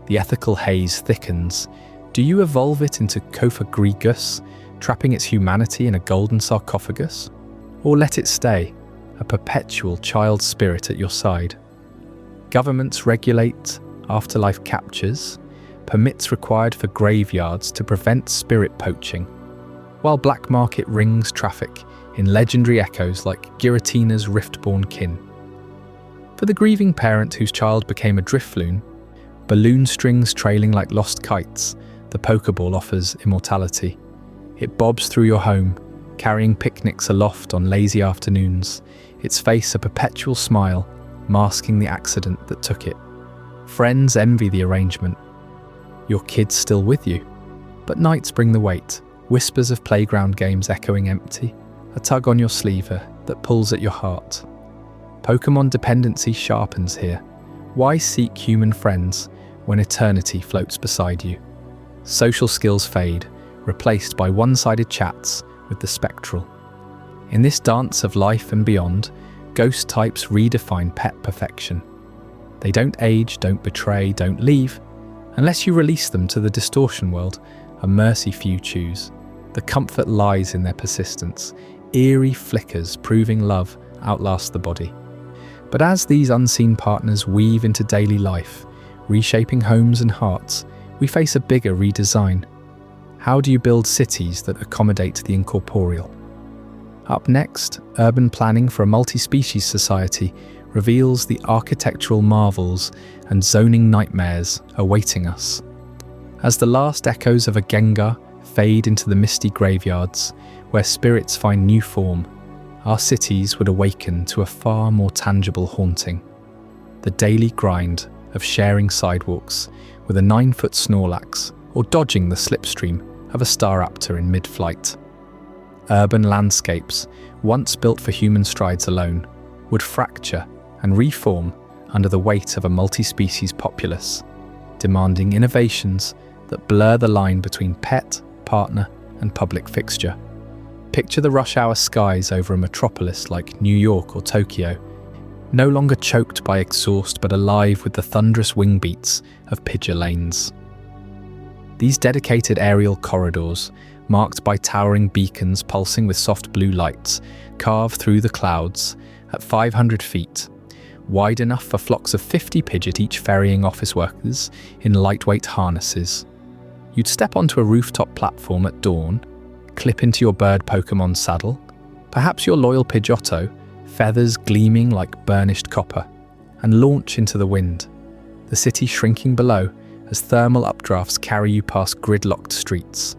The ethical haze thickens. Do you evolve it into Cofagrigus, trapping its humanity in a golden sarcophagus? Or let it stay, a perpetual child spirit at your side? Governments regulate afterlife captures, permits required for graveyards to prevent spirit poaching, while black market rings traffic in legendary echoes like Giratina's rift-born kin. For the grieving parent whose child became a driftloon, balloon strings trailing like lost kites, the Pokeball offers immortality. It bobs through your home, carrying picnics aloft on lazy afternoons, its face a perpetual smile, masking the accident that took it. Friends envy the arrangement. Your kid's still with you, but nights bring the weight, whispers of playground games echoing empty, a tug on your sleeve that pulls at your heart. Pokémon dependency sharpens here. Why seek human friends when eternity floats beside you? Social skills fade, replaced by one-sided chats with the spectral. In this dance of life and beyond, ghost types redefine pet perfection. They don't age, don't betray, don't leave, unless you release them to the distortion world, a mercy few choose. The comfort lies in their persistence, eerie flickers proving love outlasts the body. But as these unseen partners weave into daily life, reshaping homes and hearts, we face a bigger redesign. How do you build cities that accommodate the incorporeal? Up next, urban planning for a multi-species society reveals the architectural marvels and zoning nightmares awaiting us. As the last echoes of a Gengar fade into the misty graveyards, where spirits find new form, our cities would awaken to a far more tangible haunting. The daily grind of sharing sidewalks with a 9-foot Snorlax or dodging the slipstream of a Staraptor in mid-flight. Urban landscapes, once built for human strides alone, would fracture and reform under the weight of a multi-species populace, demanding innovations that blur the line between pet, partner, and public fixture. Picture the rush hour skies over a metropolis like New York or Tokyo, no longer choked by exhaust but alive with the thunderous wing beats of Pidgeot lanes. These dedicated aerial corridors, marked by towering beacons pulsing with soft blue lights, carve through the clouds at 500 feet, wide enough for flocks of 50 Pidgeot each ferrying office workers in lightweight harnesses. You'd step onto a rooftop platform at dawn, clip into your bird Pokémon saddle, perhaps your loyal Pidgeotto, feathers gleaming like burnished copper, and launch into the wind, the city shrinking below as thermal updrafts carry you past gridlocked streets.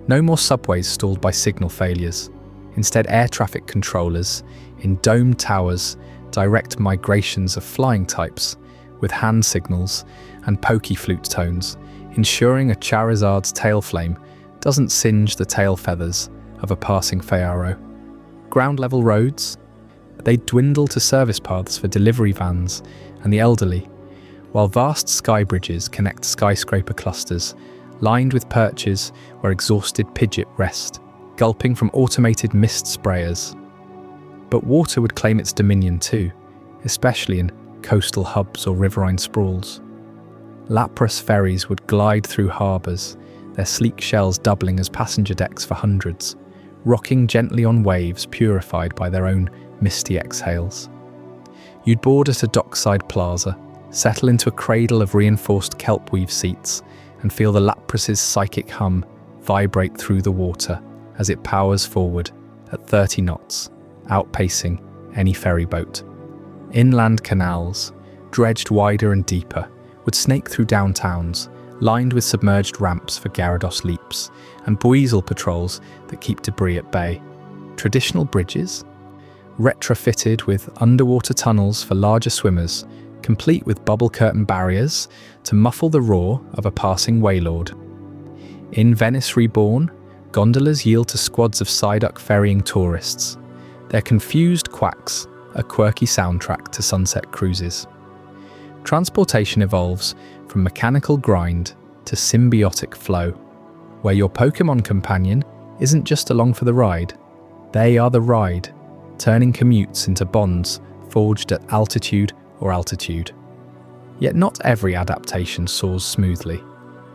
No more subways stalled by signal failures. Instead, air traffic controllers in domed towers direct migrations of flying types with hand signals and Pokeflute tones, ensuring a Charizard's tail flame doesn't singe the tail feathers of a passing Fearow. Ground-level roads? They dwindle to service paths for delivery vans and the elderly, while vast sky bridges connect skyscraper clusters lined with perches where exhausted Pidgeot rest, gulping from automated mist sprayers. But water would claim its dominion too, especially in coastal hubs or riverine sprawls. Lapras ferries would glide through harbours, their sleek shells doubling as passenger decks for hundreds, rocking gently on waves purified by their own misty exhales. You'd board at a dockside plaza, settle into a cradle of reinforced kelp weave seats, and feel the Lapras's psychic hum vibrate through the water as it powers forward at 30 knots, outpacing any ferry boat. Inland canals, dredged wider and deeper, would snake through downtowns, lined with submerged ramps for Gyarados leaps, and Buizel patrols that keep debris at bay. Traditional bridges? Retrofitted with underwater tunnels for larger swimmers, complete with bubble curtain barriers to muffle the roar of a passing waylord. In Venice Reborn, gondolas yield to squads of Psyduck ferrying tourists, their confused quacks a quirky soundtrack to sunset cruises. Transportation evolves from mechanical grind to symbiotic flow, where your Pokémon companion isn't just along for the ride, they are the ride, turning commutes into bonds forged at altitude or altitude. Yet not every adaptation soars smoothly.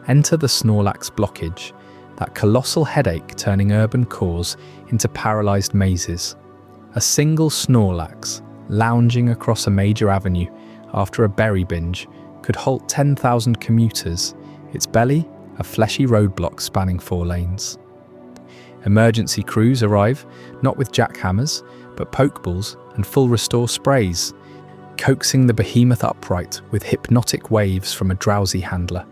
Enter the Snorlax blockage, that colossal headache turning urban cores into paralysed mazes. A single Snorlax, lounging across a major avenue after a berry binge, could halt 10,000 commuters, its belly a fleshy roadblock spanning 4 lanes. Emergency crews arrive not with jackhammers, but pokeballs and full restore sprays, coaxing the behemoth upright with hypnotic waves from a drowsy handler.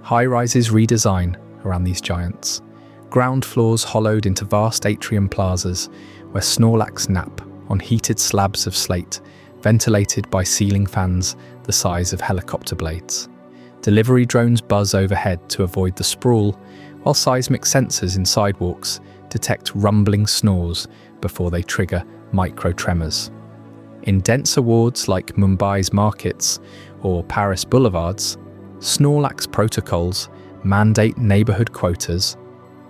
High-rises redesign around these giants, ground floors hollowed into vast atrium plazas where Snorlax nap on heated slabs of slate, ventilated by ceiling fans the size of helicopter blades. Delivery drones buzz overhead to avoid the sprawl, while seismic sensors in sidewalks detect rumbling snores before they trigger micro-tremors. In denser wards like Mumbai's markets or Paris boulevards, Snorlax protocols mandate neighbourhood quotas,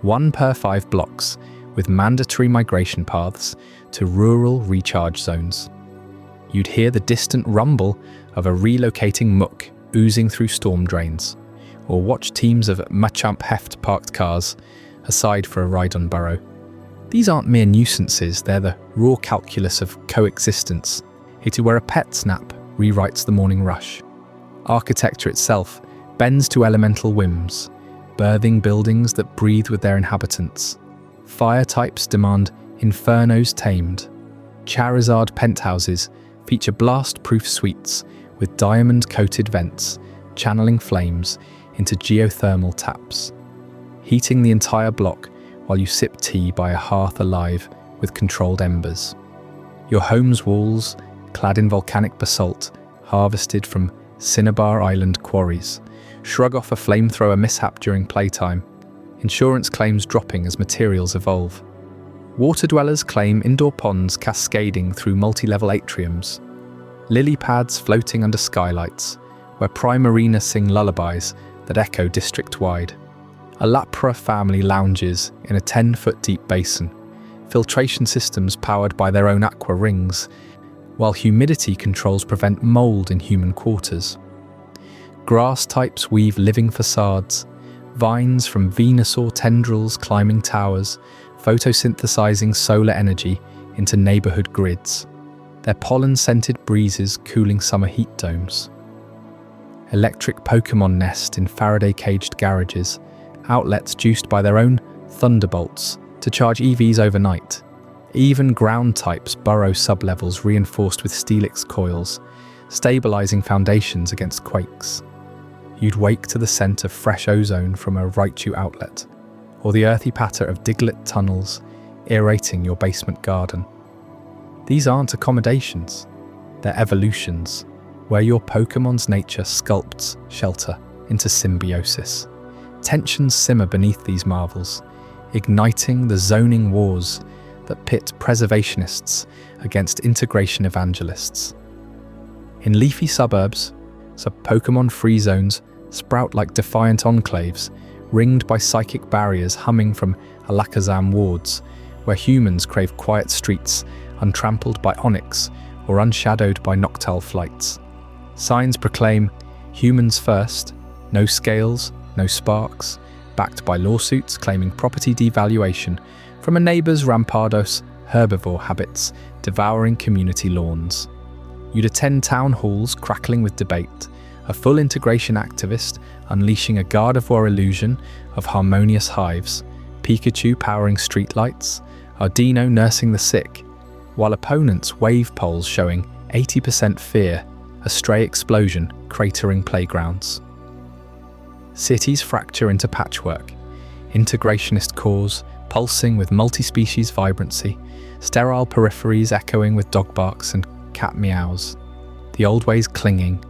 1 per 5 blocks, with mandatory migration paths to rural recharge zones. You'd hear the distant rumble of a relocating muck oozing through storm drains, or watch teams of Machamp Heft parked cars aside for a ride on Burrow. These aren't mere nuisances, they're the raw calculus of coexistence, hitted where a pet snap rewrites the morning rush. Architecture itself bends to elemental whims, birthing buildings that breathe with their inhabitants. Fire types demand infernos tamed. Charizard penthouses feature blast-proof suites with diamond-coated vents, channeling flames into geothermal taps, heating the entire block while you sip tea by a hearth alive with controlled embers. Your home's walls, clad in volcanic basalt, harvested from Cinnabar Island quarries, shrug off a flamethrower mishap during playtime, insurance claims dropping as materials evolve. Water dwellers claim indoor ponds cascading through multi-level atriums, lily pads floating under skylights, where Primarina sing lullabies that echo district-wide. A Lapra family lounges in a 10-foot deep basin, filtration systems powered by their own aqua rings, while humidity controls prevent mold in human quarters. Grass types weave living facades, vines from Venusaur tendrils climbing towers, photosynthesizing solar energy into neighborhood grids, their pollen-scented breezes cooling summer heat domes. Electric Pokémon nest in Faraday-caged garages, outlets juiced by their own thunderbolts to charge EVs overnight. Even ground types burrow sublevels reinforced with Steelix coils, stabilizing foundations against quakes. You'd wake to the scent of fresh ozone from a Raichu outlet, or the earthy patter of Diglett tunnels aerating your basement garden. These aren't accommodations, they're evolutions, where your Pokémon's nature sculpts shelter into symbiosis. Tensions simmer beneath these marvels, igniting the zoning wars that pit preservationists against integration evangelists. In leafy suburbs, Pokémon-free zones sprout like defiant enclaves, ringed by psychic barriers humming from Alakazam wards, where humans crave quiet streets untrampled by onyx or unshadowed by noctile flights. Signs proclaim humans first, no scales, no sparks, backed by lawsuits claiming property devaluation from a neighbour's rampardos herbivore habits devouring community lawns. You'd attend town halls crackling with debate, a full integration activist unleashing a Gardevoir illusion of harmonious hives, Pikachu powering streetlights, Ardino nursing the sick, while opponents wave polls showing 80% fear, a stray explosion cratering playgrounds. Cities fracture into patchwork, integrationist cores pulsing with multi-species vibrancy, sterile peripheries echoing with dog barks and cat meows, the old ways clinging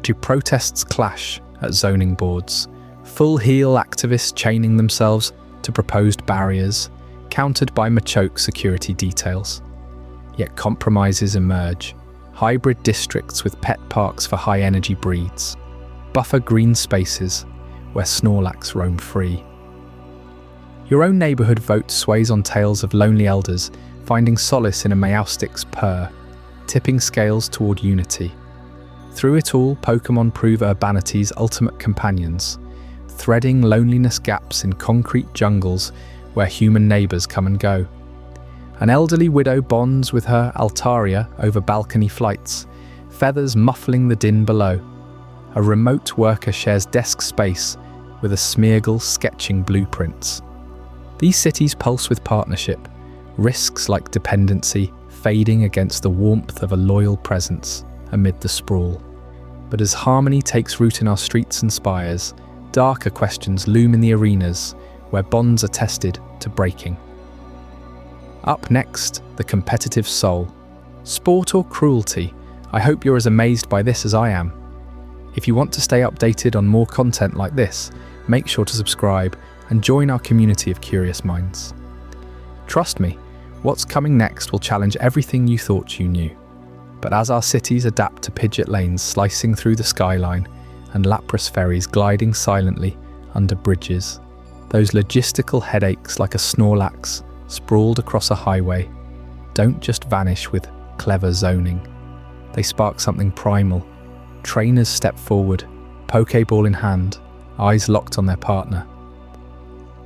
to protests clash at zoning boards, full heel activists chaining themselves to proposed barriers, countered by Machoke security details. Yet compromises emerge, hybrid districts with pet parks for high-energy breeds, buffer green spaces where Snorlax roam free. Your own neighbourhood vote sways on tales of lonely elders finding solace in a Meowstic's purr, tipping scales toward unity. Through it all, Pokémon prove urbanity's ultimate companions, threading loneliness gaps in concrete jungles where human neighbours come and go. An elderly widow bonds with her Altaria over balcony flights, feathers muffling the din below. A remote worker shares desk space with a Smeargle sketching blueprints. These cities pulse with partnership, risks like dependency fading against the warmth of a loyal presence amid the sprawl. But as harmony takes root in our streets and spires, darker questions loom in the arenas where bonds are tested to breaking. Up next, the competitive soul. Sport or cruelty? I hope you're as amazed by this as I am. If you want to stay updated on more content like this, make sure to subscribe and join our community of curious minds. Trust me, what's coming next will challenge everything you thought you knew. But as our cities adapt to Pidgeot lanes slicing through the skyline and Lapras ferries gliding silently under bridges, those logistical headaches like a Snorlax sprawled across a highway don't just vanish with clever zoning. They spark something primal. Trainers step forward, Pokeball in hand, eyes locked on their partner.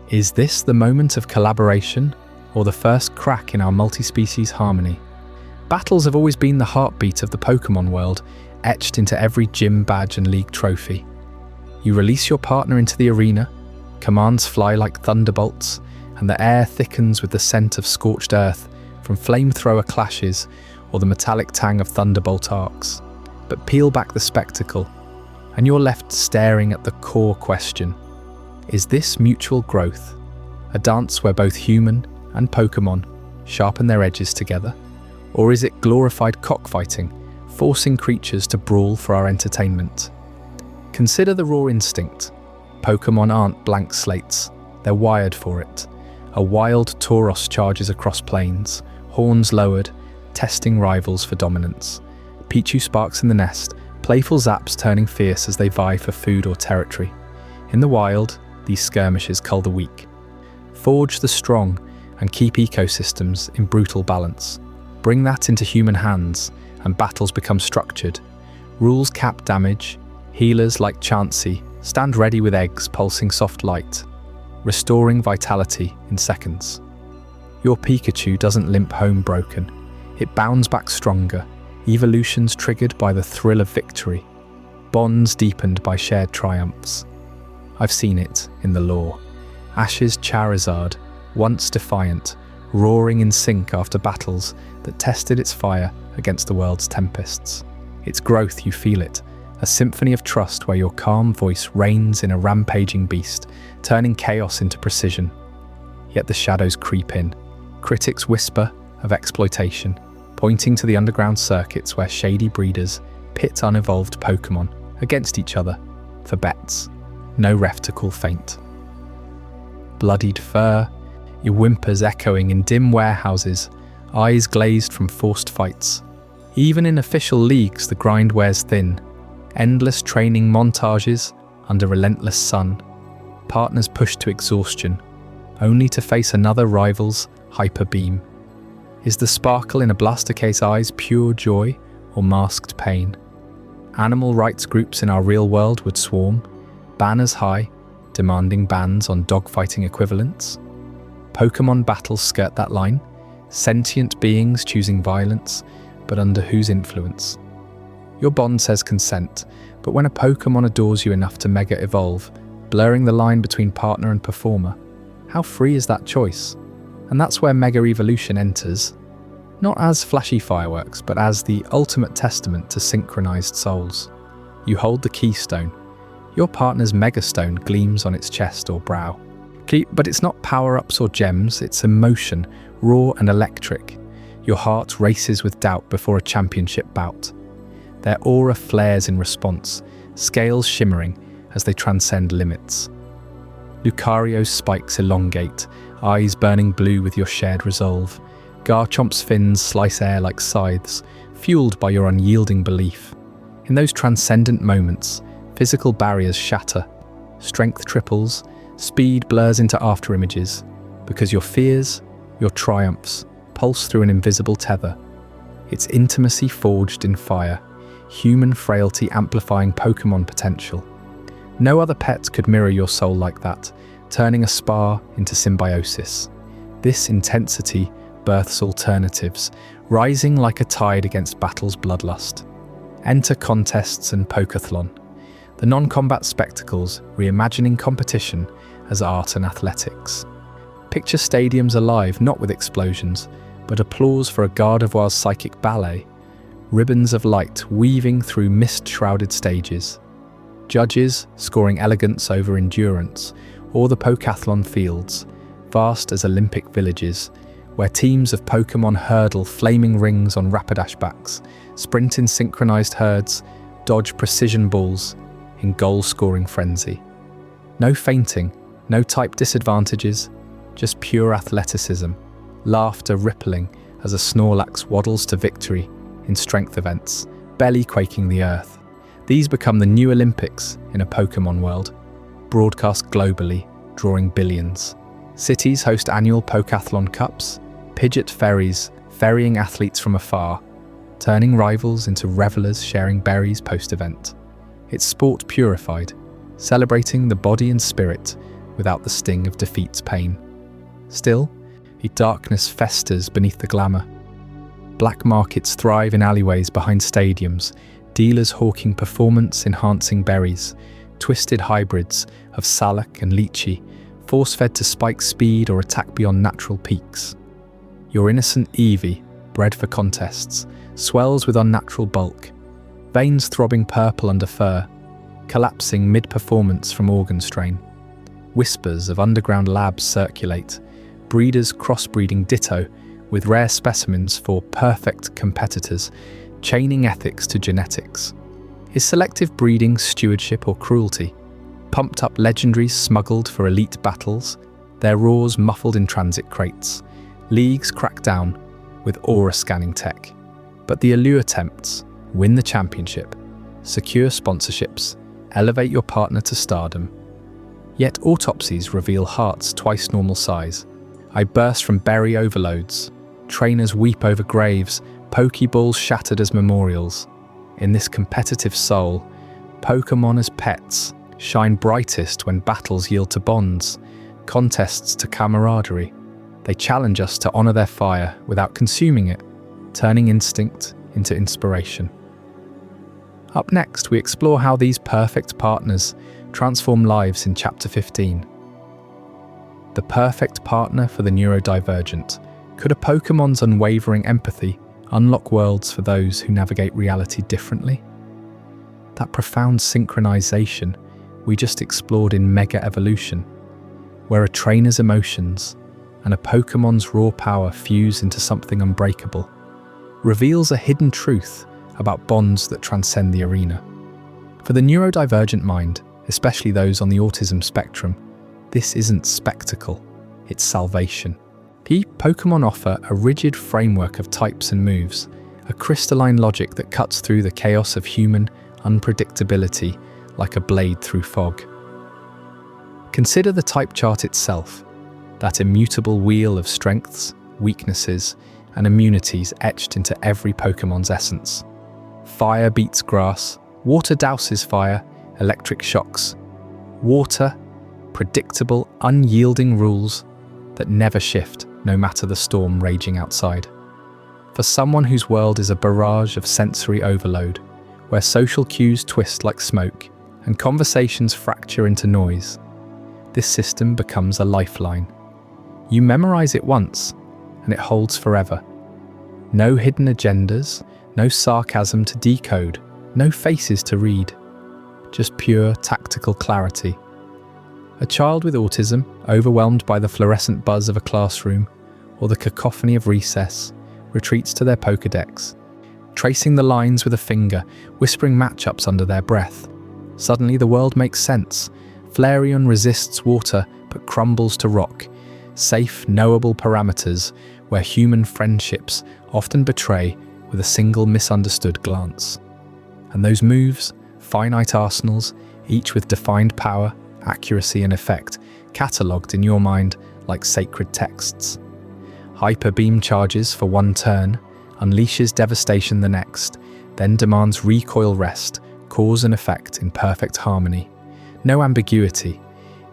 Is this the moment of collaboration, or the first crack in our multi-species harmony. Battles have always been the heartbeat of the Pokémon world, etched into every gym badge and league trophy. You release your partner into the arena, commands fly like thunderbolts, and the air thickens with the scent of scorched earth from flamethrower clashes or the metallic tang of thunderbolt arcs. But peel back the spectacle, and you're left staring at the core question. Is this mutual growth, a dance where both human and Pokémon sharpen their edges together? Or is it glorified cockfighting, forcing creatures to brawl for our entertainment? Consider the raw instinct. Pokémon aren't blank slates, they're wired for it. A wild Tauros charges across plains, horns lowered, testing rivals for dominance. Pichu sparks in the nest, playful zaps turning fierce as they vie for food or territory. In the wild, these skirmishes cull the weak. Forge the strong and keep ecosystems in brutal balance. Bring that into human hands, and battles become structured. Rules cap damage. Healers like Chansey stand ready with eggs pulsing soft light, restoring vitality in seconds. Your Pikachu doesn't limp home broken. It bounds back stronger, evolutions triggered by the thrill of victory, bonds deepened by shared triumphs. I've seen it in the lore. Ash's Charizard, once defiant, roaring in sync after battles that tested its fire against the world's tempests. Its growth, you feel it, a symphony of trust where your calm voice reigns in a rampaging beast, turning chaos into precision. Yet the shadows creep in. Critics whisper of exploitation, pointing to the underground circuits where shady breeders pit unevolved Pokémon against each other for bets. No ref to call faint. Bloodied fur, your whimpers echoing in dim warehouses, eyes glazed from forced fights. Even in official leagues, the grind wears thin. Endless training montages under relentless sun. Partners pushed to exhaustion, only to face another rival's hyper beam. Is the sparkle in a Blastocase's eyes pure joy or masked pain? Animal rights groups in our real world would swarm, banners high, demanding bans on dogfighting equivalents. Pokémon battles skirt that line, sentient beings choosing violence, but under whose influence? Your bond says consent, but when a Pokémon adores you enough to mega evolve, blurring the line between partner and performer, how free is that choice? And that's where Mega Evolution enters, not as flashy fireworks, but as the ultimate testament to synchronized souls. You hold the keystone. Your partner's Megastone gleams on its chest or brow. But it's not power-ups or gems, it's emotion, raw and electric. Your heart races with doubt before a championship bout. Their aura flares in response, scales shimmering as they transcend limits. Lucario's spikes elongate, eyes burning blue with your shared resolve. Garchomp's fins slice air like scythes, fueled by your unyielding belief. In those transcendent moments, physical barriers shatter, strength triples, speed blurs into afterimages, because your fears, your triumphs, pulse through an invisible tether. It's intimacy forged in fire, human frailty amplifying Pokémon potential. No other pet could mirror your soul like that, turning a spar into symbiosis. This intensity births alternatives, rising like a tide against battle's bloodlust. Enter contests and Pokathlon, the non-combat spectacles reimagining competition as art and athletics. Picture stadiums alive not with explosions, but applause for a Gardevoir's psychic ballet, ribbons of light weaving through mist-shrouded stages. Judges scoring elegance over endurance, or the Pokathlon fields, vast as Olympic villages, where teams of Pokémon hurdle flaming rings on Rapidash backs, sprint in synchronized herds, dodge precision balls in goal-scoring frenzy. No fainting, no type disadvantages, just pure athleticism, laughter rippling as a Snorlax waddles to victory in strength events, belly quaking the earth. These become the new Olympics in a Pokémon world, broadcast globally, drawing billions. Cities host annual Pokathlon Cups, Pidgeot ferries ferrying athletes from afar, turning rivals into revelers sharing berries post-event. It's sport purified, celebrating the body and spirit without the sting of defeat's pain. Still, yet darkness festers beneath the glamour. Black markets thrive in alleyways behind stadiums, dealers hawking performance-enhancing berries, twisted hybrids of salak and lychee, force-fed to spike speed or attack beyond natural peaks. Your innocent Eevee, bred for contests, swells with unnatural bulk, veins throbbing purple under fur, collapsing mid-performance from organ strain. Whispers of underground labs circulate, breeders crossbreeding ditto with rare specimens for perfect competitors, chaining ethics to genetics. Is selective breeding stewardship or cruelty? Pumped up legendaries smuggled for elite battles, their roars muffled in transit crates. Leagues crack down with aura-scanning tech. But the allure tempts: win the championship, secure sponsorships, elevate your partner to stardom. Yet autopsies reveal hearts twice normal size. I burst from berry overloads. Trainers weep over graves, Pokeballs shattered as memorials. In this competitive soul, Pokémon as pets shine brightest when battles yield to bonds, contests to camaraderie. They challenge us to honor their fire without consuming it, turning instinct into inspiration. Up next, we explore how these perfect partners transform lives in Chapter 15. The perfect partner for the neurodivergent. Could a Pokemon's unwavering empathy unlock worlds for those who navigate reality differently? That profound synchronization we just explored in Mega Evolution, where a trainer's emotions and a Pokemon's raw power fuse into something unbreakable, reveals a hidden truth about bonds that transcend the arena. For the neurodivergent mind, especially those on the autism spectrum, this isn't spectacle, it's salvation. Pokémon offer a rigid framework of types and moves, a crystalline logic that cuts through the chaos of human unpredictability like a blade through fog. Consider the type chart itself, that immutable wheel of strengths, weaknesses, and immunities etched into every Pokémon's essence. Fire beats grass, water douses fire, electric shocks. Water, predictable, unyielding rules that never shift, no matter the storm raging outside. For someone whose world is a barrage of sensory overload, where social cues twist like smoke and conversations fracture into noise, this system becomes a lifeline. You memorize it once, and it holds forever. No hidden agendas, no sarcasm to decode, no faces to read, just pure tactical clarity. A child with autism, overwhelmed by the fluorescent buzz of a classroom or the cacophony of recess, retreats to their Pokédex, tracing the lines with a finger, whispering matchups under their breath. Suddenly the world makes sense. Flareon resists water but crumbles to rock. Safe, knowable parameters where human friendships often betray with a single misunderstood glance. And those moves, finite arsenals, each with defined power, accuracy and effect, catalogued in your mind like sacred texts. Hyper beam charges for one turn, unleashes devastation the next, then demands recoil rest, cause and effect in perfect harmony. No ambiguity.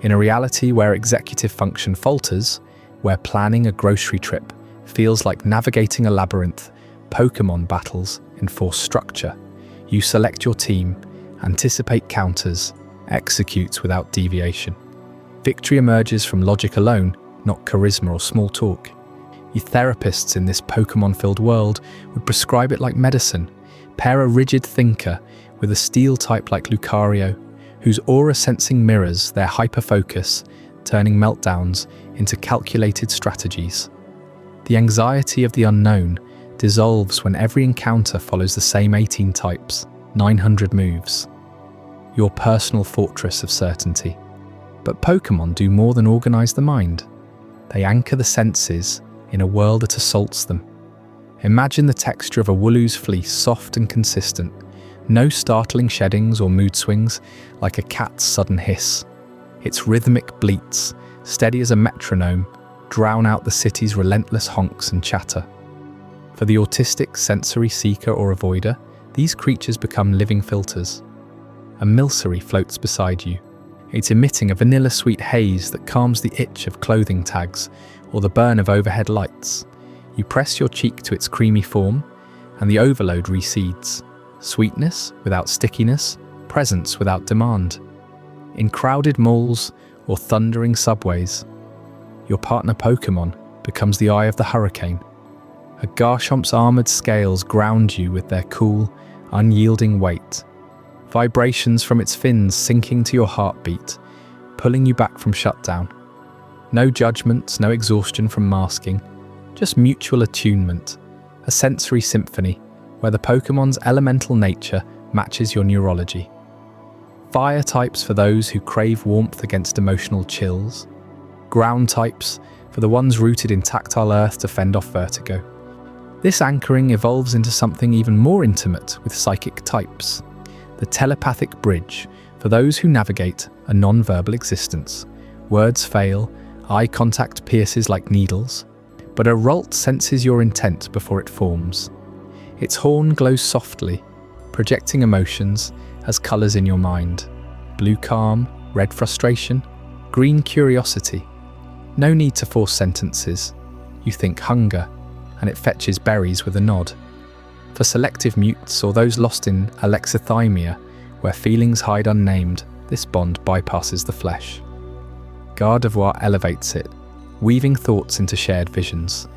In a reality where executive function falters, where planning a grocery trip feels like navigating a labyrinth, Pokémon battles enforce structure. You select your team, anticipate counters, execute without deviation. Victory emerges from logic alone, not charisma or small talk. You therapists in this Pokémon-filled world would prescribe it like medicine. Pair a rigid thinker with a steel type like Lucario, whose aura-sensing mirrors their hyper-focus, turning meltdowns into calculated strategies. The anxiety of the unknown dissolves when every encounter follows the same 18 types, 900 moves. Your personal fortress of certainty. But Pokémon do more than organize the mind. They anchor the senses in a world that assaults them. Imagine the texture of a Wooloo's fleece, soft and consistent. No startling sheddings or mood swings like a cat's sudden hiss. Its rhythmic bleats, steady as a metronome, drown out the city's relentless honks and chatter. For the autistic sensory seeker or avoider, these creatures become living filters. A Milcery floats beside you. It's emitting a vanilla-sweet haze that calms the itch of clothing tags, or the burn of overhead lights. You press your cheek to its creamy form, and the overload recedes. Sweetness without stickiness, presence without demand. In crowded malls or thundering subways, your partner Pokémon becomes the eye of the hurricane. A Garchomp's armoured scales ground you with their cool, unyielding weight. Vibrations from its fins sinking to your heartbeat, pulling you back from shutdown. No judgments, no exhaustion from masking, just mutual attunement, a sensory symphony where the Pokémon's elemental nature matches your neurology. Fire types for those who crave warmth against emotional chills. Ground types for the ones rooted in tactile earth to fend off vertigo. This anchoring evolves into something even more intimate with psychic types. The telepathic bridge for those who navigate a non-verbal existence. Words fail, eye contact pierces like needles, but a Ralt senses your intent before it forms. Its horn glows softly, projecting emotions as colours in your mind. Blue calm, red frustration, green curiosity. No need to force sentences. You think hunger, and it fetches berries with a nod. For selective mutes or those lost in alexithymia, where feelings hide unnamed, this bond bypasses the flesh. Gardevoir elevates it, weaving thoughts into shared visions.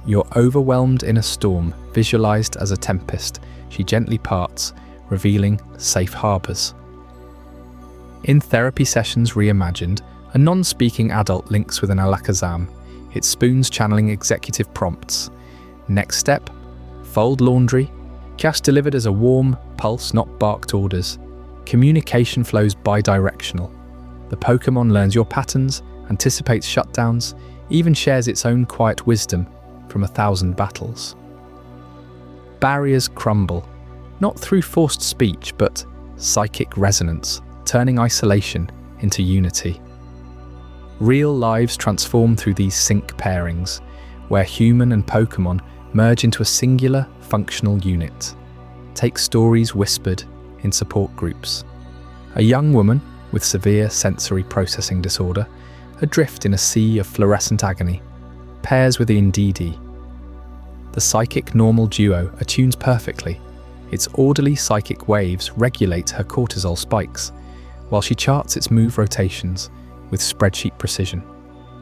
You're overwhelmed in a storm, visualized as a tempest. She gently parts, revealing safe harbours. In therapy sessions reimagined, a non-speaking adult links with an Alakazam, its spoons channeling executive prompts. Next step, fold laundry. Cash delivered as a warm pulse, not barked orders. Communication flows bi-directional. The Pokémon learns your patterns, anticipates shutdowns, even shares its own quiet wisdom from 1,000 battles. Barriers crumble, not through forced speech, but psychic resonance, turning isolation into unity. Real lives transform through these sync pairings, where human and Pokémon merge into a singular, functional unit. Take stories whispered in support groups. A young woman with severe sensory processing disorder, adrift in a sea of fluorescent agony, pairs with the Indeedee. The psychic normal duo attunes perfectly. Its orderly psychic waves regulate her cortisol spikes, while she charts its move rotations with spreadsheet precision.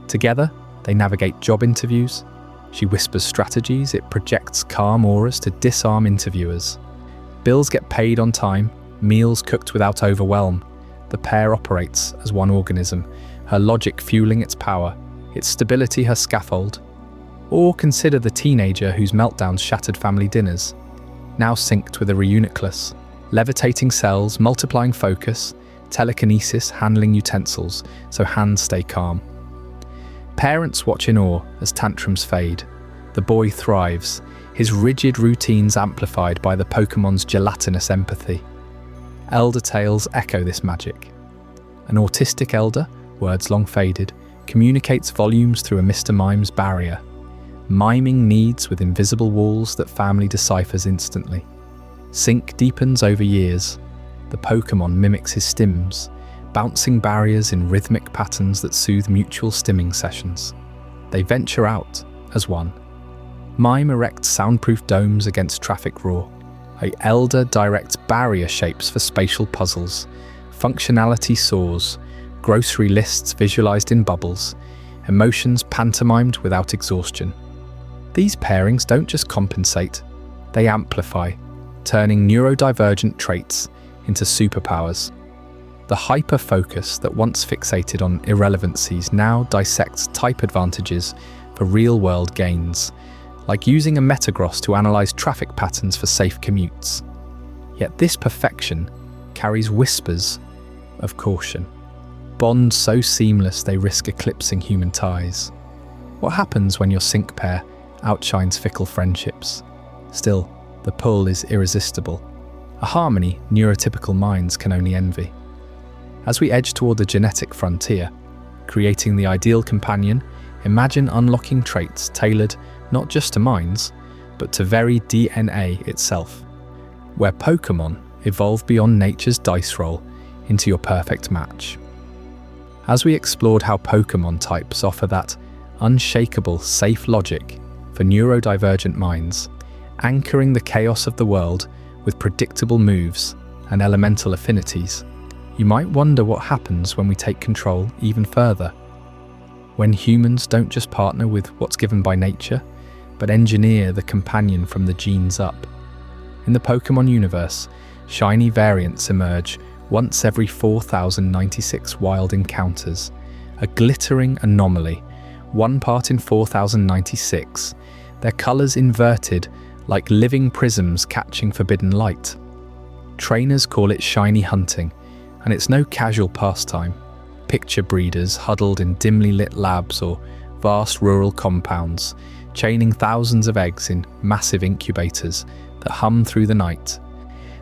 Together, they navigate job interviews. She whispers strategies, it projects calm auras to disarm interviewers. Bills get paid on time, meals cooked without overwhelm. The pair operates as one organism, her logic fueling its power, its stability her scaffold. Or consider the teenager whose meltdowns shattered family dinners, now synced with a Reuniclus, levitating cells, multiplying focus, telekinesis handling utensils so hands stay calm. Parents watch in awe as tantrums fade. The boy thrives, his rigid routines amplified by the Pokémon's gelatinous empathy. Elder tales echo this magic. An autistic elder, words long faded, communicates volumes through a Mr. Mime's barrier, miming needs with invisible walls that family deciphers instantly. Sync deepens over years. The Pokémon mimics his stims, bouncing barriers in rhythmic patterns that soothe mutual stimming sessions. They venture out as one. Mime erects soundproof domes against traffic roar. A elder directs barrier shapes for spatial puzzles. Functionality soars, grocery lists visualized in bubbles, emotions pantomimed without exhaustion. These pairings don't just compensate, they amplify, turning neurodivergent traits into superpowers. The hyper-focus that once fixated on irrelevancies now dissects type advantages for real-world gains, like using a Metagross to analyze traffic patterns for safe commutes. Yet this perfection carries whispers of caution. Bonds so seamless they risk eclipsing human ties. What happens when your sync pair outshines fickle friendships? Still, the pull is irresistible. A harmony neurotypical minds can only envy. As we edge toward the genetic frontier, creating the ideal companion, imagine unlocking traits tailored not just to minds, but to very DNA itself, where Pokémon evolve beyond nature's dice roll into your perfect match. As we explored how Pokémon types offer that unshakable, safe logic for neurodivergent minds, anchoring the chaos of the world with predictable moves and elemental affinities. You might wonder what happens when we take control even further. When humans don't just partner with what's given by nature, but engineer the companion from the genes up. In the Pokémon universe, shiny variants emerge once every 4,096 wild encounters, a glittering anomaly, 1 part in 4,096, their colours inverted like living prisms catching forbidden light. Trainers call it shiny hunting, and it's no casual pastime. Picture breeders huddled in dimly lit labs or vast rural compounds, chaining thousands of eggs in massive incubators that hum through the night,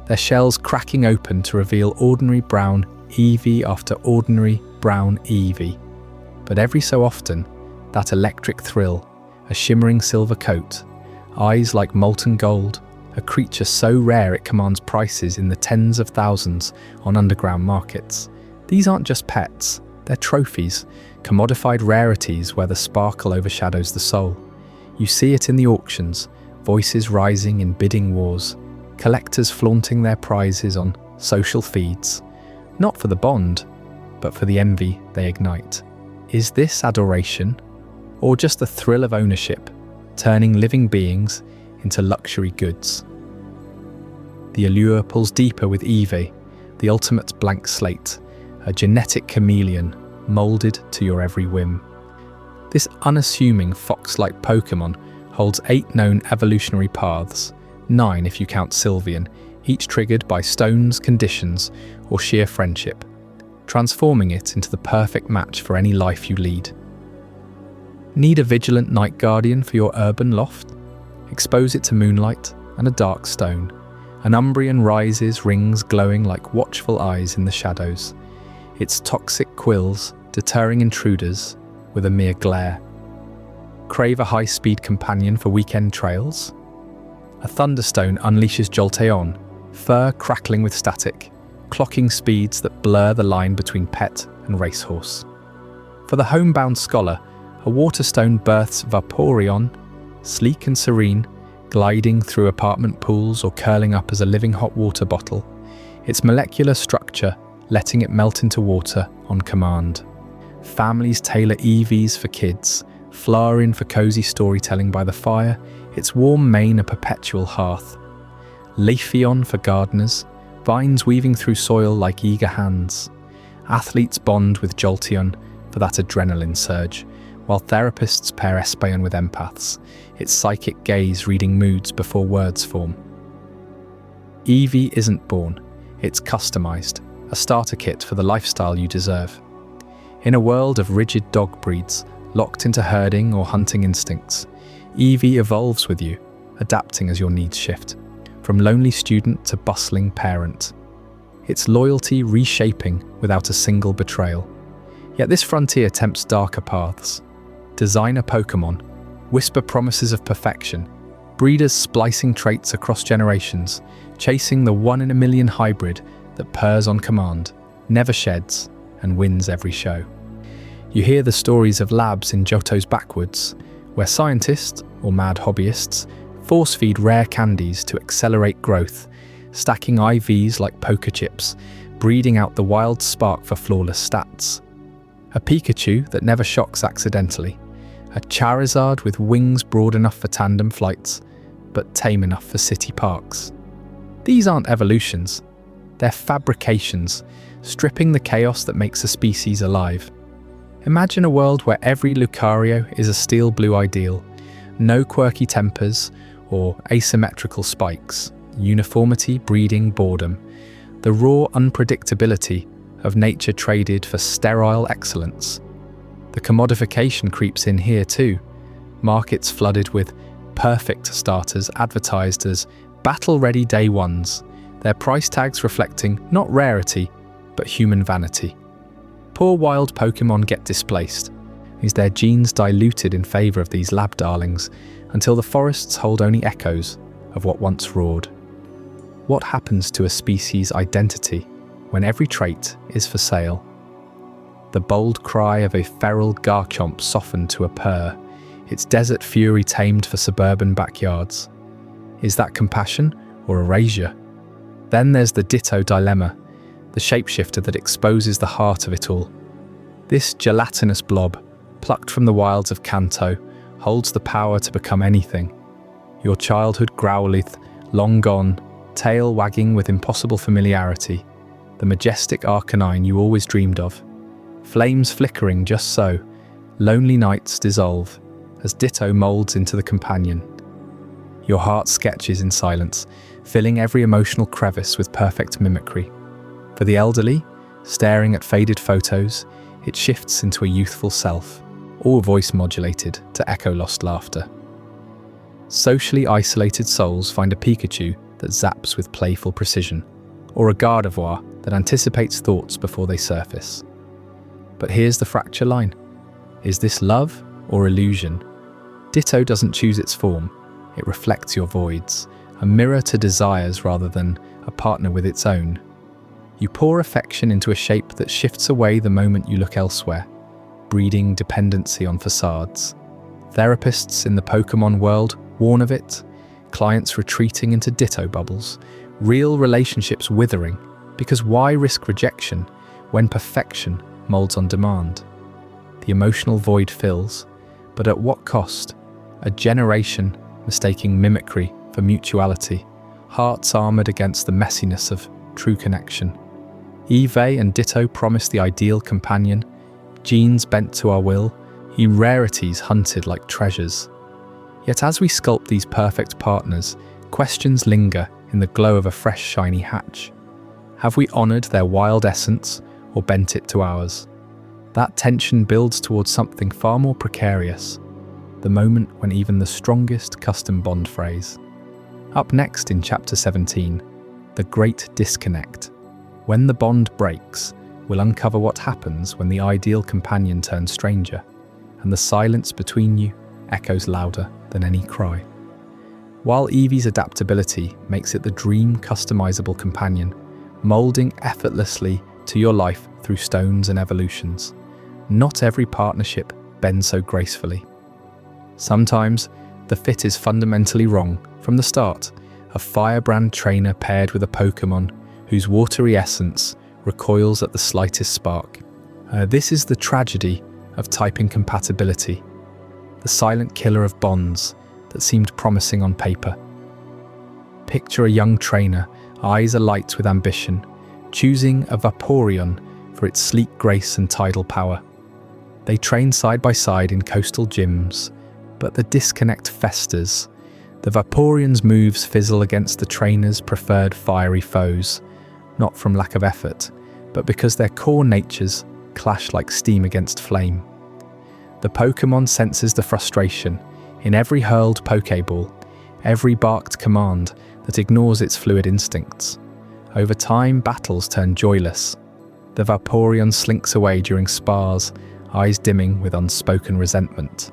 their shells cracking open to reveal ordinary brown Eevee after ordinary brown Eevee. But every so often, that electric thrill, a shimmering silver coat, eyes like molten gold, a creature so rare it commands prices in the tens of thousands on underground markets. These aren't just pets, they're trophies, commodified rarities where the sparkle overshadows the soul. You see it in the auctions, voices rising in bidding wars, collectors flaunting their prizes on social feeds, not for the bond, but for the envy they ignite. Is this adoration, or just the thrill of ownership, turning living beings into luxury goods? The allure pulls deeper with Eevee, the ultimate blank slate, a genetic chameleon moulded to your every whim. This unassuming fox-like Pokémon holds 8 known evolutionary paths, 9 if you count Sylveon, each triggered by stones, conditions, or sheer friendship, transforming it into the perfect match for any life you lead. Need a vigilant night guardian for your urban loft? Expose it to moonlight and a dark stone. An Umbreon rises, rings glowing like watchful eyes in the shadows, its toxic quills deterring intruders with a mere glare. Crave a high-speed companion for weekend trails? A Thunderstone unleashes Jolteon, fur crackling with static, clocking speeds that blur the line between pet and racehorse. For the homebound scholar, a Waterstone births Vaporeon, sleek and serene, gliding through apartment pools or curling up as a living hot water bottle, its molecular structure letting it melt into water on command. Families tailor Eevees for kids, Flareon for cozy storytelling by the fire, its warm mane a perpetual hearth. Leafeon for gardeners, vines weaving through soil like eager hands. Athletes bond with Jolteon for that adrenaline surge, while therapists pair Espeon with empaths, its psychic gaze reading moods before words form. Eevee isn't born, it's customized, a starter kit for the lifestyle you deserve. In a world of rigid dog breeds, locked into herding or hunting instincts, Eevee evolves with you, adapting as your needs shift, from lonely student to bustling parent. Its loyalty reshaping without a single betrayal. Yet this frontier tempts darker paths. Designer Pokémon, whisper promises of perfection, breeders splicing traits across generations, chasing the 1 in a million hybrid that purrs on command, never sheds, and wins every show. You hear the stories of labs in Johto's backwoods, where scientists, or mad hobbyists, force-feed rare candies to accelerate growth, stacking IVs like poker chips, breeding out the wild spark for flawless stats. A Pikachu that never shocks accidentally, a Charizard with wings broad enough for tandem flights, but tame enough for city parks. These aren't evolutions, they're fabrications, stripping the chaos that makes a species alive. Imagine a world where every Lucario is a steel blue ideal, no quirky tempers or asymmetrical spikes, uniformity breeding boredom, the raw unpredictability of nature traded for sterile excellence. The commodification creeps in here too, markets flooded with perfect starters advertised as battle-ready day ones, their price tags reflecting not rarity, but human vanity. Poor wild Pokémon get displaced, is their genes diluted in favour of these lab darlings, until the forests hold only echoes of what once roared. What happens to a species' identity when every trait is for sale? The bold cry of a feral Garchomp softened to a purr, its desert fury tamed for suburban backyards. Is that compassion or erasure? Then there's the Ditto dilemma, the shapeshifter that exposes the heart of it all. This gelatinous blob, plucked from the wilds of Kanto, holds the power to become anything. Your childhood Growlithe, long gone, tail wagging with impossible familiarity, the majestic Arcanine you always dreamed of. Flames flickering just so, lonely nights dissolve, as Ditto moulds into the companion. Your heart sketches in silence, filling every emotional crevice with perfect mimicry. For the elderly, staring at faded photos, it shifts into a youthful self, all voice modulated to echo lost laughter. Socially isolated souls find a Pikachu that zaps with playful precision, or a Gardevoir that anticipates thoughts before they surface. But here's the fracture line. Is this love or illusion? Ditto doesn't choose its form, it reflects your voids, a mirror to desires rather than a partner with its own. You pour affection into a shape that shifts away the moment you look elsewhere, breeding dependency on facades. Therapists in the Pokémon world warn of it, clients retreating into Ditto bubbles, real relationships withering, because why risk rejection when perfection molds on demand? The emotional void fills, but at what cost? A generation mistaking mimicry for mutuality, hearts armoured against the messiness of true connection. Eevee and Ditto promise the ideal companion, genes bent to our will, rarities hunted like treasures. Yet as we sculpt these perfect partners, questions linger in the glow of a fresh shiny hatch. Have we honoured their wild essence or bent it to ours? That tension builds towards something far more precarious, the moment when even the strongest custom bond phrase. Up next in Chapter 17, the Great Disconnect. When the bond breaks, we'll uncover what happens when the ideal companion turns stranger, and the silence between you echoes louder than any cry. While Eevee's adaptability makes it the dream customizable companion, moulding effortlessly to your life through stones and evolutions, not every partnership bends so gracefully. Sometimes, the fit is fundamentally wrong from the start. A firebrand trainer paired with a Pokémon whose watery essence recoils at the slightest spark. This is the tragedy of type incompatibility, the silent killer of bonds that seemed promising on paper. Picture a young trainer, eyes alight with ambition, choosing a Vaporeon for its sleek grace and tidal power. They train side by side in coastal gyms, but the disconnect festers. The Vaporeon's moves fizzle against the trainer's preferred fiery foes, not from lack of effort, but because their core natures clash like steam against flame. The Pokémon senses the frustration in every hurled Pokéball, every barked command that ignores its fluid instincts. Over time, battles turn joyless. The Vaporeon slinks away during spars, eyes dimming with unspoken resentment.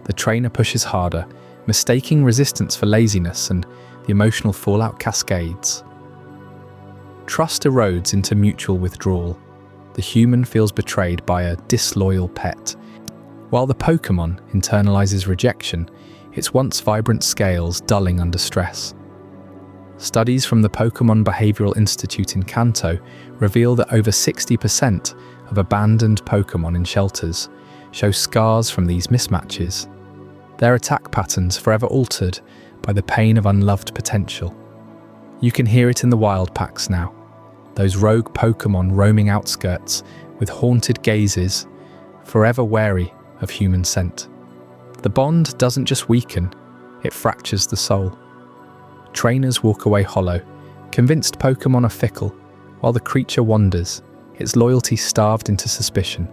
The trainer pushes harder, mistaking resistance for laziness, and the emotional fallout cascades. Trust erodes into mutual withdrawal. The human feels betrayed by a disloyal pet, while the Pokémon internalizes rejection, its once vibrant scales dulling under stress. Studies from the Pokémon Behavioral Institute in Kanto reveal that over 60% of abandoned Pokémon in shelters show scars from these mismatches, their attack patterns forever altered by the pain of unloved potential. You can hear it in the wild packs now, those rogue Pokémon roaming outskirts with haunted gazes, forever wary of human scent. The bond doesn't just weaken, it fractures the soul. Trainers walk away hollow, convinced Pokémon are fickle, while the creature wanders, its loyalty starved into suspicion.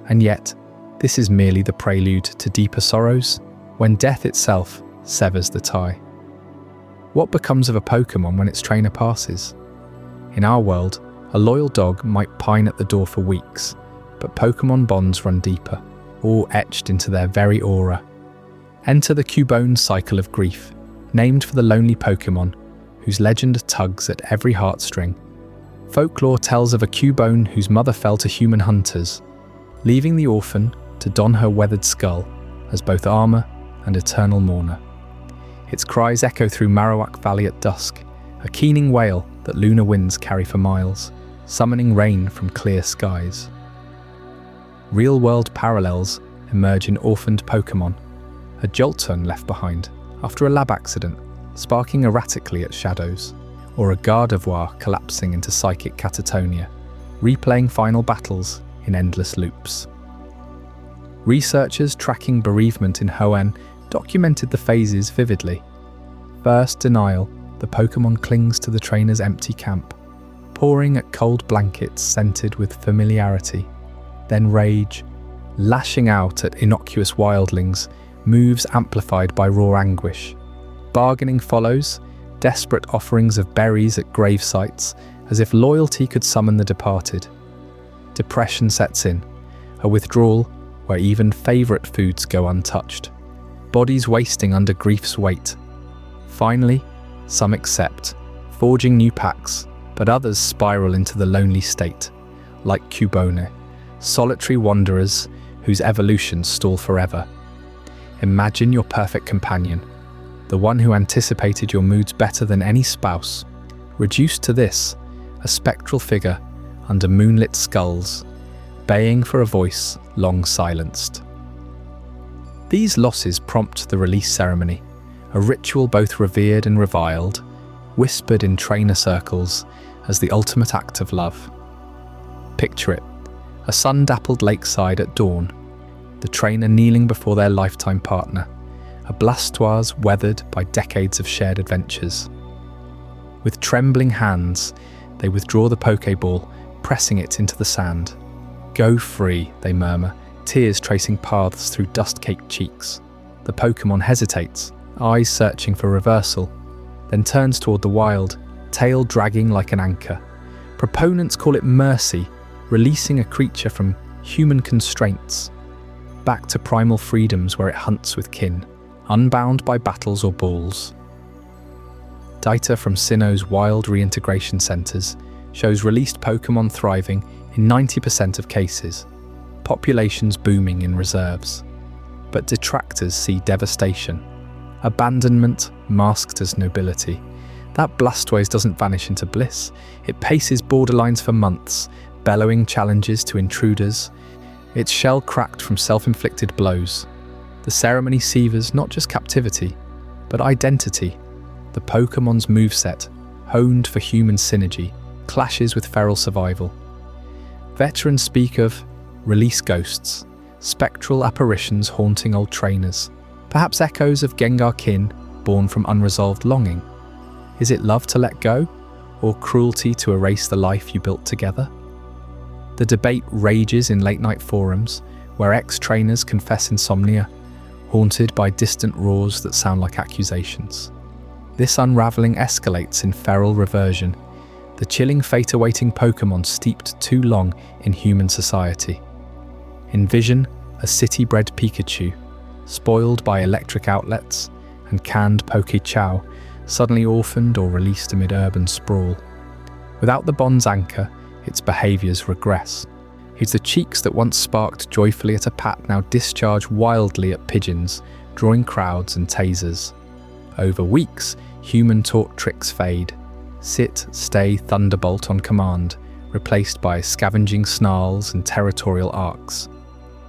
And yet, this is merely the prelude to deeper sorrows, when death itself severs the tie. What becomes of a Pokémon when its trainer passes? In our world, a loyal dog might pine at the door for weeks, but Pokémon bonds run deeper, all etched into their very aura. Enter the Cubone cycle of grief, named for the lonely Pokémon, whose legend tugs at every heartstring. Folklore tells of a Cubone whose mother fell to human hunters, leaving the orphan to don her weathered skull as both armor and eternal mourner. Its cries echo through Marowak Valley at dusk, a keening wail that lunar winds carry for miles, summoning rain from clear skies. Real-world parallels emerge in orphaned Pokémon, a Jolteon left behind after a lab accident, sparking erratically at shadows, or a Gardevoir collapsing into psychic catatonia, replaying final battles in endless loops. Researchers tracking bereavement in Hoenn documented the phases vividly. First denial, the Pokémon clings to the trainer's empty camp, pawing at cold blankets scented with familiarity. Then rage, lashing out at innocuous wildlings, moves amplified by raw anguish. Bargaining follows, desperate offerings of berries at grave sites, as if loyalty could summon the departed. Depression sets in, a withdrawal where even favourite foods go untouched, bodies wasting under grief's weight. Finally, some accept, forging new pacts, but others spiral into the lonely state, like Cubone, solitary wanderers whose evolutions stall forever. Imagine your perfect companion, the one who anticipated your moods better than any spouse, reduced to this, a spectral figure under moonlit skulls, baying for a voice long silenced. These losses prompt the release ceremony, a ritual both revered and reviled, whispered in trainer circles as the ultimate act of love. Picture it, a sun-dappled lakeside at dawn, the trainer kneeling before their lifetime partner, a Blastoise weathered by decades of shared adventures. With trembling hands, they withdraw the Pokéball, pressing it into the sand. "Go free," they murmur, tears tracing paths through dust-caked cheeks. The Pokémon hesitates, eyes searching for reversal, then turns toward the wild, tail dragging like an anchor. Proponents call it mercy, releasing a creature from human constraints, back to primal freedoms where it hunts with kin, unbound by battles or balls. Data from Sinnoh's wild reintegration centres shows released Pokémon thriving in 90% of cases, populations booming in reserves. But detractors see devastation, abandonment masked as nobility. That Blastoise doesn't vanish into bliss, it paces borderlines for months, bellowing challenges to intruders, its shell cracked from self-inflicted blows. The ceremony severs not just captivity, but identity. The Pokémon's moveset, honed for human synergy, clashes with feral survival. Veterans speak of release ghosts, spectral apparitions haunting old trainers, perhaps echoes of Gengar kin born from unresolved longing. Is it love to let go, or cruelty to erase the life you built together? The debate rages in late-night forums, where ex-trainers confess insomnia, haunted by distant roars that sound like accusations. This unravelling escalates in feral reversion, the chilling fate awaiting Pokémon steeped too long in human society. Envision a city-bred Pikachu, spoiled by electric outlets and canned Poké-Chow, suddenly orphaned or released amid urban sprawl. Without the bond's anchor, its behaviours regress. It's the cheeks that once sparked joyfully at a pat now discharge wildly at pigeons, drawing crowds and tasers. Over weeks, human-taught tricks fade. Sit, stay, thunderbolt on command, replaced by scavenging snarls and territorial arcs.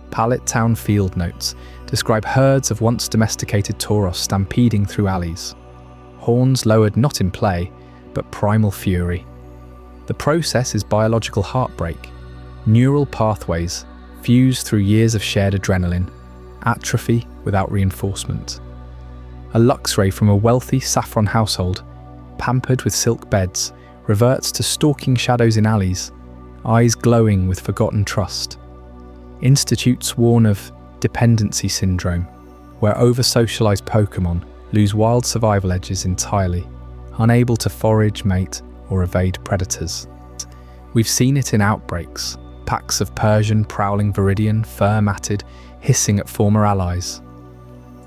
Pallet Town field notes describe herds of once domesticated Tauros stampeding through alleys. Horns lowered not in play, but primal fury. The process is biological heartbreak. Neural pathways fuse through years of shared adrenaline, atrophy without reinforcement. A Luxray from a wealthy saffron household, pampered with silk beds, reverts to stalking shadows in alleys, eyes glowing with forgotten trust. Institutes warn of dependency syndrome, where over-socialized Pokémon lose wild survival edges entirely, unable to forage, mate, or evade predators. We've seen it in outbreaks, packs of Persian prowling Viridian, fur-matted, hissing at former allies.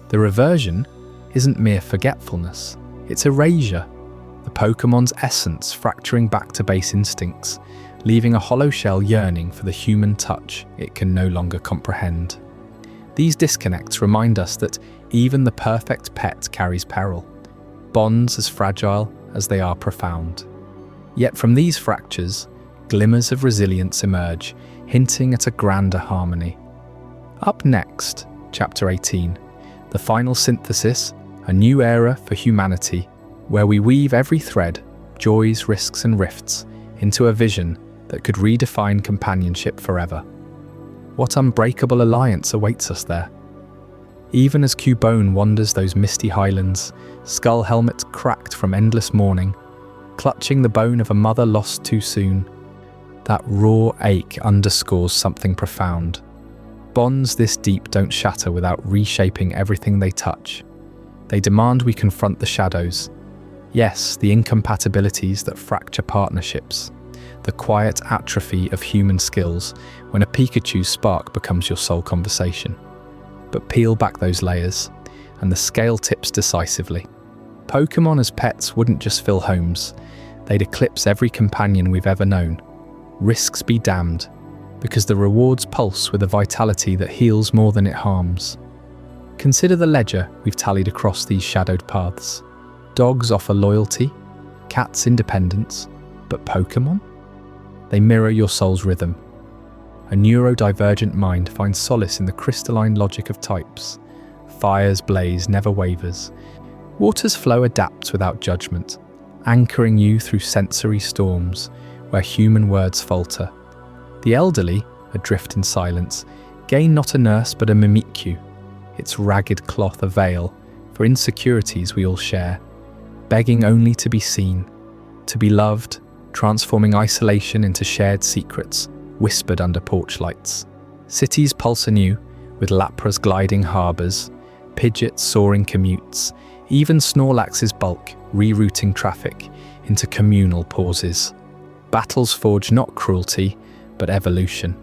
The reversion isn't mere forgetfulness, it's erasure. The Pokemon's essence fracturing back to base instincts, leaving a hollow shell yearning for the human touch it can no longer comprehend. These disconnects remind us that even the perfect pet carries peril, bonds as fragile as they are profound. Yet from these fractures, glimmers of resilience emerge, hinting at a grander harmony. Up next, Chapter 18, the final synthesis, a new era for humanity, where we weave every thread, joys, risks and rifts, into a vision that could redefine companionship forever. What unbreakable alliance awaits us there? Even as Cubone wanders those misty highlands, skull helmet cracked from endless mourning, clutching the bone of a mother lost too soon, that raw ache underscores something profound. Bonds this deep don't shatter without reshaping everything they touch. They demand we confront the shadows. Yes, the incompatibilities that fracture partnerships. The quiet atrophy of human skills when a Pikachu spark becomes your sole conversation. But peel back those layers, and the scale tips decisively. Pokémon as pets wouldn't just fill homes, they'd eclipse every companion we've ever known. Risks be damned, because the rewards pulse with a vitality that heals more than it harms. Consider the ledger we've tallied across these shadowed paths. Dogs offer loyalty, cats independence, but Pokémon? They mirror your soul's rhythm. A neurodivergent mind finds solace in the crystalline logic of types. Fire's blaze never wavers. Water's flow adapts without judgment, anchoring you through sensory storms where human words falter. The elderly, adrift in silence, gain not a nurse but a Mimikyu, its ragged cloth a veil for insecurities we all share, begging only to be seen, to be loved, transforming isolation into shared secrets, whispered under porch lights. Cities pulse anew, with Lapra's gliding harbours, Pidgeot's soaring commutes, even Snorlax's bulk rerouting traffic into communal pauses. Battles forge not cruelty, but evolution.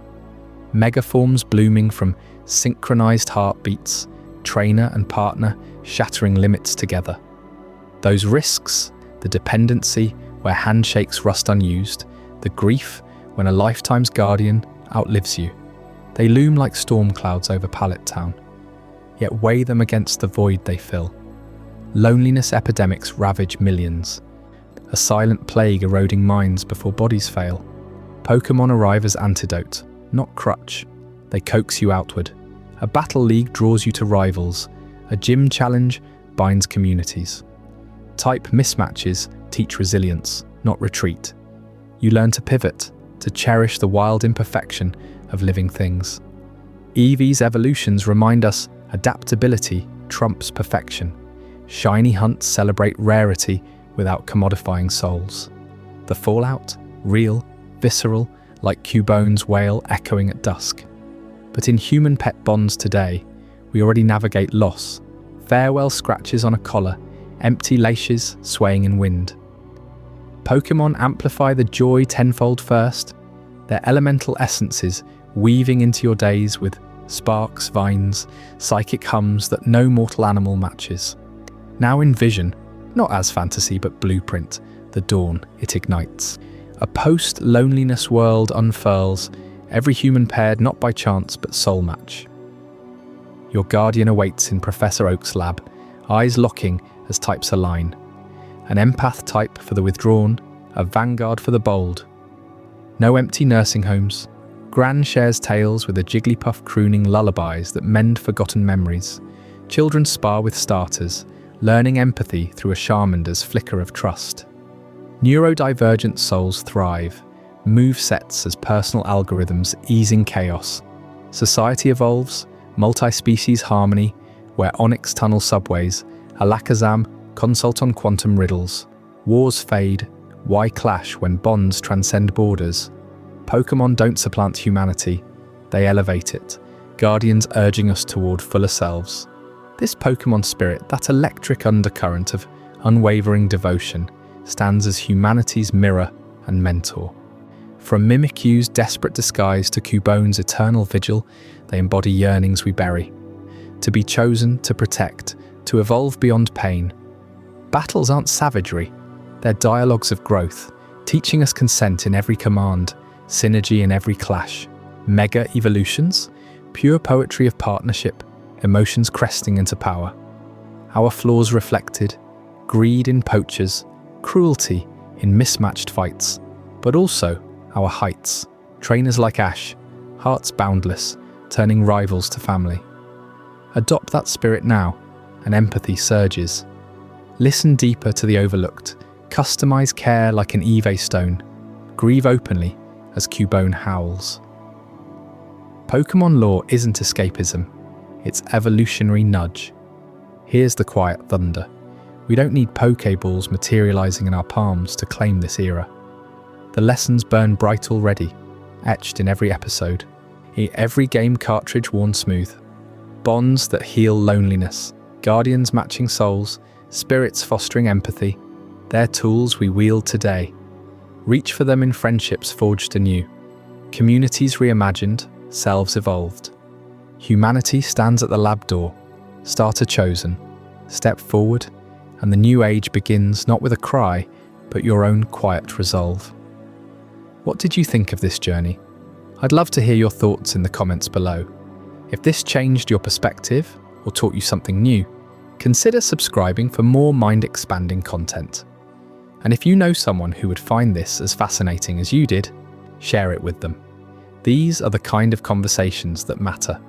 Megaforms blooming from synchronized heartbeats, trainer and partner shattering limits together. Those risks, the dependency where handshakes rust unused, the grief when a lifetime's guardian outlives you. They loom like storm clouds over Pallet Town, yet weigh them against the void they fill. Loneliness epidemics ravage millions, a silent plague eroding minds before bodies fail. Pokémon arrive as antidote, not crutch. They coax you outward. A battle league draws you to rivals. A gym challenge binds communities. Type mismatches teach resilience, not retreat. You learn to pivot, to cherish the wild imperfection of living things. Eevee's evolutions remind us adaptability trumps perfection. Shiny hunts celebrate rarity without commodifying souls. The fallout, real, visceral, like Cubone's wail echoing at dusk. But in human-pet bonds today, we already navigate loss. Farewell scratches on a collar, empty leashes swaying in wind. Pokémon amplify the joy tenfold first, their elemental essences weaving into your days with sparks, vines, psychic hums that no mortal animal matches. Now envision, not as fantasy but blueprint, the dawn it ignites. A post-loneliness world unfurls, every human paired not by chance but soul match. Your guardian awaits in Professor Oak's lab, eyes locking as types align. An empath type for the withdrawn, a vanguard for the bold. No empty nursing homes. Gran shares tales with a Jigglypuff crooning lullabies that mend forgotten memories. Children spar with starters, learning empathy through a Charmander's flicker of trust. Neurodivergent souls thrive, movesets as personal algorithms easing chaos. Society evolves, multi-species harmony, where Onyx tunnel subways, Alakazam consult on quantum riddles. Wars fade, why clash when bonds transcend borders? Pokémon don't supplant humanity, they elevate it, guardians urging us toward fuller selves. This Pokémon spirit, that electric undercurrent of unwavering devotion, stands as humanity's mirror and mentor. From Mimikyu's desperate disguise to Cubone's eternal vigil, they embody yearnings we bury. To be chosen, to protect, to evolve beyond pain. Battles aren't savagery, They're dialogues of growth, teaching us consent in every command, synergy in every clash, mega evolutions, pure poetry of partnership, emotions cresting into power. Our flaws reflected, greed in poachers, cruelty in mismatched fights, but also our heights, trainers like Ash, hearts boundless, turning rivals to family. Adopt that spirit now, and empathy surges. Listen deeper to the overlooked, customize care like an Eve stone, grieve openly as Cubone howls. Pokémon lore isn't escapism, it's evolutionary nudge. Here's the quiet thunder. We don't need Pokeballs materializing in our palms to claim this era. The lessons burn bright already, etched in every episode, every game cartridge worn smooth. Bonds that heal loneliness, guardians matching souls, spirits fostering empathy. They're tools we wield today. Reach for them in friendships forged anew. Communities reimagined, selves evolved. Humanity stands at the lab door, starter chosen. Step forward, and the new age begins not with a cry, but your own quiet resolve. What did you think of this journey? I'd love to hear your thoughts in the comments below. If this changed your perspective or taught you something new, consider subscribing for more mind-expanding content. And if you know someone who would find this as fascinating as you did, share it with them. These are the kind of conversations that matter.